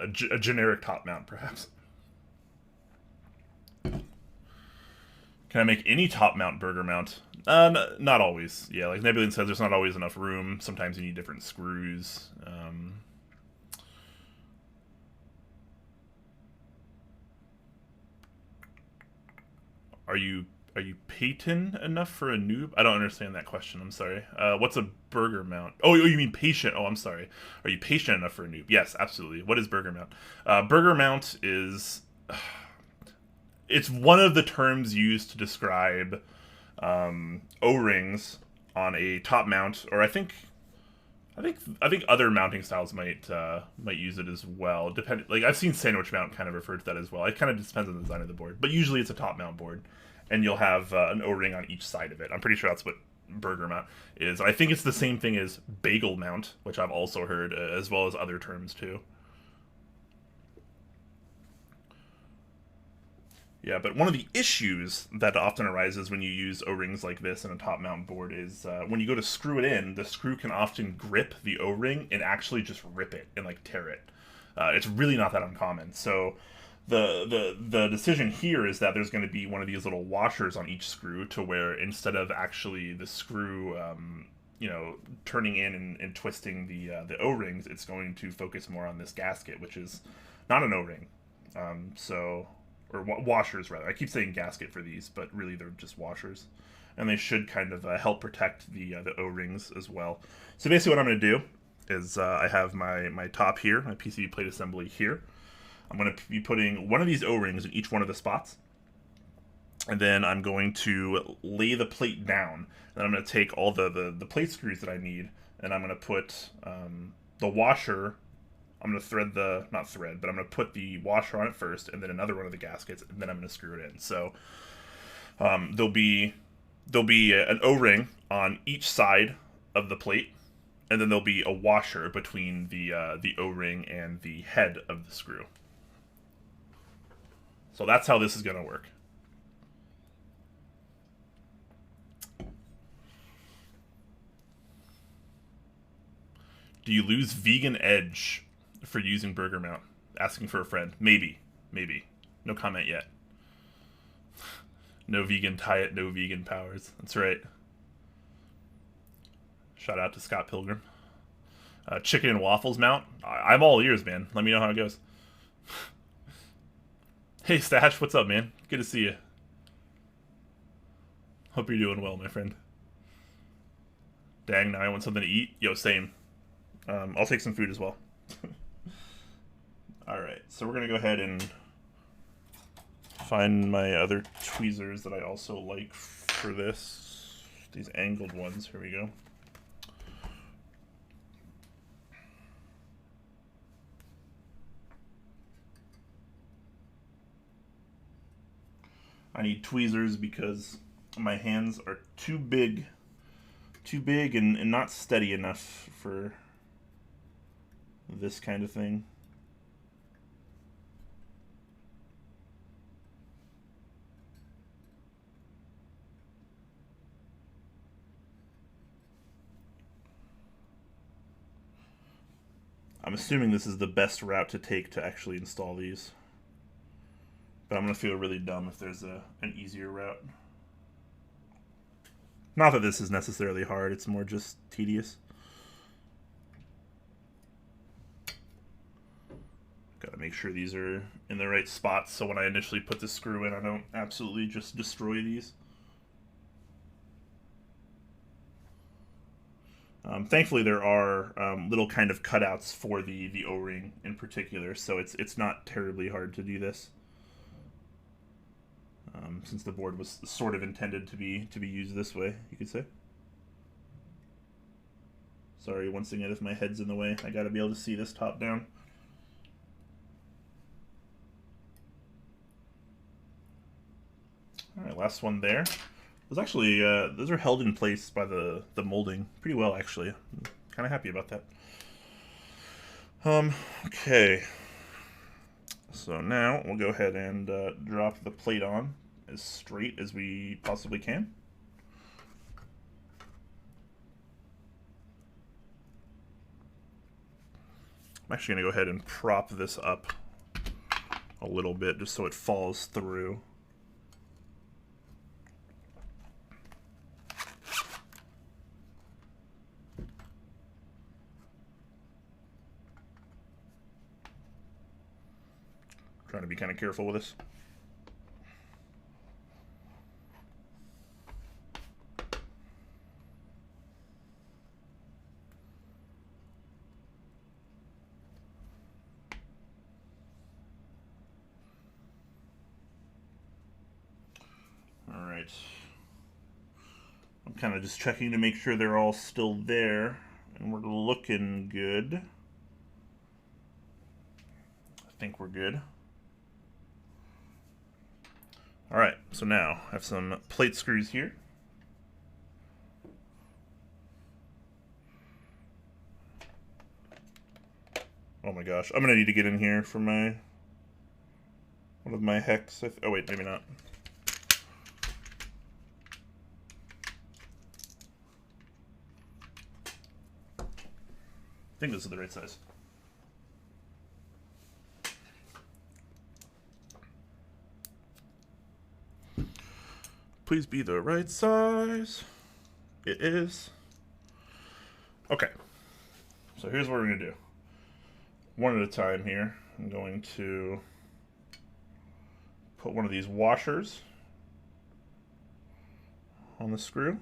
generic top mount, perhaps. Can I make any top mount burger mount? Not always. Yeah, like Nebulin says, there's not always enough room. Sometimes you need different screws. Are you patent enough for a noob? I don't understand that question. I'm sorry. What's a burger mount? Oh, you mean patient? Oh, I'm sorry. Are you patient enough for a noob? Yes, absolutely. What is burger mount? Burger mount is it's one of the terms used to describe O-rings on a top mount, or I think other mounting styles might use it as well. Like I've seen sandwich mount kind of referred to that as well. It kind of just depends on the design of the board, but usually it's a top mount board, and you'll have an O-ring on each side of it. I'm pretty sure that's what burger mount is. I think it's the same thing as bagel mount, which I've also heard, as well as other terms too. Yeah, but one of the issues that often arises when you use O-rings like this in a top mount board is when you go to screw it in, the screw can often grip the O-ring and actually just rip it and like tear it. It's really not that uncommon. So the decision here is that there's going to be one of these little washers on each screw, to where instead of actually the screw turning in and twisting the O-rings, it's going to focus more on this gasket, which is not an O-ring. Or washers, rather. I keep saying gasket for these, but really they're just washers. And they should kind of help protect the O-rings as well. So basically what I'm going to do is I have my top here, my PCB plate assembly here. I'm going to be putting one of these O-rings in each one of the spots. And then I'm going to lay the plate down. Then I'm going to take all the plate screws that I need, and I'm going to put the washer. I'm going to I'm going to put the washer on it first, and then another one of the gaskets, and then I'm going to screw it in. So there'll be an O-ring on each side of the plate, and then there'll be a washer between the O-ring and the head of the screw. So that's how this is going to work. Do you lose vegan edge for using burger mount? Asking for a friend. Maybe. No comment yet. No vegan diet, no vegan powers. That's right. Shout out to Scott Pilgrim. Chicken and waffles mount. I'm all ears, man. Let me know how it goes. Hey Stash, what's up, man? Good to see you. Hope you're doing well, my friend. Dang, now I want something to eat. Yo, same. I'll take some food as well. Alright, so we're going to go ahead and find my other tweezers that I also like for this. These angled ones. Here we go. I need tweezers because my hands are too big and not steady enough for this kind of thing. I'm assuming this is the best route to take to actually install these. But I'm going to feel really dumb if there's an easier route. Not that this is necessarily hard, it's more just tedious. Gotta make sure these are in the right spots so when I initially put the screw in I don't absolutely just destroy these. Thankfully there are little kind of cutouts for the O-ring in particular, so it's not terribly hard to do this. Since the board was sort of intended to be used this way, you could say. Sorry once again if my head's in the way. I gotta be able to see this top down. Alright, last one there. Those actually, those are held in place by the molding pretty well, actually. I'm kind of happy about that. Okay. So now we'll go ahead and drop the plate on as straight as we possibly can. I'm actually going to go ahead and prop this up a little bit just so it falls through. Trying to be kind of careful with this. All right. I'm kind of just checking to make sure they're all still there, and we're looking good. I think we're good. Alright, so now I have some plate screws here. Oh my gosh, I'm gonna need to get in here for my one of my hex. Oh wait, maybe not. I think this is the right size. Please be the right size. It is. Okay. So here's what we're going to do. One at a time here. I'm going to put one of these washers on the screw.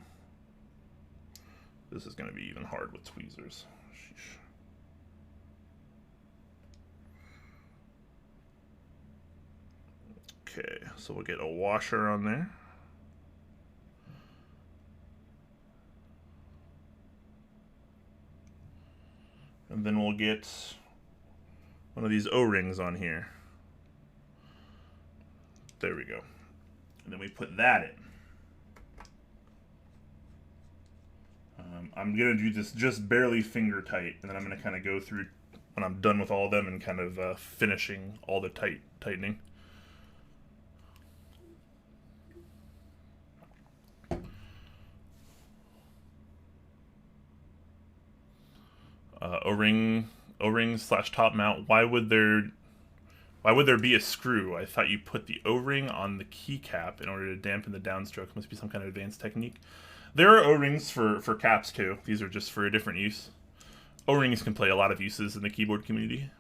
This is going to be even hard with tweezers. Sheesh. Okay, so we'll get a washer on there. And then we'll get one of these O-rings on here. There we go. And then we put that in. I'm going to do this just barely finger tight, and then I'm going to kind of go through when I'm done with all of them and kind of finishing all the tightening. O-ring slash top mount. Why would there be a screw? I thought you put the O-ring on the keycap in order to dampen the downstroke. Must be some kind of advanced technique. There are O-rings for caps too. These are just for a different use. O-rings can play a lot of uses in the keyboard community.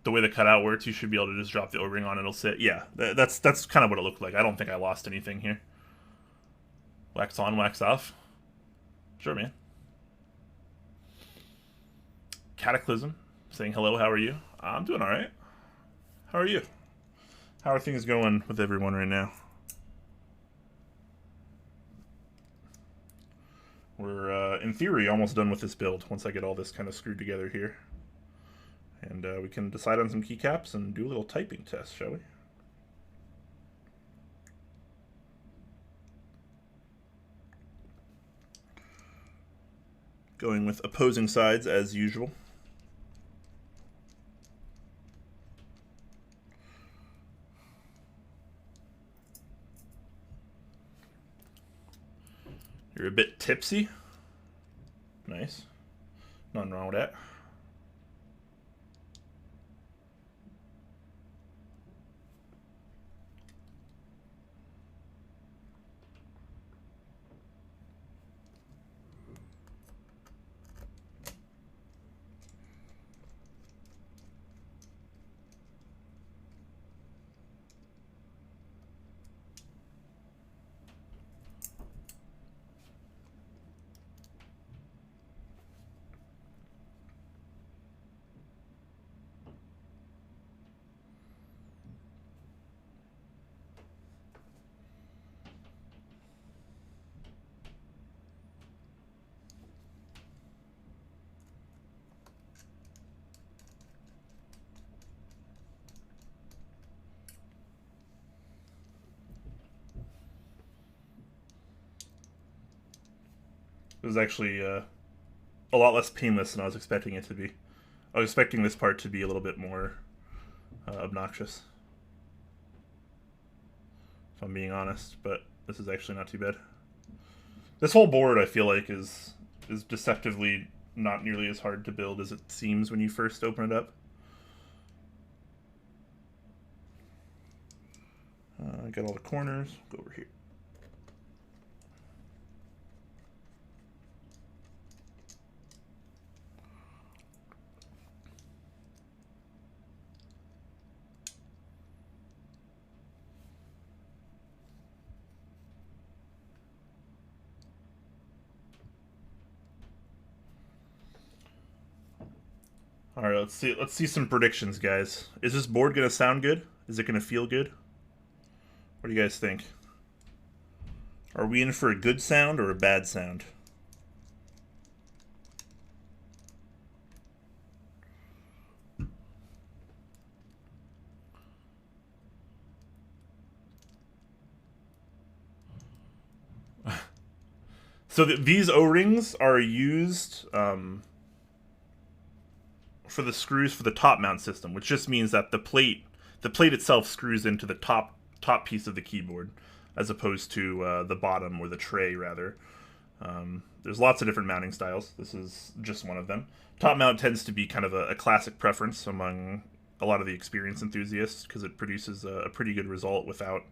the way the cutout works, you should be able to just drop the O-ring on and it'll sit. Yeah, that's kind of what it looked like. I don't think I lost anything here. Wax on, wax off. Sure, man. Cataclysm saying hello, how are you? I'm doing alright. How are you? How are things going with everyone right now? We're, in theory, almost done with this build once I get all this kind of screwed together here. And we can decide on some keycaps and do a little typing test, shall we? Going with opposing sides as usual. You're a bit tipsy. Nice. Nothing wrong with that. It was actually a lot less painless than I was expecting it to be. I was expecting this part to be a little bit more obnoxious, if I'm being honest, but this is actually not too bad. This whole board, I feel like, is deceptively not nearly as hard to build as it seems when you first open it up. I got all the corners. Go over here. All right, let's see some predictions, guys. Is this board gonna sound good? Is it gonna feel good? What do you guys think? Are we in for a good sound or a bad sound? So these O-rings are used for the screws for the top mount system, which just means that the plate itself screws into the top piece of the keyboard, as opposed to the bottom, or the tray rather. There's lots of different mounting styles. This is just one of them. Top mount tends to be kind of a classic preference among a lot of the experience enthusiasts, because it produces a pretty good result without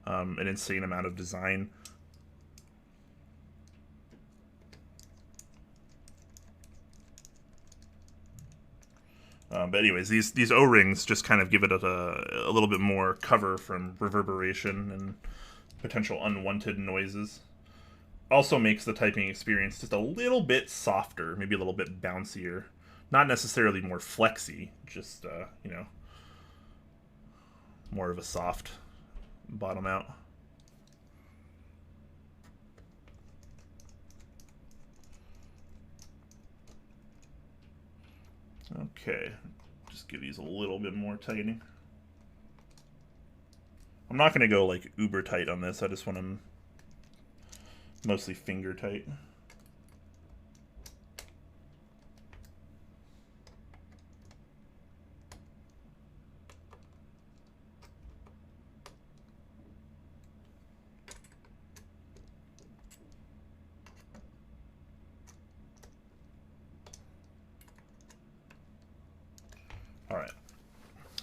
an insane amount of design. But anyways, these O-rings just kind of give it a little bit more cover from reverberation and potential unwanted noises. Also makes the typing experience just a little bit softer, maybe a little bit bouncier. Not necessarily more flexy, just, you know, more of a soft bottom out. Okay, just give these a little bit more tightening. I'm not going to go like uber tight on this. I just want them mostly finger tight. All right,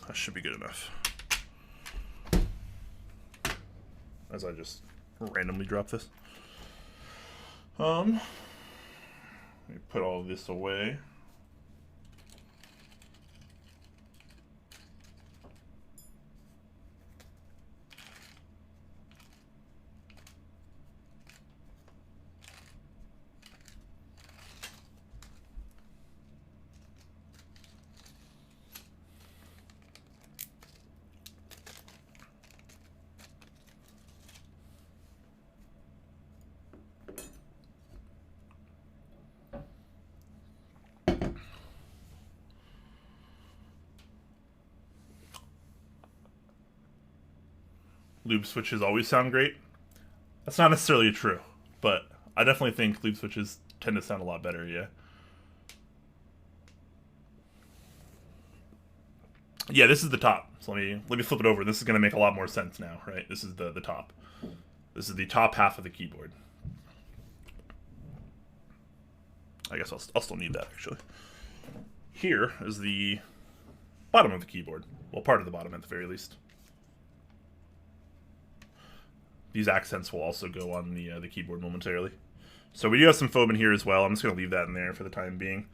that should be good enough. As I just randomly drop this. Let me put all of this away. Lube switches always sound great. That's not necessarily true, but I definitely think lube switches tend to sound a lot better, yeah. Yeah, this is the top. So let me flip it over. This is going to make a lot more sense now, right? This is the top. This is the top half of the keyboard. I guess I'll still need that, actually. Here is the bottom of the keyboard. Well, part of the bottom, at the very least. These accents will also go on the keyboard momentarily. So we do have some foam in here as well. I'm just going to leave that in there for the time being.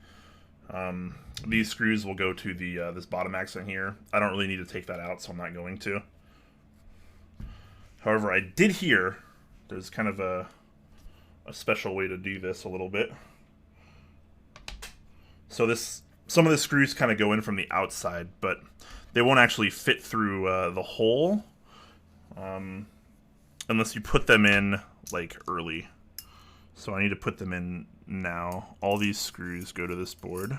These screws will go to the this bottom accent here. I don't really need to take that out, so I'm not going to. However, I did hear there's kind of a special way to do this a little bit. So some of the screws kind of go in from the outside, but they won't actually fit through the hole unless you put them in like early. So I need to put them in now. All these screws go to this board.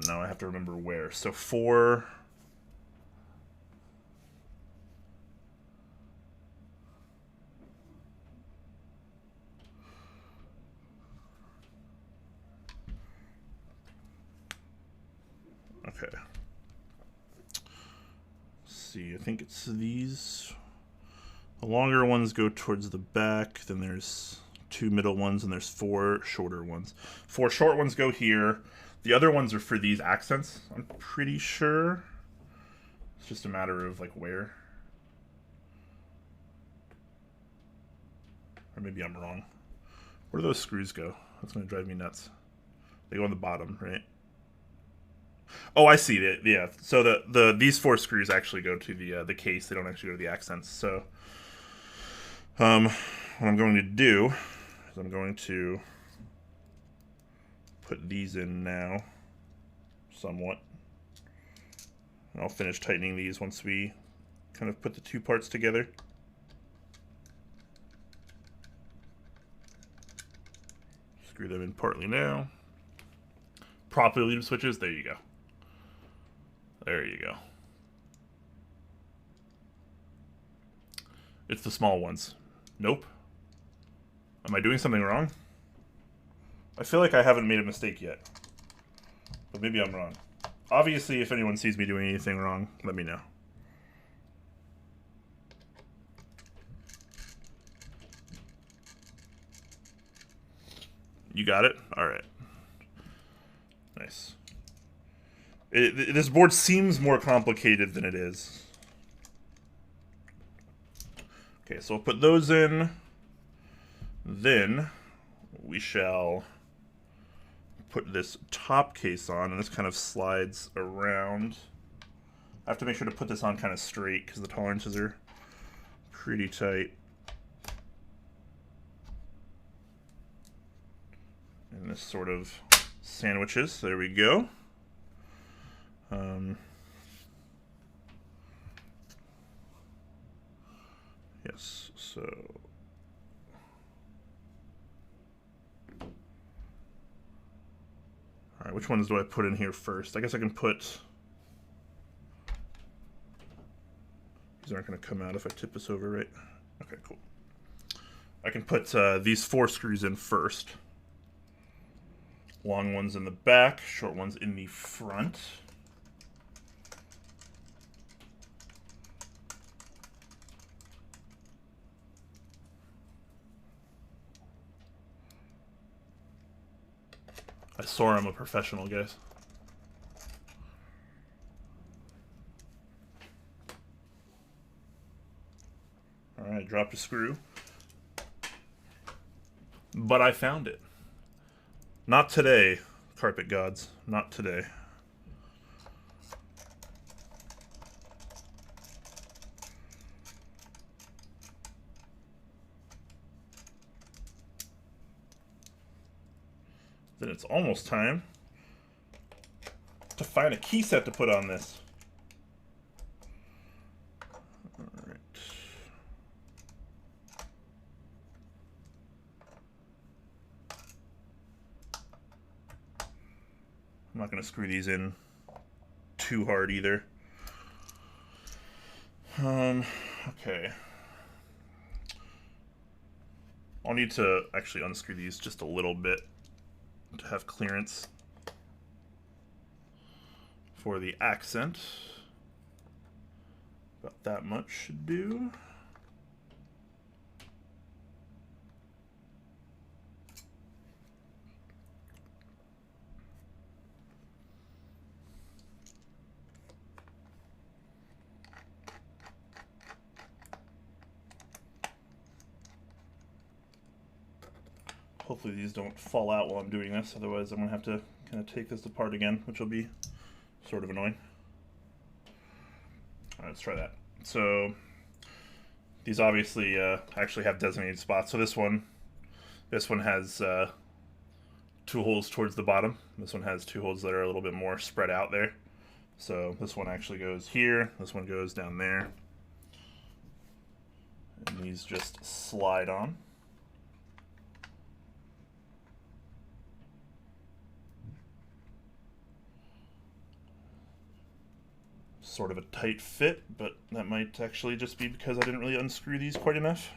Now I have to remember where. So for okay. See, I think it's these. The longer ones go towards the back, then there's 2 middle ones, and there's 4 shorter ones. 4 short ones go here. The other ones are for these accents, I'm pretty sure. It's just a matter of like where. Or maybe I'm wrong. Where do those screws go? That's gonna drive me nuts. They go on the bottom, right? Oh, I see it. Yeah. So these 4 screws actually go to the case. They don't actually go to the accents. So what I'm going to do is I'm going to put these in now, somewhat. And I'll finish tightening these once we kind of put the 2 parts together. Screw them in partly now. Properly lube switches. There you go. There you go. It's the small ones. Nope. Am I doing something wrong? I feel like I haven't made a mistake yet. But maybe I'm wrong. Obviously, if anyone sees me doing anything wrong, let me know. You got it? Alright. Nice. This board seems more complicated than it is. Okay, so we'll put those in. Then we shall put this top case on, and this kind of slides around. I have to make sure to put this on kind of straight because the tolerances are pretty tight. And this sort of sandwiches. There we go. Yes, so all right, which ones do I put in here first? I guess I can put, these aren't going to come out if I tip this over, right? Okay, cool. I can put these 4 screws in first. Long ones in the back, short ones in the front. I swore I'm a professional, guys. Alright, dropped a screw. But I found it. Not today, carpet gods. Not today. Then it's almost time to find a key set to put on this. Alright. I'm not going to screw these in too hard either. Okay. I'll need to actually unscrew these just a little bit to have clearance for the accent. About that much should do. Hopefully these don't fall out while I'm doing this, otherwise I'm going to have to kind of take this apart again, which will be sort of annoying. Alright, let's try that. So these obviously actually have designated spots. So this one has 2 holes towards the bottom. This one has 2 holes that are a little bit more spread out there. So this one actually goes here, this one goes down there. And these just slide on. Sort of a tight fit, but that might actually just be because I didn't really unscrew these quite enough.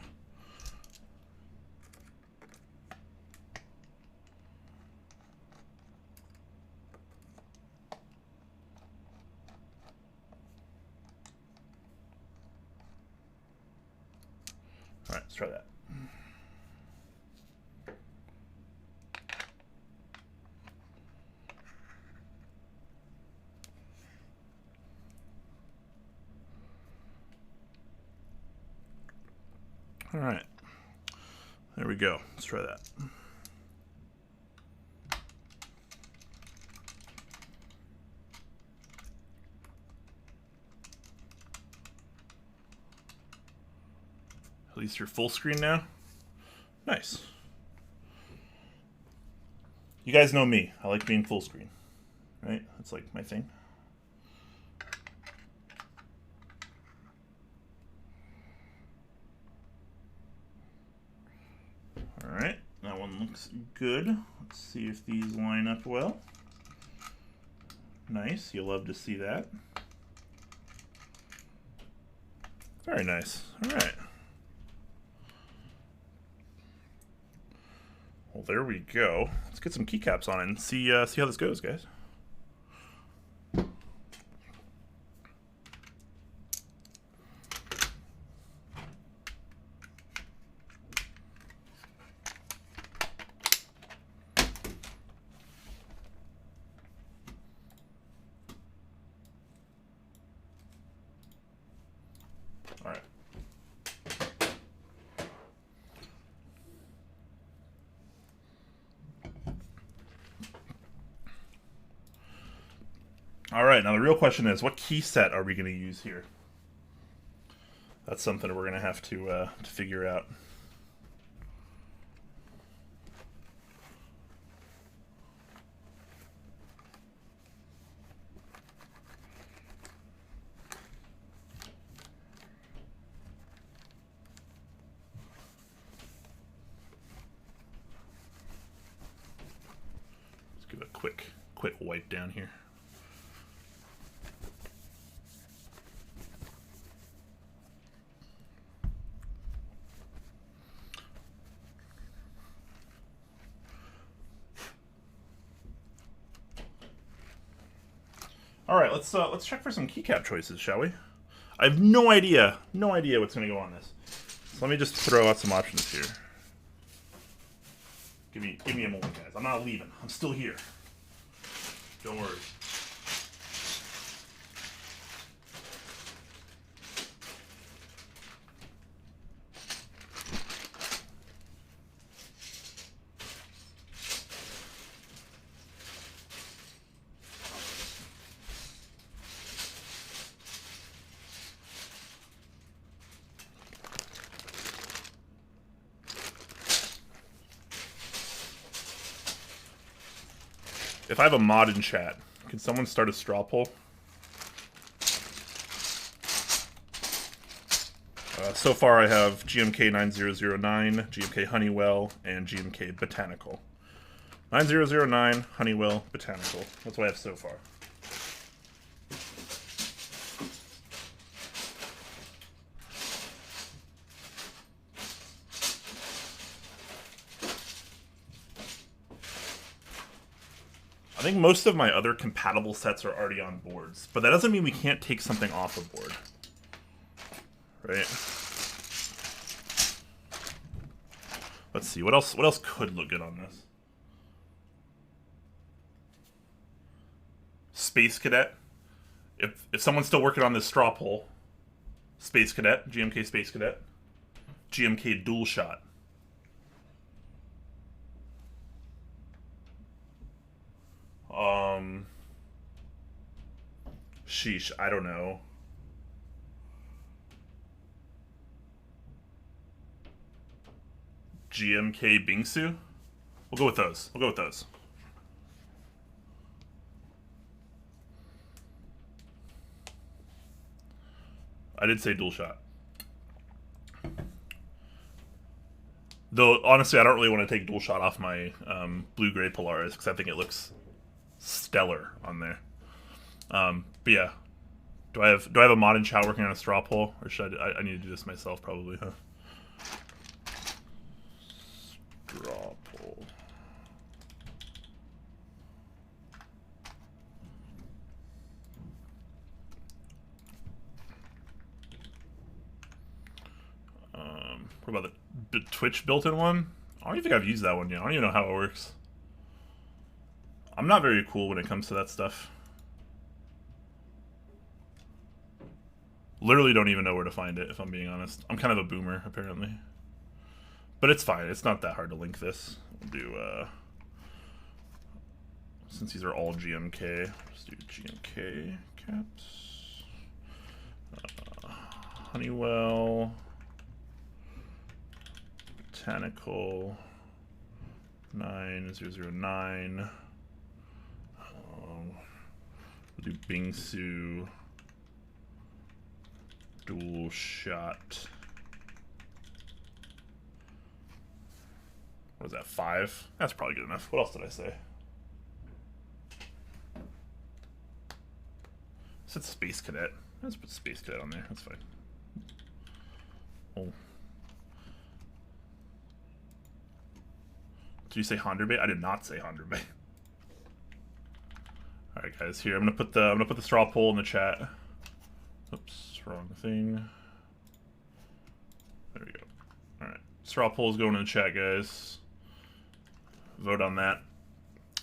All right, let's try that. All right, there we go. Let's try that. At least you're full screen now. Nice. You guys know me. I like being full screen, right? That's like my thing. Alright, that one looks good. Let's see if these line up well. Nice, you'll love to see that. Very nice. Alright. Well, there we go. Let's get some keycaps on it and see how this goes, guys. All right. All right, now the real question is, what key set are we going to use here? That's something we're going to have to figure out. Let's give it a quick wipe down here. All right, let's check for some keycap choices, shall we? I have no idea what's going to go on this. So let me just throw out some options here. Give me a moment, guys. I'm not leaving. I'm still here. Don't worry. If I have a mod in chat, can someone start a straw poll? So far I have GMK 9009, GMK Honeywell, and GMK Botanical. 9009 Honeywell Botanical. That's what I have so far. I think most of my other compatible sets are already on boards, but that doesn't mean we can't take something off a board. Right? Let's see, what else could look good on this? Space Cadet. If someone's still working on this straw poll, Space Cadet, GMK Space Cadet, GMK Dual Shot. Sheesh, I don't know. GMK Bingsu? We'll go with those. We'll go with those. I did say dual shot. Though, honestly, I don't really want to take dual shot off my blue-gray Polaris because I think it looks stellar on there. But yeah. Do I have a mod in chat working on a straw poll? Or should I need to do this myself probably, huh? Straw poll. What about the Twitch built-in one? I don't even think I've used that one yet. I don't even know how it works. I'm not very cool when it comes to that stuff. Literally don't even know where to find it, if I'm being honest. I'm kind of a boomer, apparently. But it's fine. It's not that hard to link this. We'll do, since these are all GMK, let's do GMK caps. Honeywell. Botanical. 9009. We'll do Bingsu. Dual shot. What is that, 5? That's probably good enough. What else did I say? I said Space Cadet. Let's put Space Cadet on there. That's fine. Oh. Did you say Honda Bay? I did not say Honda Bay. All right, guys. Here, I'm gonna put the straw poll in the chat. Oops, wrong thing. There we go. All right, straw poll is going in the chat, guys. Vote on that.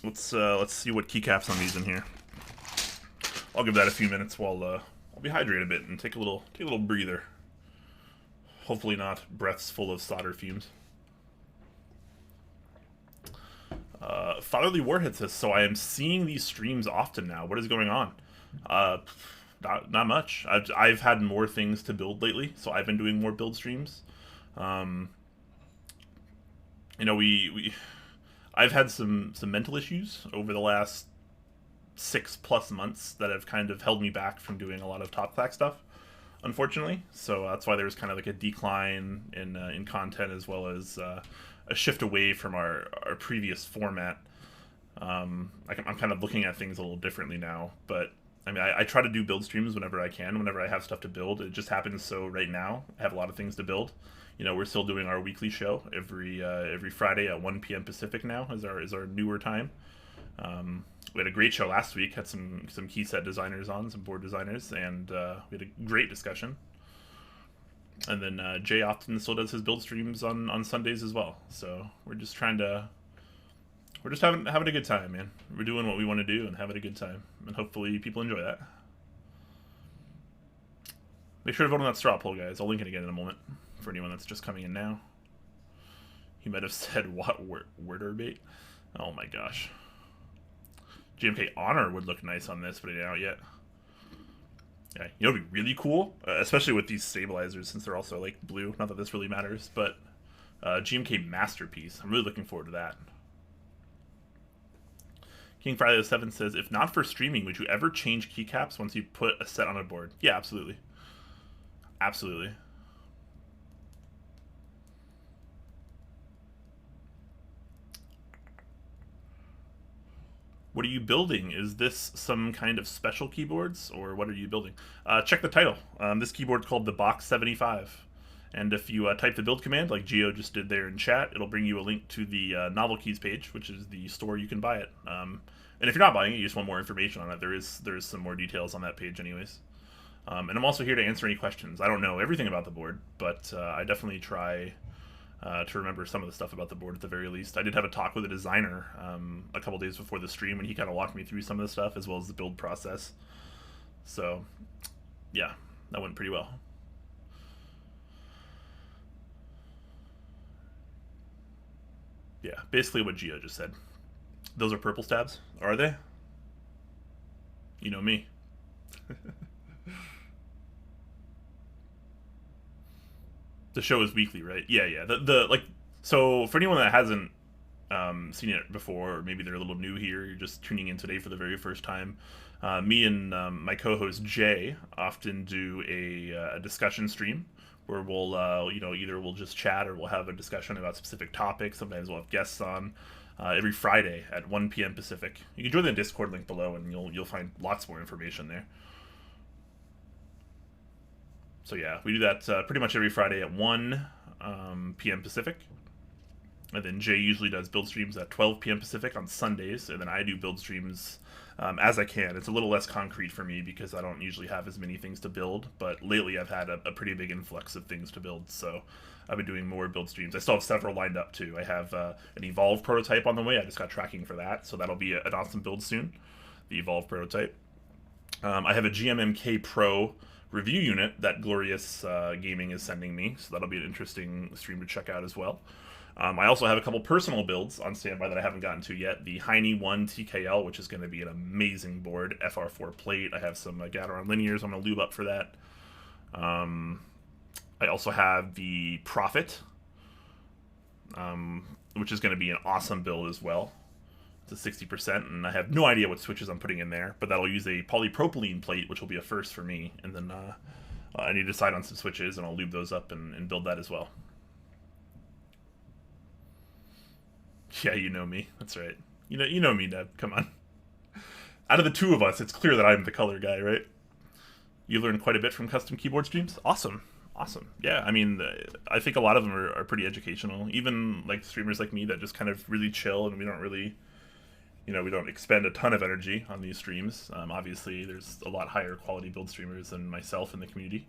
Let's see what keycaps I'm using here. I'll give that a few minutes while I'll be hydrated a bit and take a little breather. Hopefully not breaths full of solder fumes. Fatherly Warhead says, so I am seeing these streams often now. What is going on? Not much. I've had more things to build lately, so I've been doing more build streams. You know, I've had some mental issues over the last 6+ months that have kind of held me back from doing a lot of Top Stack stuff, unfortunately. So that's why there's kind of like a decline in content, as well as a shift away from our previous format. I'm kind of looking at things a little differently now, but I mean, I try to do build streams whenever I can, whenever I have stuff to build. It just happens so right now I have a lot of things to build. You know, we're still doing our weekly show every Friday at 1 p.m. Pacific now is our newer time. We had a great show last week, had some key set designers on, some board designers, and we had a great discussion. And then Jay often still does his build streams on Sundays as well. So we're just having a good time, man. We're doing what we want to do and having a good time, and hopefully people enjoy that. Make sure to vote on that straw poll, guys. I'll link it again in a moment for anyone that's just coming in now. He might have said what worder bait. Oh my gosh. GMK Honor would look nice on this, but it ain't out yet. Yeah, you know, it'd be really cool, especially with these stabilizers, since they're also like blue. Not that this really matters, but GMK Masterpiece. I'm really looking forward to that. King Friday the 7th says, if not for streaming, would you ever change keycaps once you put a set on a board? Yeah, absolutely. Absolutely. What are you building? Is this some kind of special keyboards, or what are you building? Check the title. This keyboard's called the Box75. And if you type the build command, like Geo just did there in chat, it'll bring you a link to the Novel Keys page, which is the store you can buy it. And if you're not buying it, you just want more information on it, there is some more details on that page anyways. And I'm also here to answer any questions. I don't know everything about the board, but I definitely try to remember some of the stuff about the board at the very least. I did have a talk with a designer a couple days before the stream, and he kind of walked me through some of the stuff as well as the build process. So, yeah, that went pretty well. Yeah, basically what Gio just said. Those are purple stabs, are they? You know me. The show is weekly, right? Yeah. So for anyone that hasn't seen it before, or maybe they're a little new here, you're just tuning in today for the very first time. Me and my co-host Jay often do a discussion stream where we'll, either we'll just chat or we'll have a discussion about specific topics. Sometimes we'll have guests on every Friday at 1 p.m. Pacific. You can join the Discord link below, and you'll find lots more information there. So yeah, we do that pretty much every Friday at 1 p.m. Pacific. And then Jay usually does build streams at 12 p.m. Pacific on Sundays, and then I do build streams as I can. It's a little less concrete for me because I don't usually have as many things to build, but lately I've had a pretty big influx of things to build, so I've been doing more build streams. I still have several lined up too. I have an Evolve prototype on the way. I just got tracking for that, so that'll be an awesome build soon, the Evolve prototype. I have a GMMK Pro review unit that Glorious Gaming is sending me, so that'll be an interesting stream to check out as well. I also have a couple personal builds on standby that I haven't gotten to yet. The Heine 1 TKL, which is going to be an amazing board. FR4 plate. I have some Gateron linears. I'm going to lube up for that. I also have the Prophet, which is going to be an awesome build as well. It's a 60%, and I have no idea what switches I'm putting in there, but that'll use a polypropylene plate, which will be a first for me. And then I need to decide on some switches, and I'll lube those up and build that as well. Yeah, you know me. That's right. You know me, Neb. Come on. Out of the two of us, it's clear that I'm the color guy, right? You learned quite a bit from custom keyboard streams? Awesome. Yeah, I mean, I think a lot of them are pretty educational. Even like streamers like me that just kind of really chill, and we don't really, we don't expend a ton of energy on these streams. Obviously, there's a lot higher quality build streamers than myself in the community.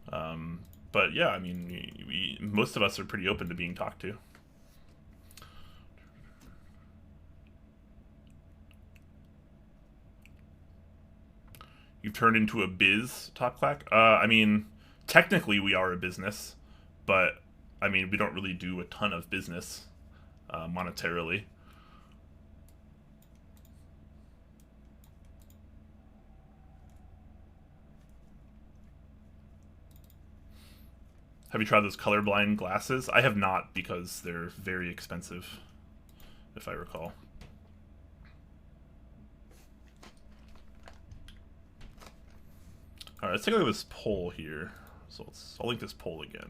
But yeah, I mean, most of us are pretty open to being talked to. You've turned into a biz, Top Clack? I mean, technically we are a business, but, I mean, we don't really do a ton of business monetarily. Have you tried those colorblind glasses? I have not, because they're very expensive, if I recall. Alright, let's take a look at this poll here. So I'll link this poll again.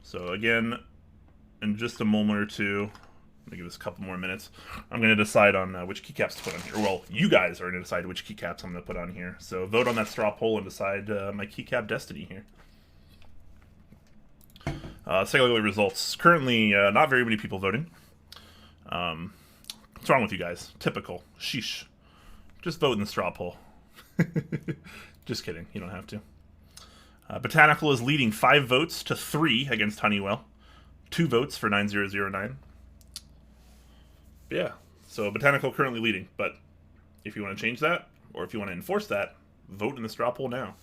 So again, in just a moment or two, let me give this a couple more minutes, I'm going to decide on which keycaps to put on here. Well, you guys are going to decide which keycaps I'm going to put on here. So vote on that straw poll and decide my keycap destiny here. Let's take a look at the results. Currently, not very many people voting. What's wrong with you guys? Typical. Sheesh. Just vote in the straw poll. Just kidding. You don't have to. Botanical is leading 5 votes to 3 against Honeywell. 2 votes for 9009. Yeah, so Botanical currently leading. But if you want to change that, or if you want to enforce that, vote in the straw poll now.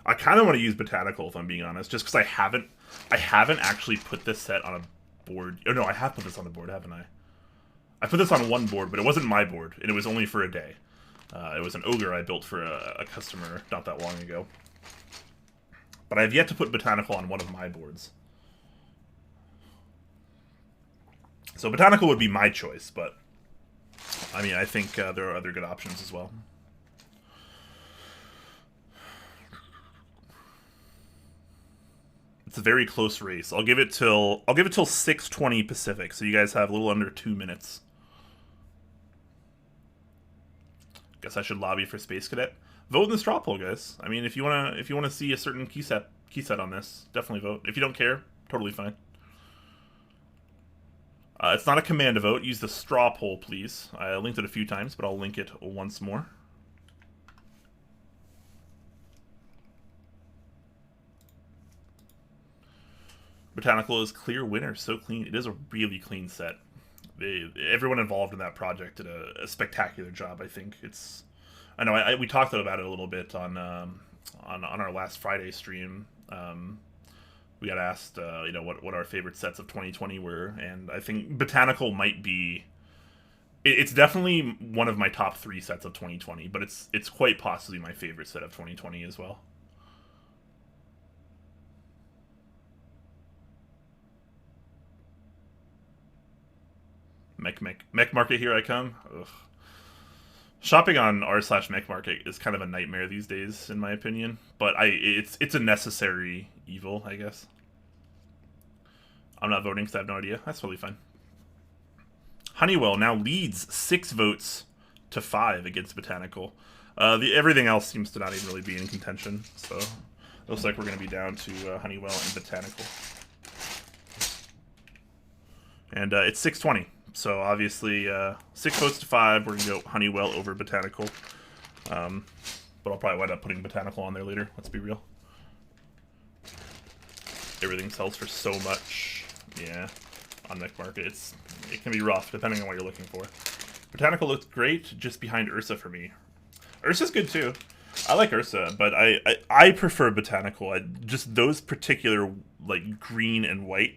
I kind of want to use Botanical, if I'm being honest, just because I haven't actually put this set on a board. Oh no, I have put this on the board, haven't I? I put this on one board, but it wasn't my board, and it was only for a day. It was an ogre I built for a customer not that long ago. But I have yet to put Botanical on one of my boards. So Botanical would be my choice, but I mean, I think there are other good options as well. It's a very close race. I'll give it till 6:20 Pacific, so you guys have a little under 2 minutes. Guess I should lobby for Space Cadet. Vote in the straw poll, guys. I mean, if you wanna see a certain key set on this, definitely vote. If you don't care, totally fine. It's not a command to vote. Use the straw poll, please. I linked it a few times, but I'll link it once more. Botanical is clear winner. So clean. It is a really clean set. Everyone involved in that project did a spectacular job. I think it's. I know we talked about it a little bit on our last Friday stream. We got asked, what our favorite sets of 2020 were, and I think Botanical might be. It's definitely one of my top 3 sets of 2020, but it's quite possibly my favorite set of 2020 as well. Mech Market, here I come. Ugh. Shopping on r/Mech Market is kind of a nightmare these days, in my opinion. But it's a necessary evil, I guess. I'm not voting because I have no idea. That's totally fine. Honeywell now leads 6 votes to 5 against Botanical. Everything else seems to not even really be in contention. So it looks like we're going to be down to Honeywell and Botanical. And it's 6:20. So obviously 6 votes to 5. We're going to go Honeywell over Botanical. But I'll probably wind up putting Botanical on there later. Let's be real. Everything sells for so much. Yeah. On Mech Market. It can be rough depending on what you're looking for. Botanical looks great just behind Ursa for me. Ursa's good too. I like Ursa, but I prefer Botanical. Just those particular like green and white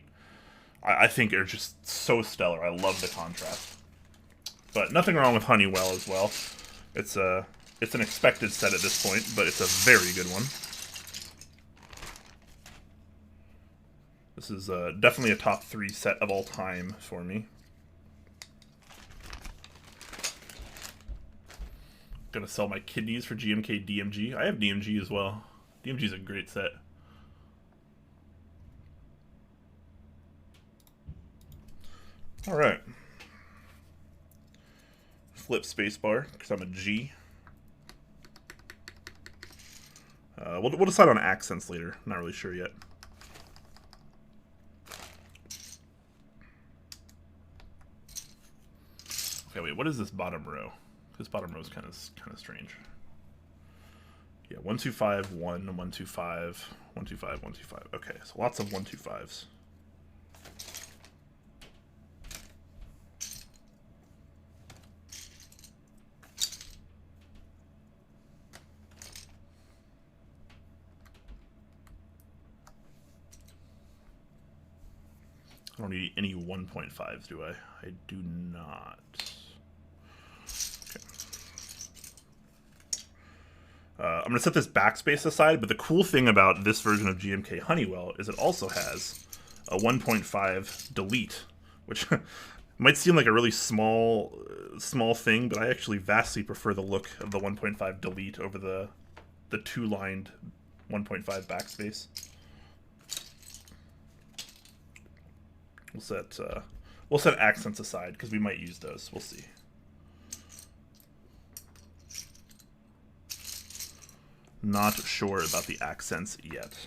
I think are just so stellar. I love the contrast. But nothing wrong with Honeywell as well. It's an expected set at this point, but it's a very good one. This is definitely a top 3 set of all time for me. Gonna sell my kidneys for GMK DMG. I have DMG as well. DMG is a great set. All right. Flip spacebar because I'm a G. We'll decide on accents later. Not really sure yet. Okay, wait. What is this bottom row? This bottom row is kind of strange. Yeah, 1 2 5 1 1 2 5 1 2 5 1 2 5. Okay, so lots of 1 2 5s. I don't need any 1.5s, do I? I do not. Okay. I'm going to set this backspace aside, but the cool thing about this version of GMK Honeywell is it also has a 1.5 delete, which might seem like a really small thing, but I actually vastly prefer the look of the 1.5 delete over the 2-lined 1.5 backspace. We'll set accents aside because we might use those. We'll see. Not sure about the accents yet.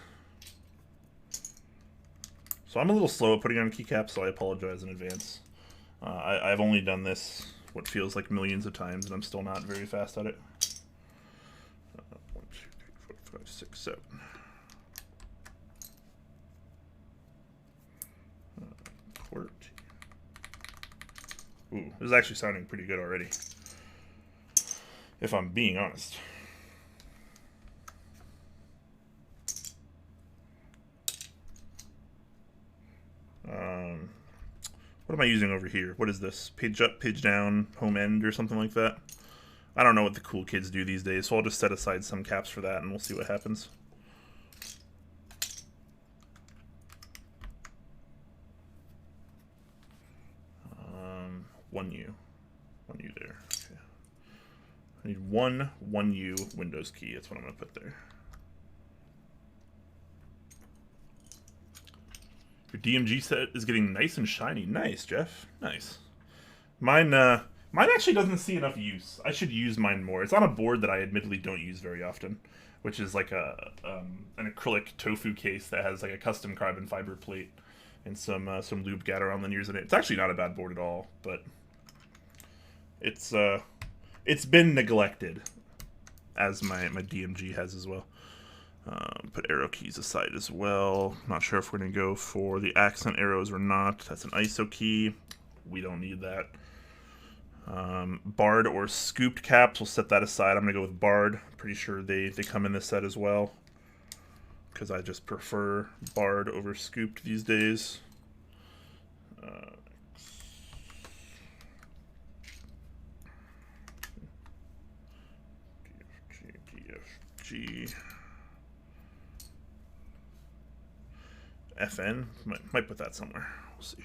So I'm a little slow at putting on keycaps, so I apologize in advance. I've only done this what feels like millions of times, and I'm still not very fast at it. 1 2 3 4 5 6 7. Ooh, this is actually sounding pretty good already, if I'm being honest. What am I using over here? What is this? Page up, page down, home end, or something like that? I don't know what the cool kids do these days, so I'll just set aside some caps for that, and we'll see what happens. One U there. I need one 1U Windows key. That's what I'm going to put there. Your DMG set is getting nice and shiny. Nice, Jeff. Nice. Mine actually doesn't see enough use. I should use mine more. It's on a board that I admittedly don't use very often, which is like an acrylic tofu case that has like a custom carbon fiber plate and some Lube Gateron linears in it. It's actually not a bad board at all, but it's been neglected, as my DMG has as well. Put arrow keys aside as well. Not sure if we're going to go for the accent arrows or not. That's an ISO key. We don't need that. Barred or scooped caps, we'll set that aside. I'm going to go with barred. Pretty sure they come in this set as well, because I just prefer barred over scooped these days. DFG. FN, might put that somewhere. We'll see.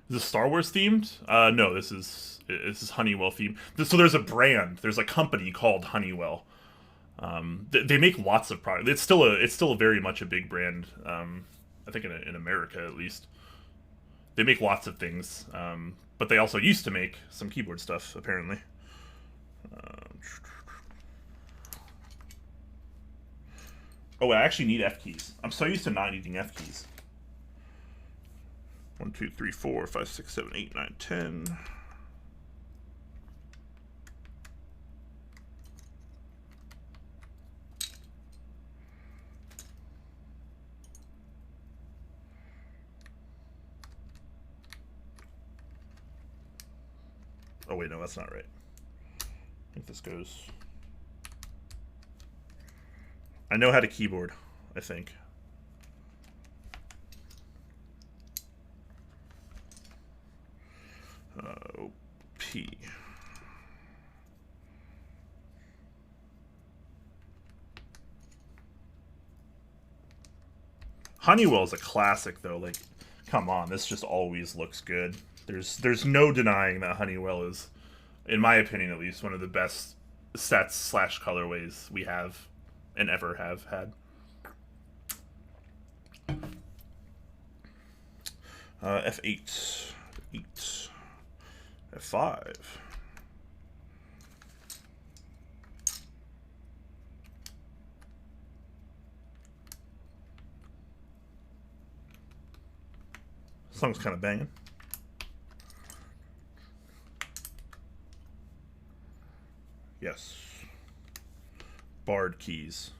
Is this Star Wars themed? No, this is Honeywell themed. So there's a brand, there's a company called Honeywell. They make lots of products. It's still very much a big brand. I think in America at least. They make lots of things, but they also used to make some keyboard stuff apparently. Oh, I actually need F keys. I'm so used to not needing F keys. 1, 2, 3, 4, 5, 6, 7, 8, 9, 10. Oh wait, no, that's not right. I think this goes... I know how to keyboard, I think. P. Honeywell's a classic though, like, come on, this just always looks good. There's no denying that Honeywell is, in my opinion at least, one of the best sets / colorways we have and ever have had. F8, 8, F5. Song's kind of banging. Yes. Barred keys.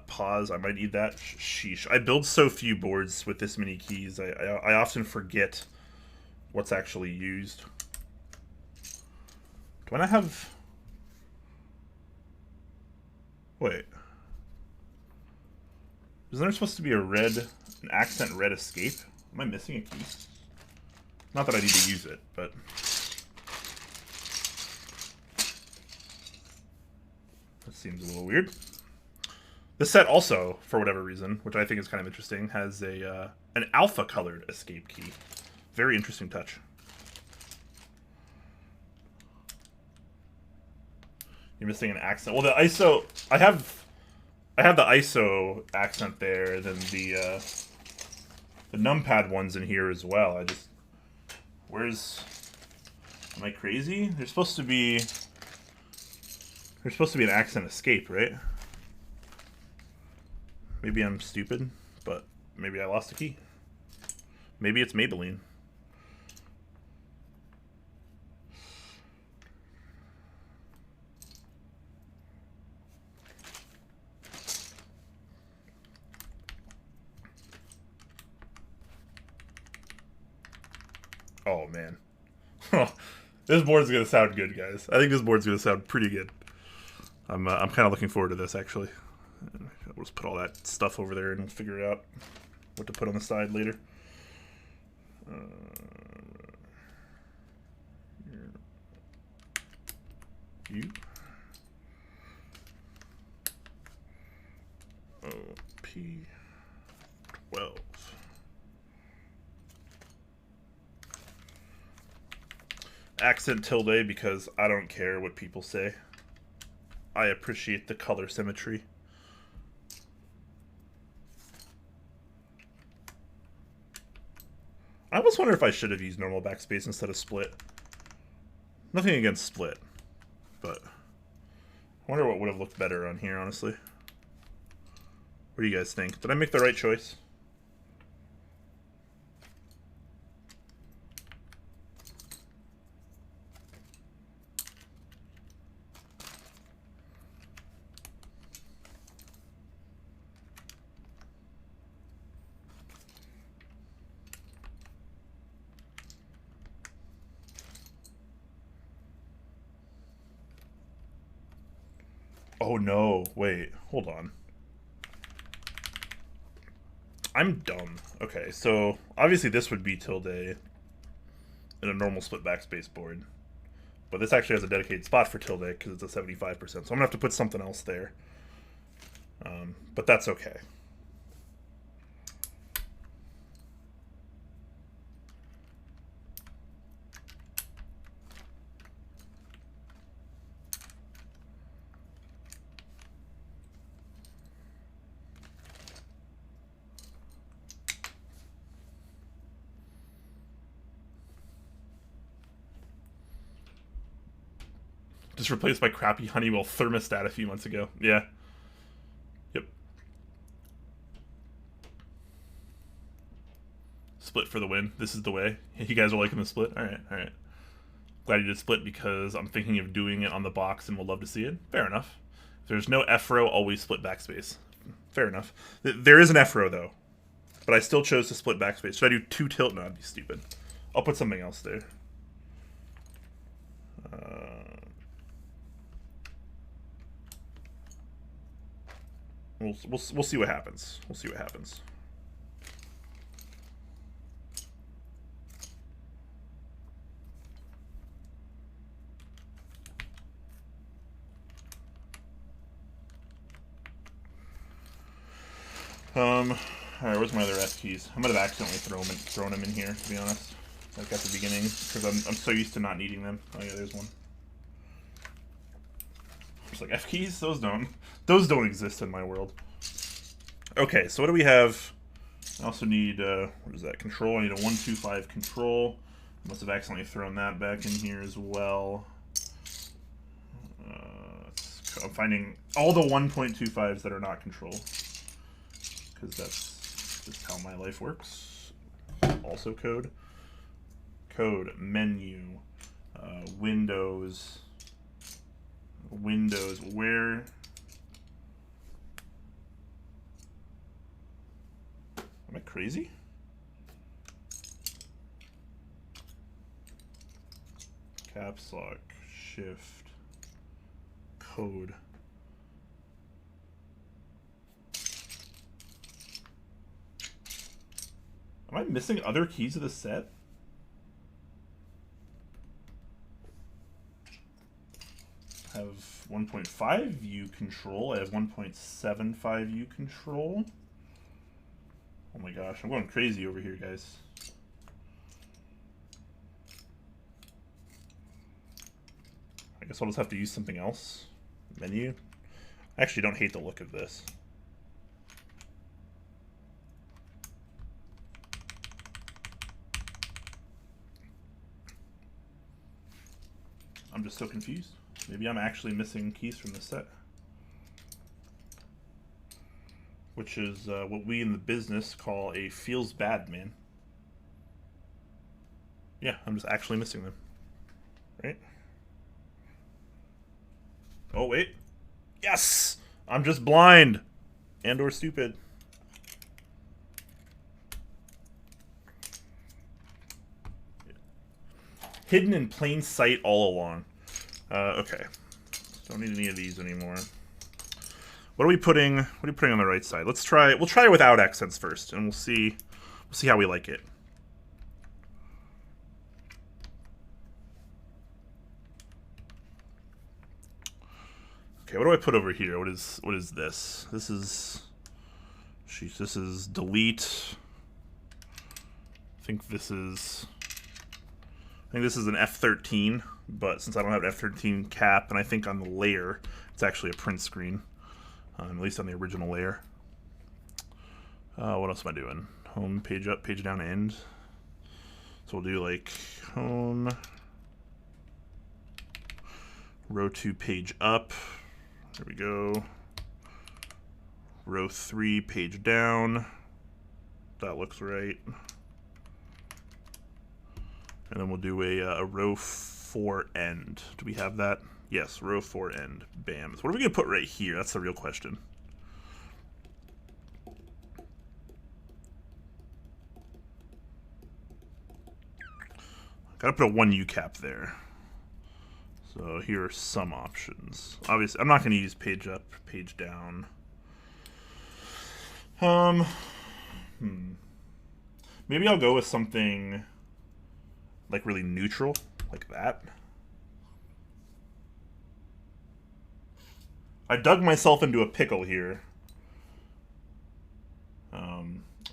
Pause. I might need that. Sheesh. I build so few boards with this many keys. I often forget what's actually used. Do I not have... Wait. Isn't there supposed to be an accent red escape? Am I missing a key? Not that I need to use it, but... That seems a little weird. This set also, for whatever reason, which I think is kind of interesting, has an alpha-colored escape key. Very interesting touch. You're missing an accent. Well, the ISO... I have the ISO accent there, and then the numpad one's in here as well. I just... Where's... Am I crazy? There's supposed to be an accent escape, right? Maybe I'm stupid, but maybe I lost a key. Maybe it's Maybelline. Oh, man. This board's going to sound good, guys. I think this board's going to sound pretty good. I'm kind of looking forward to this, actually. We'll just put all that stuff over there and we'll figure out what to put on the side later. You. P12. Accent tilde because I don't care what people say. I appreciate the color symmetry. I almost wonder if I should have used normal backspace instead of split. Nothing against split, but I wonder what would have looked better on here, honestly. What do you guys think? Did I make the right choice? Oh no, wait, hold on. I'm dumb. Okay, so obviously this would be tilde in a normal split backspace board. But this actually has a dedicated spot for tilde because it's a 75%. So I'm going to have to put something else there. But that's okay. Just replaced my crappy Honeywell thermostat a few months ago. Yeah. Yep. Split for the win. This is the way. You guys are liking the split? Alright, alright. Glad you did split because I'm thinking of doing it on the box and would love to see it. Fair enough. If there's no F-row, always split backspace. Fair enough. There is an F-row, though. But I still chose to split backspace. Should I do 2 tilt? No, that'd be stupid. I'll put something else there. We'll see what happens. We'll see what happens. Alright, where's my other F keys? I might have accidentally thrown them in here, to be honest. Like at the beginning, because I'm so used to not needing them. Oh yeah, there's one. Just like F keys, those don't exist in my world. Okay, so what do we have? I also need what is that? Control. I need a 125 control. Must have accidentally thrown that back in here as well. I'm finding all the 1.25s that are not control, because that's just how my life works. Also code. Code, menu, Windows, where... Am I crazy? Caps lock, shift, code. Am I missing other keys of the set? I have 1.5 view control. I have 1.75 view control. Oh my gosh, I'm going crazy over here, guys. I guess I'll just have to use something else. Menu. I actually don't hate the look of this. I'm just so confused. Maybe I'm actually missing keys from the set. Which is what we in the business call a feels bad man. Yeah, I'm just actually missing them. Right? Oh, wait. Yes! I'm just blind. And or stupid. Hidden in plain sight all along. Okay. Don't need any of these anymore. What are we putting on the right side? We'll try it without accents first, and we'll see how we like it. Okay, what do I put over here? What is this? This is Jeez, this is delete. I think this is an F13, but since I don't have an F13 cap, and I think on the layer, it's actually a print screen, at least on the original layer. What else am I doing? Home, page up, page down, end. So we'll do like home, row 2, page up. There we go. Row 3, page down. That looks right. And then we'll do a row 4 end. Do we have that? Yes, row 4 end. Bam. So what are we going to put right here? That's the real question. Gotta put a 1U cap there. So here are some options. Obviously, I'm not going to use page up, page down. Maybe I'll go with something like really neutral, like that. I dug myself into a pickle here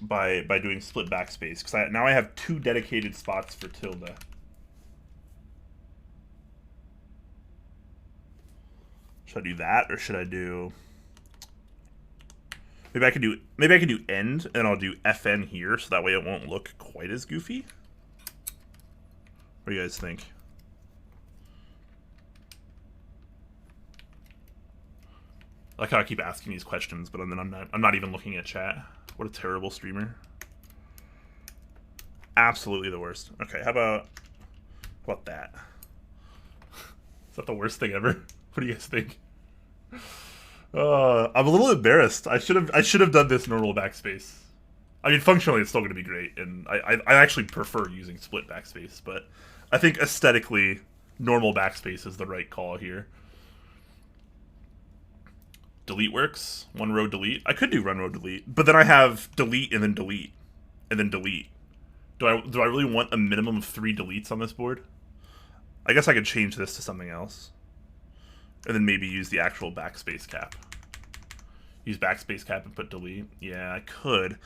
by doing split backspace, because now I have 2 dedicated spots for tilde. Should I do that, or should I do? Maybe I could do end, and I'll do FN here, so that way it won't look quite as goofy. What do you guys think? I like how I keep asking these questions, but then I'm not even looking at chat. What a terrible streamer. Absolutely the worst. Okay, how about that? Is that the worst thing ever? What do you guys think? I'm a little embarrassed. I should have done this normal backspace. I mean, functionally, it's still going to be great, and I actually prefer using split backspace, but I think aesthetically, normal backspace is the right call here. Delete works. 1 row delete. I could do run row delete, but then I have delete and then delete and then delete. Do I really want a minimum of 3 deletes on this board? I guess I could change this to something else. And then maybe use the actual backspace cap. Use backspace cap and put delete. Yeah, I could.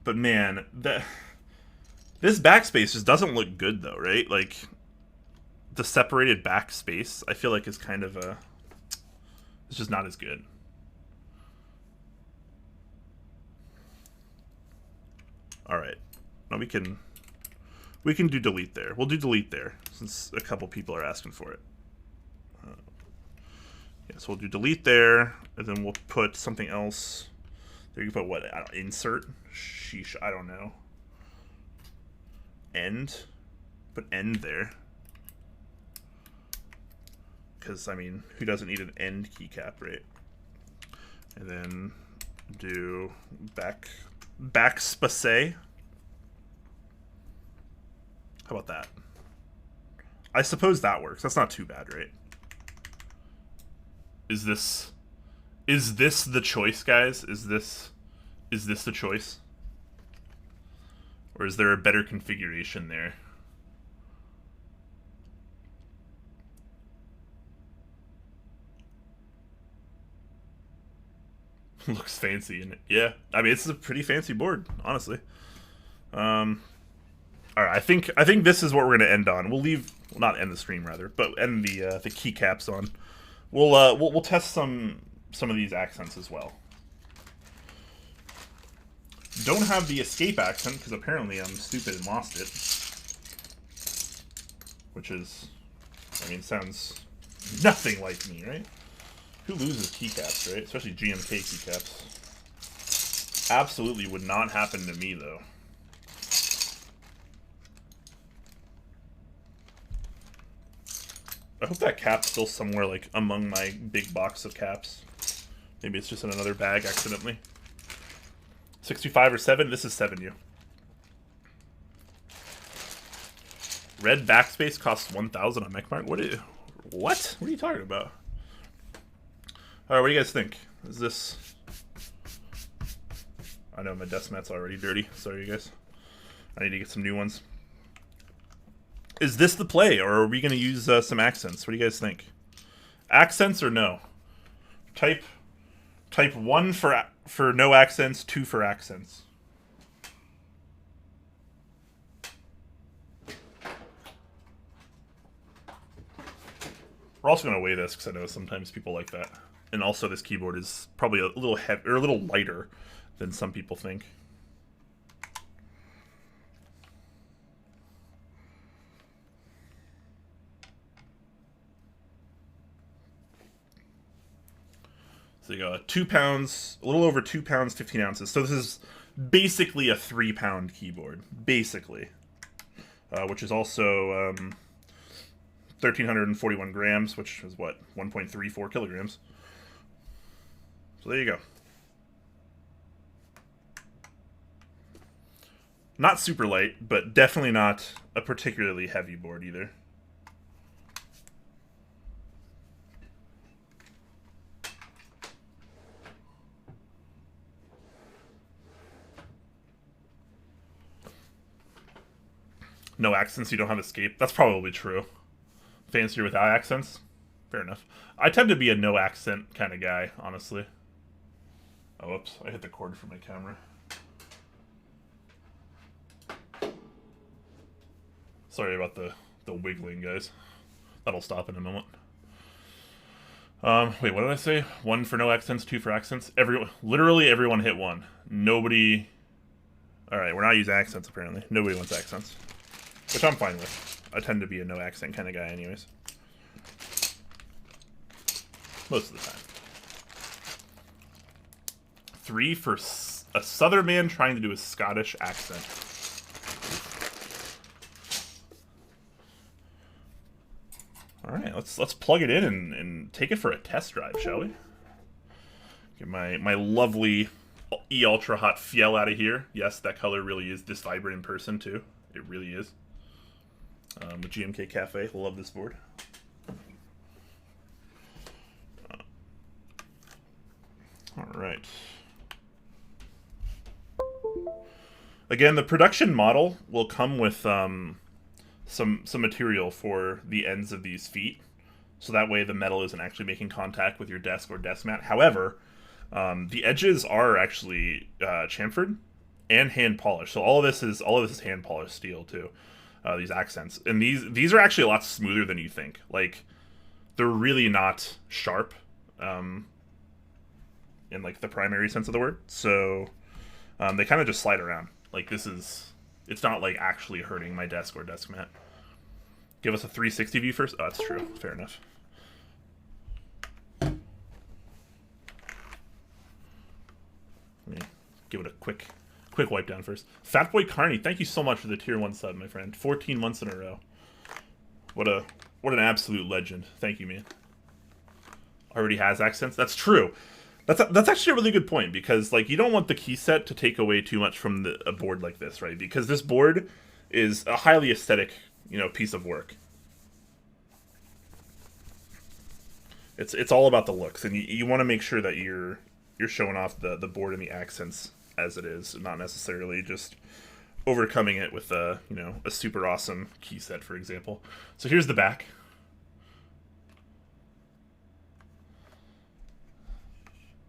But man, this backspace just doesn't look good though, right? Like, the separated backspace, I feel like is kind of it's just not as good. Alright. Now we can do delete there. We'll do delete there, since a couple people are asking for it. Yeah, so we'll do delete there, and then we'll put something else. There you can put what? Insert? Sheesh, I don't know. End? Put end there. Because, I mean, who doesn't need an end keycap, right? And then do backspace. How about that? I suppose that works. That's not too bad, right? Is this the choice, guys? Is this the choice? Or is there a better configuration there? Looks fancy, isn't it? Yeah. I mean, it's a pretty fancy board, honestly. All right, I think this is what we're gonna end on. We'll not end the stream rather, but end the keycaps on. We'll test some of these accents as well. Don't have the escape accent because apparently I'm stupid and lost it, which is, I mean, sounds nothing like me, right? Who loses keycaps, right? Especially GMK keycaps. Absolutely would not happen to me though. I hope that cap's still somewhere, like, among my big box of caps. Maybe it's just in another bag accidentally. 65 or 7? This is 7U. Red backspace costs 1,000 on MechMart? What are you talking about? Alright, what do you guys think? Is this... I know my desk mat's already dirty. Sorry, you guys. I need to get some new ones. Is this the play, or are we going to use some accents? What do you guys think? Accents or no? Type Type 1 for no accents, 2 for accents. We're also going to weigh this because I know sometimes people like that. And also this keyboard is probably a little heavy, or a little lighter than some people think. So you got 2 pounds, a little over 2 pounds, 15 ounces. So this is basically a 3-pound keyboard, basically. Which is also 1,341 grams, which is what, 1.34 kilograms. So there you go. Not super light, but definitely not a particularly heavy board either. No accents, you don't have escape. That's probably true. Fancier without accents? Fair enough. I tend to be a no accent kind of guy, honestly. Oh, whoops. I hit the cord for my camera. Sorry about the wiggling, guys. That'll stop in a moment. Wait, what did I say? 1 for no accents, 2 for accents? Literally everyone hit 1. Nobody... Alright, we're not using accents, apparently. Nobody wants accents. Which I'm fine with. I tend to be a no accent kind of guy anyways. Most of the time. 3 for a Southern man trying to do a Scottish accent. Alright, let's plug it in and take it for a test drive, shall we? Get my lovely E-Ultra Hot Fiel out of here. Yes, that color really is this vibrant in person, too. It really is. With GMK Cafe, love this board. Alright. Again, the production model will come with some material for the ends of these feet, so that way the metal isn't actually making contact with your desk or desk mat. However, the edges are actually chamfered and hand polished, so all of this is hand polished steel too. These accents, and these are actually a lot smoother than you think. Like, they're really not sharp, in like the primary sense of the word. So they kind of just slide around. Like, it's not like actually hurting my desk or desk mat. Give us a 360 view first. Oh, that's true. Fair enough. Let me give it a quick wipe down first. Fatboy Carney, thank you so much for the tier 1 sub, my friend. 14 months in a row. What an absolute legend. Thank you, man. Already has accents. That's true. That's actually a really good point, because like, you don't want the key set to take away too much from a board like this, right? Because this board is a highly aesthetic, piece of work. It's all about the looks, and you want to make sure that you're showing off the board and the accents as it is, not necessarily just overcoming it with a super awesome key set, for example. So here's the back.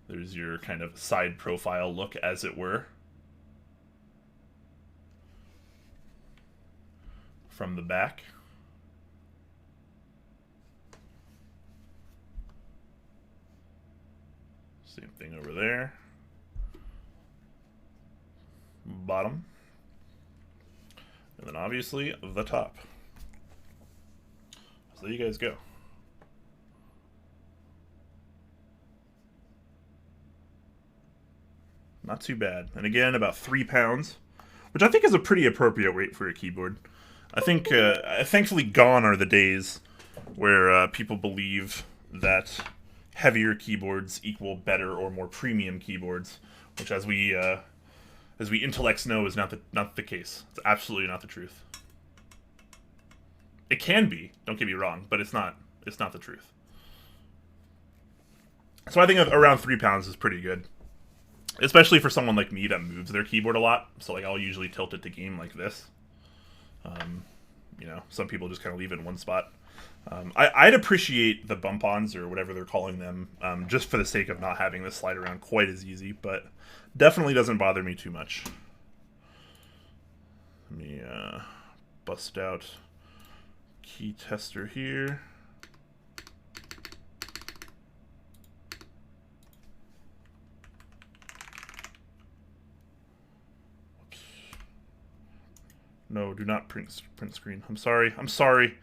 There's your kind of side profile look, as it were, from the back. Same thing over there. Bottom. And then obviously the top. So there you guys go. Not too bad. And again, about 3 pounds, which I think is a pretty appropriate weight for a keyboard. I think, thankfully gone are the days where people believe that heavier keyboards equal better or more premium keyboards, which, as we intellects know, is not the case. It's absolutely not the truth. It can be, don't get me wrong, but it's not the truth. So I think around 3 pounds is pretty good. Especially for someone like me that moves their keyboard a lot. So like, I'll usually tilt it to game like this. Some people just kind of leave it in one spot. I'd appreciate the bump-ons, or whatever they're calling them, just for the sake of not having this slide around quite as easy, but definitely doesn't bother me too much. Let me bust out key tester here. Oops. No, do not print screen. I'm sorry. I'm sorry.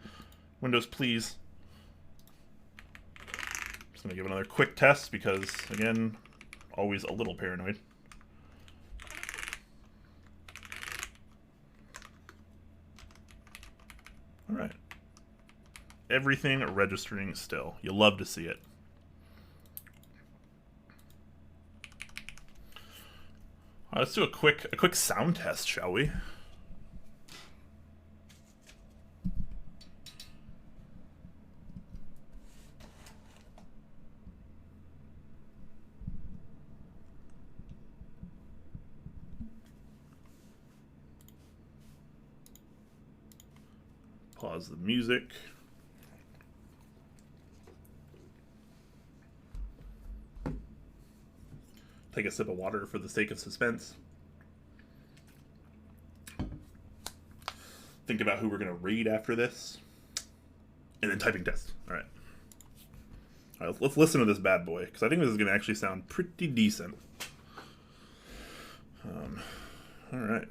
Windows, please. Just gonna give another quick test because, again, always a little paranoid. All right. Everything registering still. You'll love to see it. Let's do a quick sound test, shall we? Pause the music. Take a sip of water for the sake of suspense. Think about who we're going to raid after this. And then typing test. All right. All right, let's listen to this bad boy, because I think this is going to actually sound pretty decent. All right.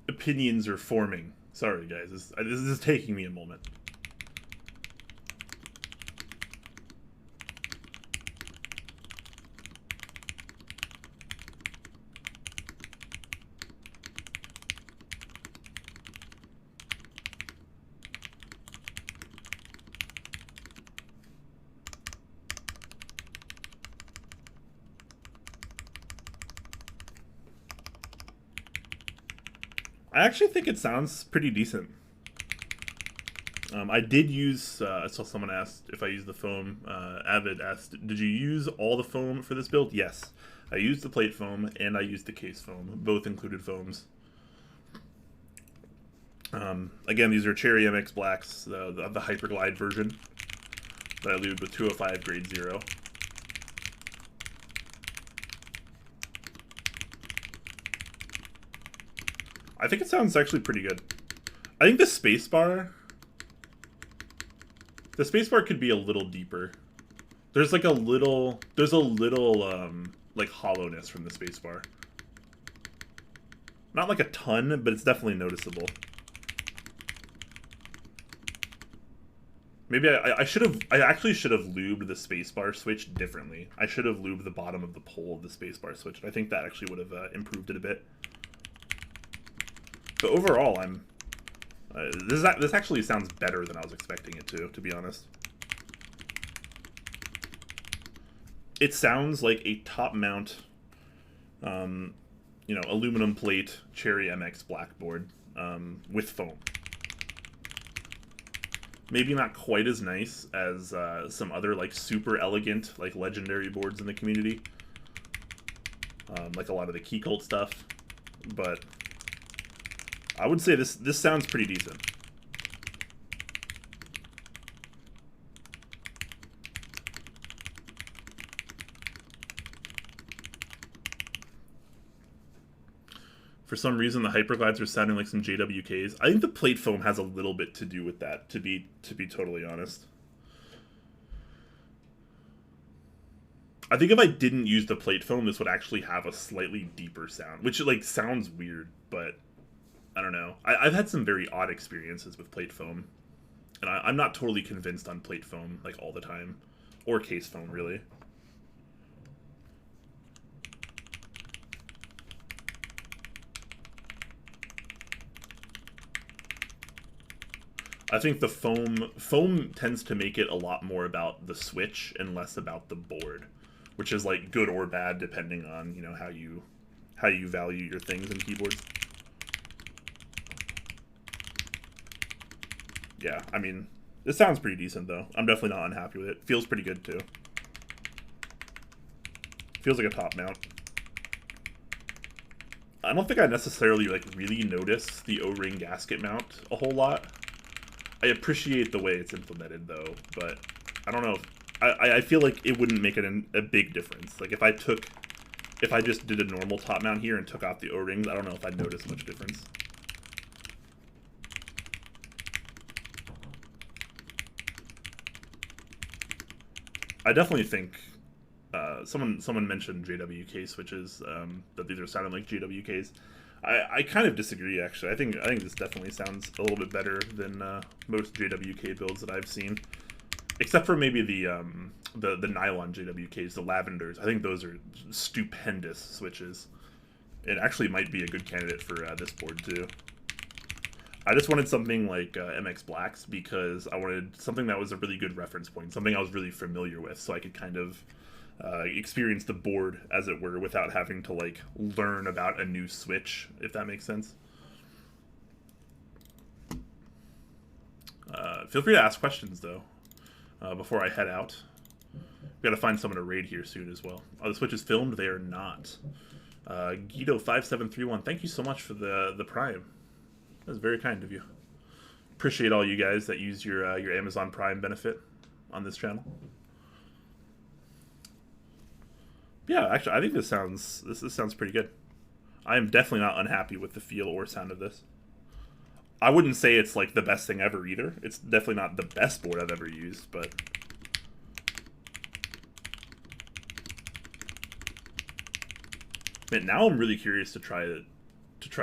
Opinions are forming. Sorry, guys. This is taking me a moment. I actually think it sounds pretty decent. I did use, I saw someone asked if I used the foam. Avid asked, did you use all the foam for this build? Yes. I used the plate foam and I used the case foam. Both included foams. Again, these are Cherry MX Blacks, the Hyperglide version that I lubed with 205 grade 0. I think it sounds actually pretty good. I think the spacebar could be a little deeper. There's like a little, like hollowness from the spacebar. Not like a ton, but it's definitely noticeable. Maybe I actually should have lubed the spacebar switch differently. I should have lubed the bottom of the pole of the spacebar switch. I think that actually would have improved it a bit. But overall, This actually sounds better than I was expecting it to be honest. It sounds like a top mount, you know, aluminum plate Cherry MX blackboard with foam. Maybe not quite as nice as some other like super elegant like legendary boards in the community, like a lot of the Key Cult stuff, but I would say this sounds pretty decent. For some reason, the Hyperglides are sounding like some JWKs. I think the plate foam has a little bit to do with that, to be totally honest. I think if I didn't use the plate foam, this would actually have a slightly deeper sound, which like sounds weird, but I don't know. I've had some very odd experiences with plate foam, and I'm not totally convinced on plate foam like all the time, or case foam really. I think the foam tends to make it a lot more about the switch and less about the board, which is like good or bad depending on, you know, how you value your things in keyboards. Yeah, I mean, this sounds pretty decent though. I'm definitely not unhappy with it. Feels pretty good too. Feels like a top mount. I don't think I necessarily like really notice the O-ring gasket mount a whole lot. I appreciate the way it's implemented though, but I don't know. I feel like it wouldn't make it a big difference. Like if I just did a normal top mount here and took off the O-rings, I don't know if I'd notice much difference. I definitely think someone mentioned JWK switches, that these are sounding like JWKs. I kind of disagree actually. I think this definitely sounds a little bit better than most JWK builds that I've seen, except for maybe the nylon JWKs, the lavenders. I think those are stupendous switches. It actually might be a good candidate for this board too. I just wanted something like MX Blacks because I wanted something that was a really good reference point, something I was really familiar with, so I could kind of experience the board, as it were, without having to like learn about a new switch, if that makes sense. Feel free to ask questions though before I head out. We gotta find someone to raid here soon as well. Oh, the switch is filmed. They are not. Guido5731, thank you so much for the Prime. That's very kind of you. Appreciate all you guys that use your Amazon Prime benefit on this channel. Yeah, actually, I think this sounds pretty good. I am definitely not unhappy with the feel or sound of this. I wouldn't say it's like the best thing ever either. It's definitely not the best board I've ever used, but man, now I'm really curious to try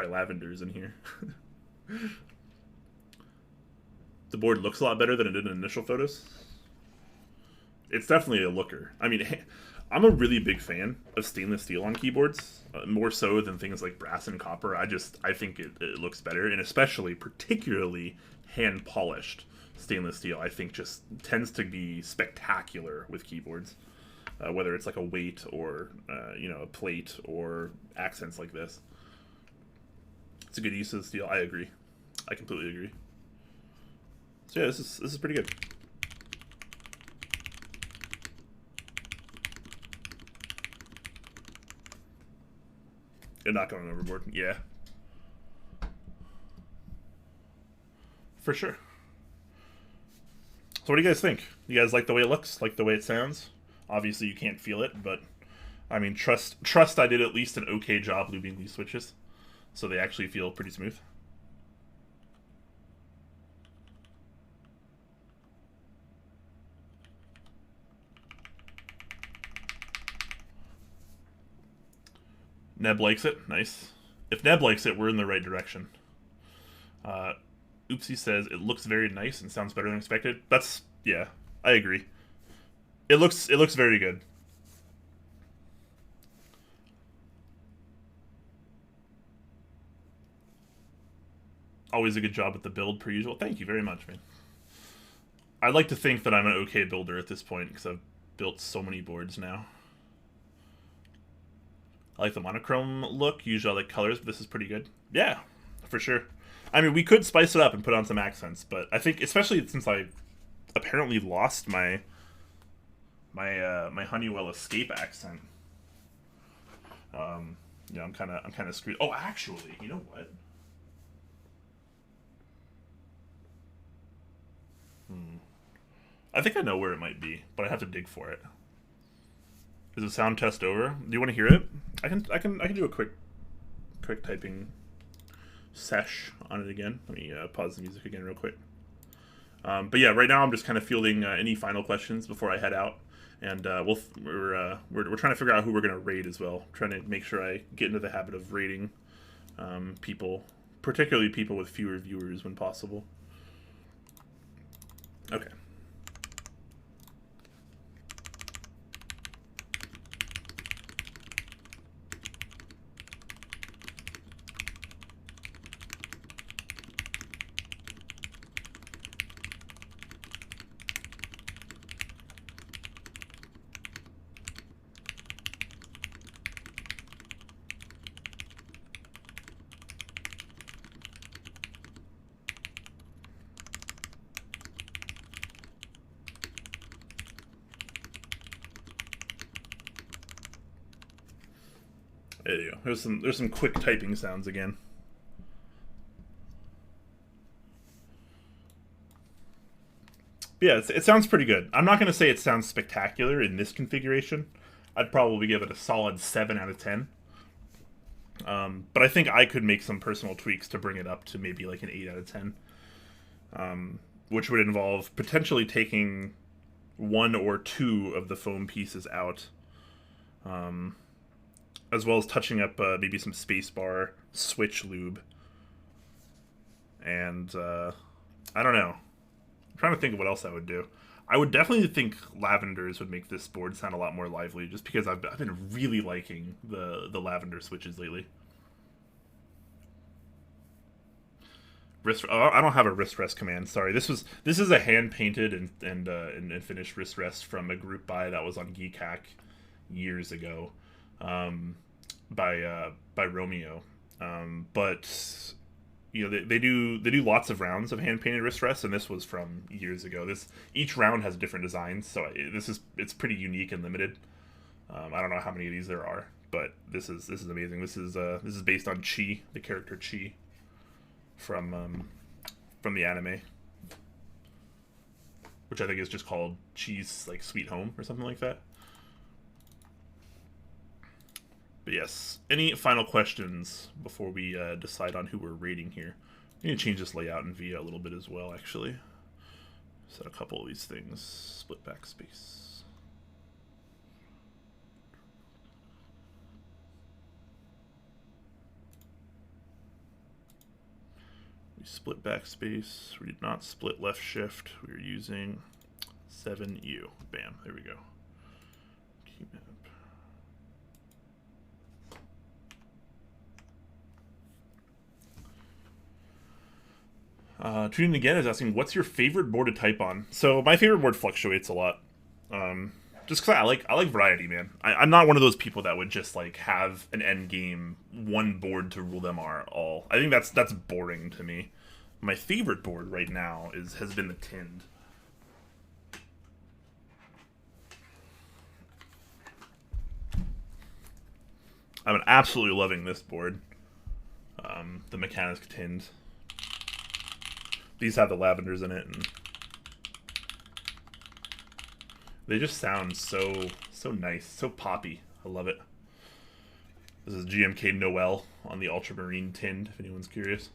lavenders in here. The board looks a lot better than it did in initial photos. It's definitely a looker. I mean, I'm a really big fan of stainless steel on keyboards, more so than things like brass and copper. I think it looks better, and especially, particularly, hand-polished stainless steel, I think just tends to be spectacular with keyboards. Whether it's like a weight or, you know, a plate or accents like this. It's a good use of the steel. I agree. I completely agree. So yeah, this is pretty good. You're not going overboard. Yeah. For sure. So what do you guys think? You guys like the way it looks? Like the way it sounds? Obviously you can't feel it, but I mean, trust I did at least an okay job lubing these switches, so they actually feel pretty smooth. Neb likes it. Nice. If Neb likes it, we're in the right direction. Oopsie says, it looks very nice and sounds better than expected. That's, yeah, I agree. It looks very good. always a good job with the build per usual. Thank you very much, man. I'd like to think that I'm an okay builder at this point because I've built so many boards now. I like the monochrome look. Usually I like colors, but this is pretty good. Yeah, for sure. I mean, we could spice it up and put on some accents, but I think, especially since I apparently lost my Honeywell Escape accent. Yeah, I'm kind of screwed. Oh, actually, you know what? I think I know where it might be, but I have to dig for it. Is the sound test over? Do you want to hear it? I can do a quick typing sesh on it again. Let me pause the music again real quick. But yeah, right now I'm just kind of fielding any final questions before I head out, and we're trying to figure out who we're gonna raid as well. Trying to make sure I get into the habit of raiding people, particularly people with fewer viewers when possible. Okay. There you go. There's some quick typing sounds again. Yeah, it sounds pretty good. I'm not going to say it sounds spectacular in this configuration. I'd probably give it a solid 7 out of 10. But I think I could make some personal tweaks to bring it up to maybe like an 8 out of 10. Which would involve potentially taking 1 or 2 of the foam pieces out. As well as touching up maybe some spacebar switch lube. And I don't know. I'm trying to think of what else I would do. I would definitely think lavenders would make this board sound a lot more lively, just because I've been really liking the lavender switches lately. I don't have a wrist rest command. Sorry, this is a hand painted and finished wrist rest from a group buy that was on Keycap years ago. By Romeo, but you know they do lots of rounds of hand painted wrist rests, and this was from years ago. Each round has different designs, so it's pretty unique and limited. I don't know how many of these there are, but this is amazing. This is based on Chi, the character Chi from the anime, which I think is just called Chi's like Sweet Home or something like that. But yes, any final questions before we decide on who we're rating here? I need to change this layout in VIA a little bit as well, actually. Set a couple of these things. Split backspace. We split backspace. We did not split left shift. We are using 7U. Bam, there we go. Key map. Tuning again is asking, what's your favorite board to type on? So my favorite board fluctuates a lot. Just because I like variety, man. I'm not one of those people that would just like have an end game one board to rule them all. I think that's boring to me. My favorite board right now has been the Tinned. I'm absolutely loving this board. The Mechanics Tinned. These have the lavenders in it, and they just sound so nice, so poppy. I love it. This is GMK Noel on the Ultramarine Tinned, if anyone's curious.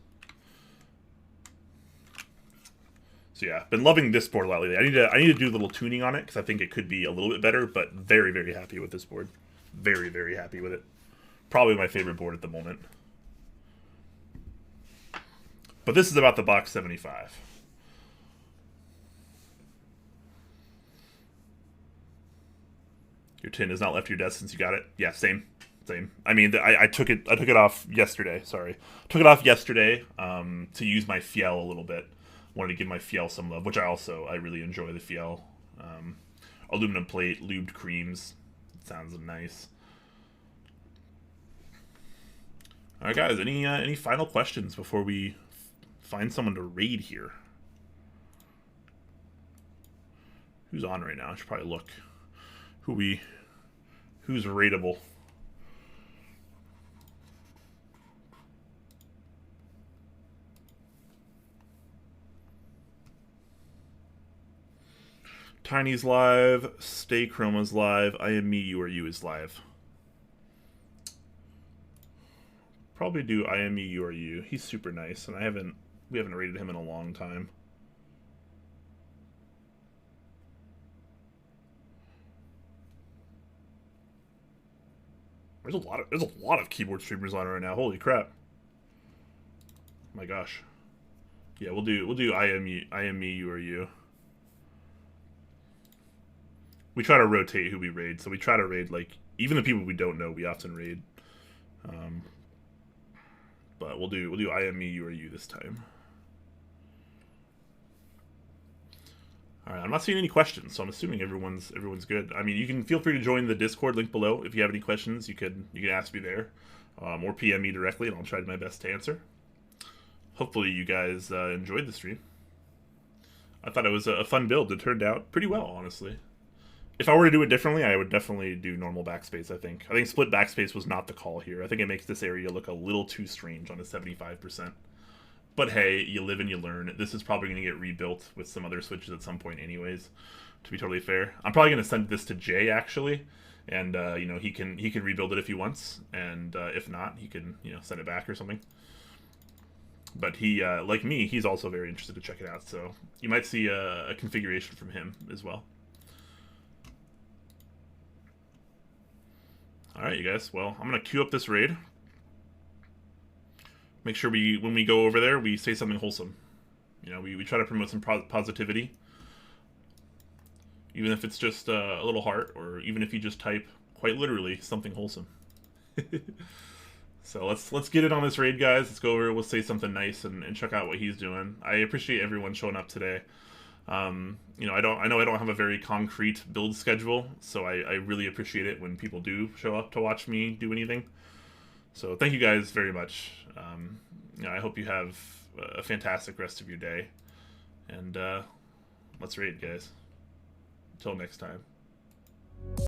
So yeah, been loving this board a lot lately. I need to do a little tuning on it because I think it could be a little bit better, but very happy with this board. Very happy with it. Probably my favorite board at the moment. But this is about the Box75. Your tin has not left your desk since you got it? Yeah, same. Same. I mean, I took it off yesterday. Sorry, took it off yesterday to use my Fiel a little bit. Wanted to give my Fiel some love, which I really enjoy the Fiel. Aluminum plate, lubed creams. Sounds nice. All right, guys. Any final questions before we find someone to raid here? Who's on right now? I should probably look. Who's raidable? Tiny's live. Stay Chroma's live. I am me. You are you is live. Probably do I am me. You are you. He's super nice, and we haven't rated him in a long time. There's a lot of keyboard streamers on right now. Holy crap! My gosh. Yeah, we'll do I am me. You are you. We try to rotate who we raid, so we try to raid, like, even the people we don't know, we often raid. But we'll do I am me, you are you this time. All right, I'm not seeing any questions, so I'm assuming everyone's good. I mean, you can feel free to join the Discord link below. If you have any questions, you can ask me there, or PM me directly, and I'll try my best to answer. Hopefully, you guys enjoyed the stream. I thought it was a fun build. It turned out pretty well, honestly. If I were to do it differently, I would definitely do normal backspace, I think. I think split backspace was not the call here. I think it makes this area look a little too strange on a 75%. But hey, you live and you learn. This is probably going to get rebuilt with some other switches at some point anyways, to be totally fair. I'm probably going to send this to Jay, actually. And, you know, he can rebuild it if he wants. And if not, he can, you know, send it back or something. But he, like me, he's also very interested to check it out. So you might see a configuration from him as well. Alright, you guys. Well, I'm going to queue up this raid. Make sure when we go over there, we say something wholesome. You know, we try to promote some positivity. Even if it's just a little heart, or even if you just type, quite literally, something wholesome. So let's get it on this raid, guys. Let's go over, we'll say something nice and check out what he's doing. I appreciate everyone showing up today. You know, I know I don't have a very concrete build schedule, so I really appreciate it when people do show up to watch me do anything. So thank you guys very much. You know, I hope you have a fantastic rest of your day, and let's raid, guys. Until next time.